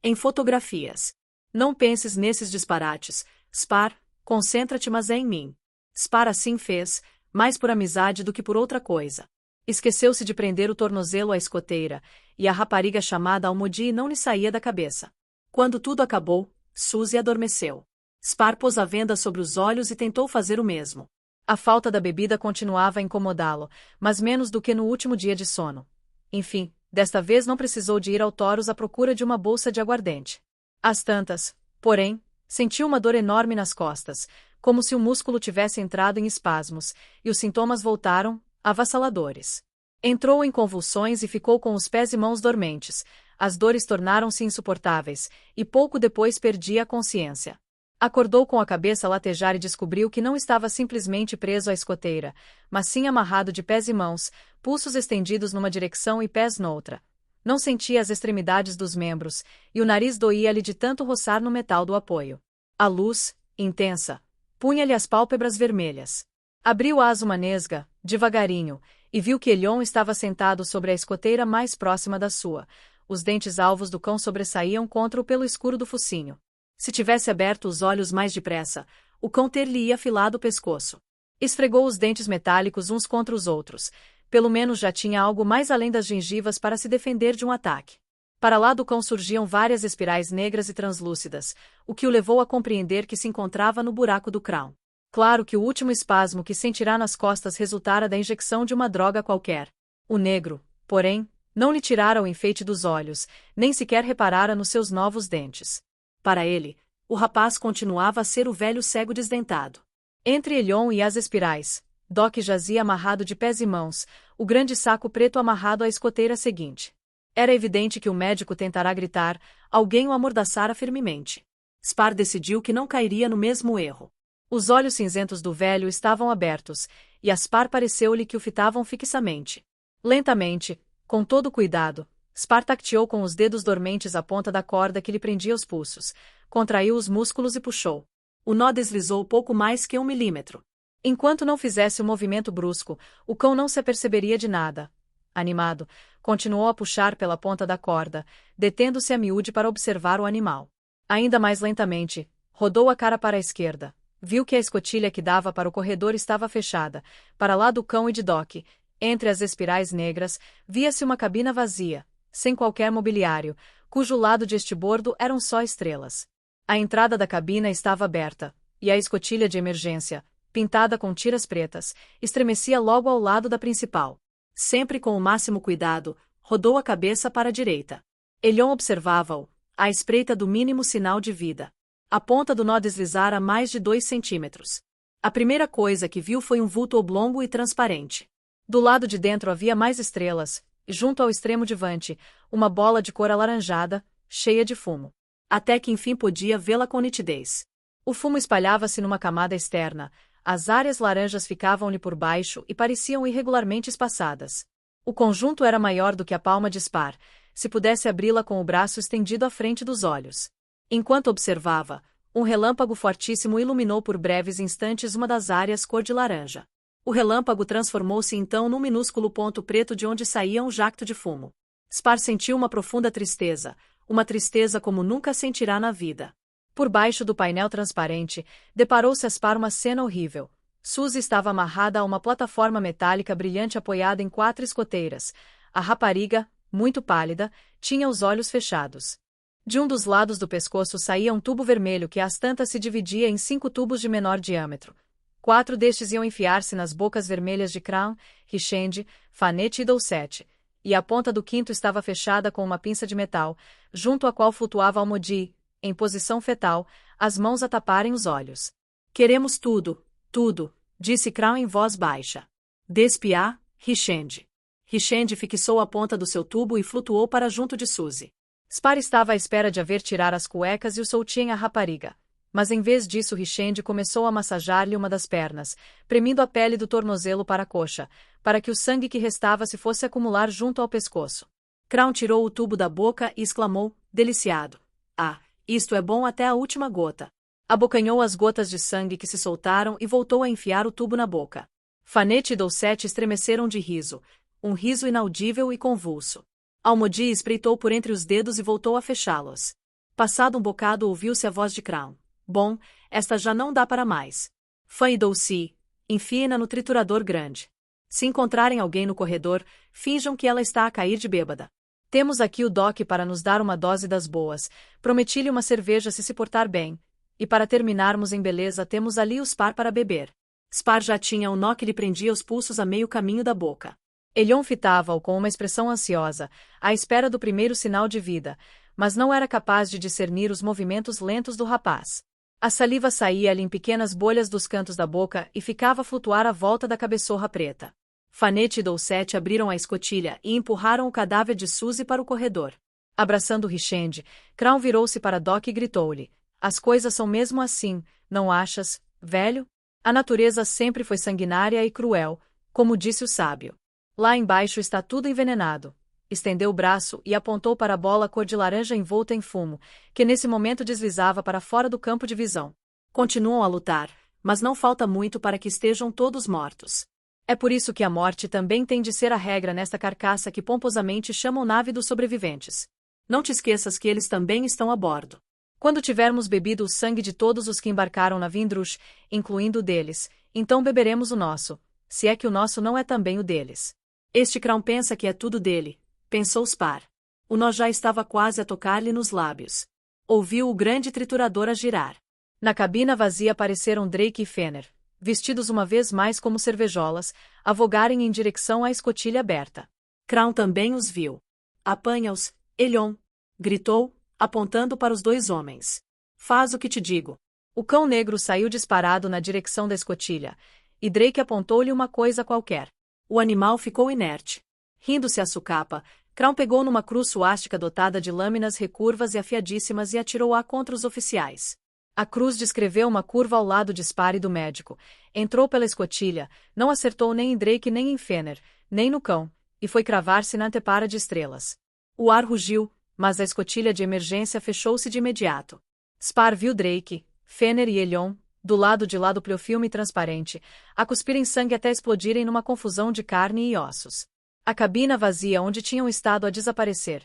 em fotografias. Não penses nesses disparates, Spar, concentra-te mas é em mim. Spar assim fez, mais por amizade do que por outra coisa. Esqueceu-se de prender o tornozelo à escoteira, e a rapariga chamada Almodi não lhe saía da cabeça. Quando tudo acabou, Suzy adormeceu. Spar pôs a venda sobre os olhos e tentou fazer o mesmo. A falta da bebida continuava a incomodá-lo, mas menos do que no último dia de sono. Enfim, desta vez não precisou de ir ao Taurus à procura de uma bolsa de aguardente. Às tantas, porém, sentiu uma dor enorme nas costas, como se o músculo tivesse entrado em espasmos, e os sintomas voltaram, avassaladores. Entrou em convulsões e ficou com os pés e mãos dormentes, as dores tornaram-se insuportáveis, e pouco depois perdia a consciência. Acordou com a cabeça a latejar e descobriu que não estava simplesmente preso à escoteira, mas sim amarrado de pés e mãos, pulsos estendidos numa direção e pés noutra. Não sentia as extremidades dos membros, e o nariz doía-lhe de tanto roçar no metal do apoio. A luz, intensa, punha-lhe as pálpebras vermelhas. Abriu-as uma nesga, devagarinho, e viu que Elion estava sentado sobre a escoteira mais próxima da sua. Os dentes alvos do cão sobressaíam contra o pelo escuro do focinho. Se tivesse aberto os olhos mais depressa, o cão ter-lhe afilado o pescoço. Esfregou os dentes metálicos uns contra os outros. Pelo menos já tinha algo mais além das gengivas para se defender de um ataque. Para lá do cão surgiam várias espirais negras e translúcidas, o que o levou a compreender que se encontrava no buraco do Crown. Claro que o último espasmo que sentirá nas costas resultara da injecção de uma droga qualquer. O negro, porém, não lhe tirara o enfeite dos olhos, nem sequer reparara nos seus novos dentes. Para ele, o rapaz continuava a ser o velho cego desdentado. Entre Elion e as espirais, Doc jazia amarrado de pés e mãos, o grande saco preto amarrado à escoteira seguinte. Era evidente que o médico tentará gritar, alguém o amordaçara firmemente. Spar decidiu que não cairia no mesmo erro. Os olhos cinzentos do velho estavam abertos, e a Spar pareceu-lhe que o fitavam fixamente. Lentamente, com todo cuidado, Spar tacteou com os dedos dormentes a ponta da corda que lhe prendia os pulsos, contraiu os músculos e puxou. O nó deslizou pouco mais que 1 milímetro. Enquanto não fizesse um movimento brusco, o cão não se aperceberia de nada. Animado, continuou a puxar pela ponta da corda, detendo-se a miúde para observar o animal. Ainda mais lentamente, rodou a cara para a esquerda. Viu que a escotilha que dava para o corredor estava fechada, para lá do cão e de Doc. Entre as espirais negras, via-se uma cabina vazia, sem qualquer mobiliário, cujo lado de estibordo eram só estrelas. A entrada da cabina estava aberta, e a escotilha de emergência, pintada com tiras pretas, estremecia logo ao lado da principal. Sempre com o máximo cuidado, rodou a cabeça para a direita. Elion observava-o, à espreita do mínimo sinal de vida. A ponta do nó deslizara mais de 2 centímetros. A primeira coisa que viu foi um vulto oblongo e transparente. Do lado de dentro havia mais estrelas, e junto ao extremo divante, uma bola de cor alaranjada, cheia de fumo. Até que enfim podia vê-la com nitidez. O fumo espalhava-se numa camada externa, as áreas laranjas ficavam-lhe por baixo e pareciam irregularmente espaçadas. O conjunto era maior do que a palma de Spar, se pudesse abri-la com o braço estendido à frente dos olhos. Enquanto observava, um relâmpago fortíssimo iluminou por breves instantes uma das áreas cor de laranja. O relâmpago transformou-se então num minúsculo ponto preto de onde saía um jacto de fumo. Spar sentiu uma profunda tristeza, uma tristeza como nunca sentirá na vida. Por baixo do painel transparente, deparou-se a Spar uma cena horrível. Suzy estava amarrada a uma plataforma metálica brilhante apoiada em 4 escoteiras. A rapariga, muito pálida, tinha os olhos fechados. De um dos lados do pescoço saía um tubo vermelho que às tantas se dividia em 5 tubos de menor diâmetro. 4 destes iam enfiar-se nas bocas vermelhas de Crown, Richende, Fanette e Doucette, e a ponta do 5º estava fechada com uma pinça de metal, junto à qual flutuava Almodi, em posição fetal, as mãos a taparem os olhos. Queremos tudo, tudo, disse Crown em voz baixa. Despiar, Richende. Richende fixou a ponta do seu tubo e flutuou para junto de Suzy. Spar estava à espera de a ver tirar as cuecas e o soltinho a rapariga. Mas em vez disso Richende começou a massajar-lhe uma das pernas, premindo a pele do tornozelo para a coxa, para que o sangue que restava se fosse acumular junto ao pescoço. Crown tirou o tubo da boca e exclamou, deliciado. Ah, isto é bom até a última gota. Abocanhou as gotas de sangue que se soltaram e voltou a enfiar o tubo na boca. Fanette e Doucette estremeceram de riso, um riso inaudível e convulso. Almodi espreitou por entre os dedos e voltou a fechá-los. Passado um bocado ouviu-se a voz de Crown. Bom, esta já não dá para mais. Fan e Douci, enfiem-na no triturador grande. Se encontrarem alguém no corredor, finjam que ela está a cair de bêbada. Temos aqui o Doc para nos dar uma dose das boas, prometi-lhe uma cerveja se portar bem, e para terminarmos em beleza temos ali o Spar para beber. Spar já tinha um nó que lhe prendia os pulsos a meio caminho da boca. Elion fitava-o com uma expressão ansiosa, à espera do primeiro sinal de vida, mas não era capaz de discernir os movimentos lentos do rapaz. A saliva saía-lhe em pequenas bolhas dos cantos da boca e ficava a flutuar à volta da cabeçorra preta. Fanette e Doucette abriram a escotilha e empurraram o cadáver de Suzy para o corredor. Abraçando Richende, Crown virou-se para Doc e gritou-lhe: as coisas são mesmo assim, não achas, velho? A natureza sempre foi sanguinária e cruel, como disse o sábio. Lá embaixo está tudo envenenado. Estendeu o braço e apontou para a bola cor de laranja envolta em fumo, que nesse momento deslizava para fora do campo de visão. Continuam a lutar, mas não falta muito para que estejam todos mortos. É por isso que a morte também tem de ser a regra nesta carcaça que pomposamente chamam nave dos sobreviventes. Não te esqueças que eles também estão a bordo. Quando tivermos bebido o sangue de todos os que embarcaram na Vindrush, incluindo o deles, então beberemos o nosso, se é que o nosso não é também o deles. Este Crown pensa que é tudo dele, pensou Spar. O nó já estava quase a tocar-lhe nos lábios. Ouviu o grande triturador a girar. Na cabina vazia apareceram Drake e Fenner, vestidos uma vez mais como cervejolas, a vogarem em direção à escotilha aberta. Crown também os viu. Apanha-os, Elion, gritou, apontando para os 2 homens. Faz o que te digo. O cão negro saiu disparado na direção da escotilha, e Drake apontou-lhe uma coisa qualquer. O animal ficou inerte. Rindo-se à sucapa, Crown pegou numa cruz suástica dotada de lâminas recurvas e afiadíssimas e atirou-a contra os oficiais. A cruz descreveu uma curva ao lado de Spar e do médico, entrou pela escotilha, não acertou nem em Drake nem em Fenner, nem no cão, e foi cravar-se na antepara de estrelas. O ar rugiu, mas a escotilha de emergência fechou-se de imediato. Spar viu Drake, Fenner e Elion, do lado de lá do pleofilme transparente, a cuspirem sangue até explodirem numa confusão de carne e ossos. A cabina vazia onde tinham estado a desaparecer.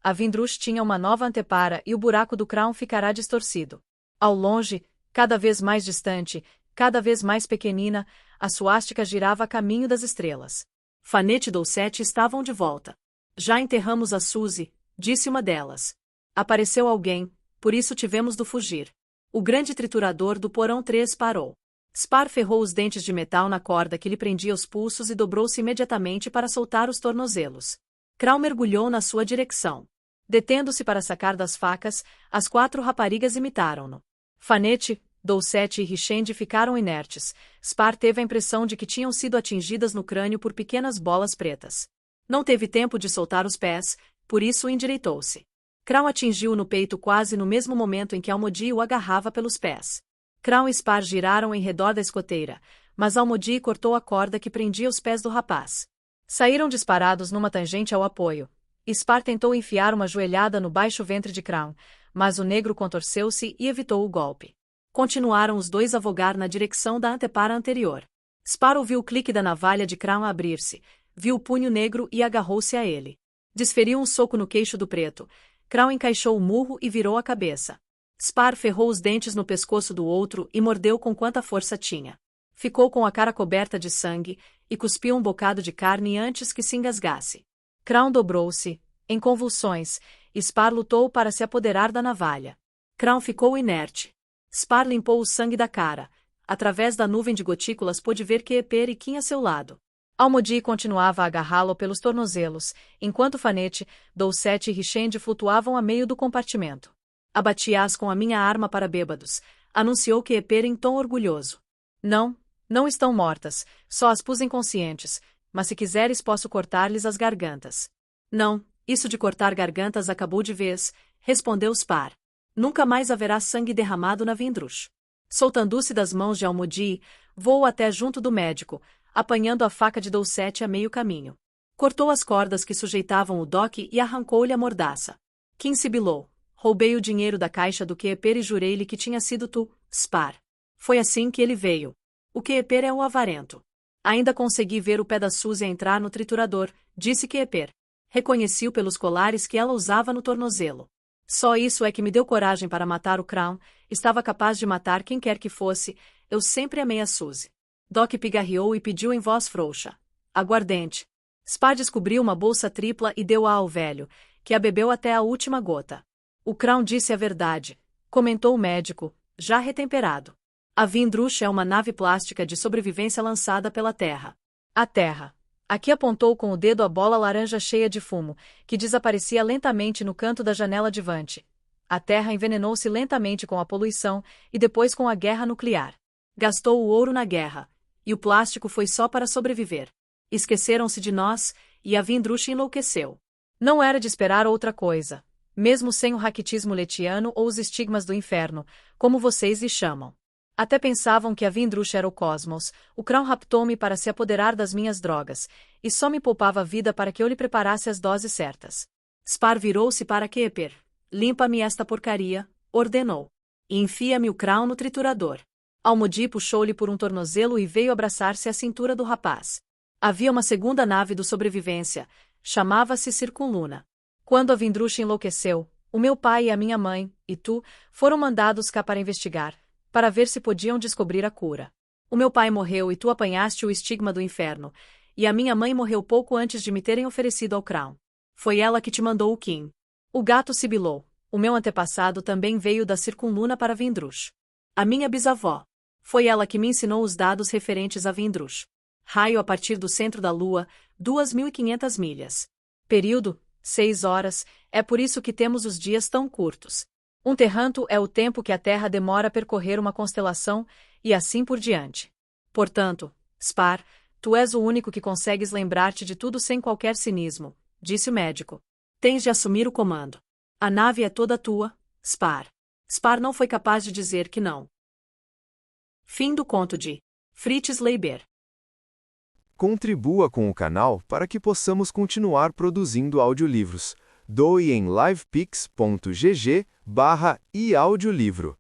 A Vindrush tinha uma nova antepara e o buraco do Crown ficará distorcido. Ao longe, cada vez mais distante, cada vez mais pequenina, a suástica girava a caminho das estrelas. Fanette e Doucette estavam de volta. Já enterramos a Suzy, disse uma delas. Apareceu alguém, por isso tivemos de fugir. O grande triturador do porão 3 parou. Spar ferrou os dentes de metal na corda que lhe prendia os pulsos e dobrou-se imediatamente para soltar os tornozelos. Crown mergulhou na sua direção. Detendo-se para sacar das facas, as 4 raparigas imitaram-no. Fanette, Dulcette e Richende ficaram inertes. Spar teve a impressão de que tinham sido atingidas no crânio por pequenas bolas pretas. Não teve tempo de soltar os pés, por isso endireitou-se. Crown atingiu-o no peito quase no mesmo momento em que Almodi o agarrava pelos pés. Crown e Spar giraram em redor da escoteira, mas Almodi cortou a corda que prendia os pés do rapaz. Saíram disparados numa tangente ao apoio. Spar tentou enfiar uma joelhada no baixo ventre de Crown, mas o negro contorceu-se e evitou o golpe. Continuaram os dois a vogar na direção da antepara anterior. Spar ouviu o clique da navalha de Crown abrir-se, viu o punho negro e agarrou-se a ele. Desferiu um soco no queixo do preto. Crown encaixou o murro e virou a cabeça. Spar ferrou os dentes no pescoço do outro e mordeu com quanta força tinha. Ficou com a cara coberta de sangue e cuspiu um bocado de carne antes que se engasgasse. Crown dobrou-se, em convulsões, e Spar lutou para se apoderar da navalha. Crown ficou inerte. Spar limpou o sangue da cara. Através da nuvem de gotículas pôde ver que Eperiquim a seu lado. Almodi continuava a agarrá-lo pelos tornozelos, enquanto Fanette, Dulcette e Richende flutuavam a meio do compartimento. Abati-as com a minha arma para bêbados, anunciou que Eper em tom orgulhoso. Não estão mortas, só as pus inconscientes, mas se quiseres posso cortar-lhes as gargantas. Não, isso de cortar gargantas acabou de vez, respondeu Spar. Nunca mais haverá sangue derramado na Vindrush. Soltando-se das mãos de Almodi, voou até junto do médico, apanhando a faca de Dulcette a meio caminho. Cortou as cordas que sujeitavam o doque e arrancou-lhe a mordaça. Kim sibilou. Roubei o dinheiro da caixa do Keeper e jurei-lhe que tinha sido tu, Spar. Foi assim que ele veio. O Keeper é um avarento. Ainda consegui ver o pé da Suzy entrar no triturador, disse Keeper. Reconheci-o pelos colares que ela usava no tornozelo. Só isso é que me deu coragem para matar o Crown, estava capaz de matar quem quer que fosse, eu sempre amei a Suzy. Doc pigarreou e pediu em voz frouxa. Aguardente. Spar descobriu uma bolsa tripla e deu-a ao velho, que a bebeu até a última gota. O Crown disse a verdade, comentou o médico, já retemperado. A Vindrush é uma nave plástica de sobrevivência lançada pela Terra. A Terra. Aqui apontou com o dedo a bola laranja cheia de fumo, que desaparecia lentamente no canto da janela de Vante. A Terra envenenou-se lentamente com a poluição e depois com a guerra nuclear. Gastou o ouro na guerra, e o plástico foi só para sobreviver. Esqueceram-se de nós, e a Vindrush enlouqueceu. Não era de esperar outra coisa. Mesmo sem o raquitismo letiano ou os estigmas do inferno, como vocês lhe chamam. Até pensavam que a Vindrush era o cosmos, o Crown raptou-me para se apoderar das minhas drogas, e só me poupava a vida para que eu lhe preparasse as doses certas. Spar virou-se para Keeper. Limpa-me esta porcaria, ordenou. E enfia-me o Crown no triturador. Almodi puxou-lhe por um tornozelo e veio abraçar-se à cintura do rapaz. Havia uma segunda nave do sobrevivência, chamava-se Circunluna. Quando a Vindrush enlouqueceu, o meu pai e a minha mãe, e tu, foram mandados cá para investigar, para ver se podiam descobrir a cura. O meu pai morreu e tu apanhaste o estigma do inferno, e a minha mãe morreu pouco antes de me terem oferecido ao Crown. Foi ela que te mandou o Kim. O gato sibilou. O meu antepassado também veio da Circunluna para Vindrush. A minha bisavó. Foi ela que me ensinou os dados referentes a Vindrush. Raio a partir do centro da Lua, 2.500 milhas. Período, 6 horas, é por isso que temos os dias tão curtos. Um terranto é o tempo que a Terra demora a percorrer uma constelação, e assim por diante. Portanto, Spar, tu és o único que consegues lembrar-te de tudo sem qualquer cinismo, disse o médico. Tens de assumir o comando. A nave é toda tua, Spar. Spar não foi capaz de dizer que não. Fim do conto de Fritz Leiber. Contribua com o canal para que possamos continuar produzindo audiolivros. Doe em livepix.gg/eaudiolivro.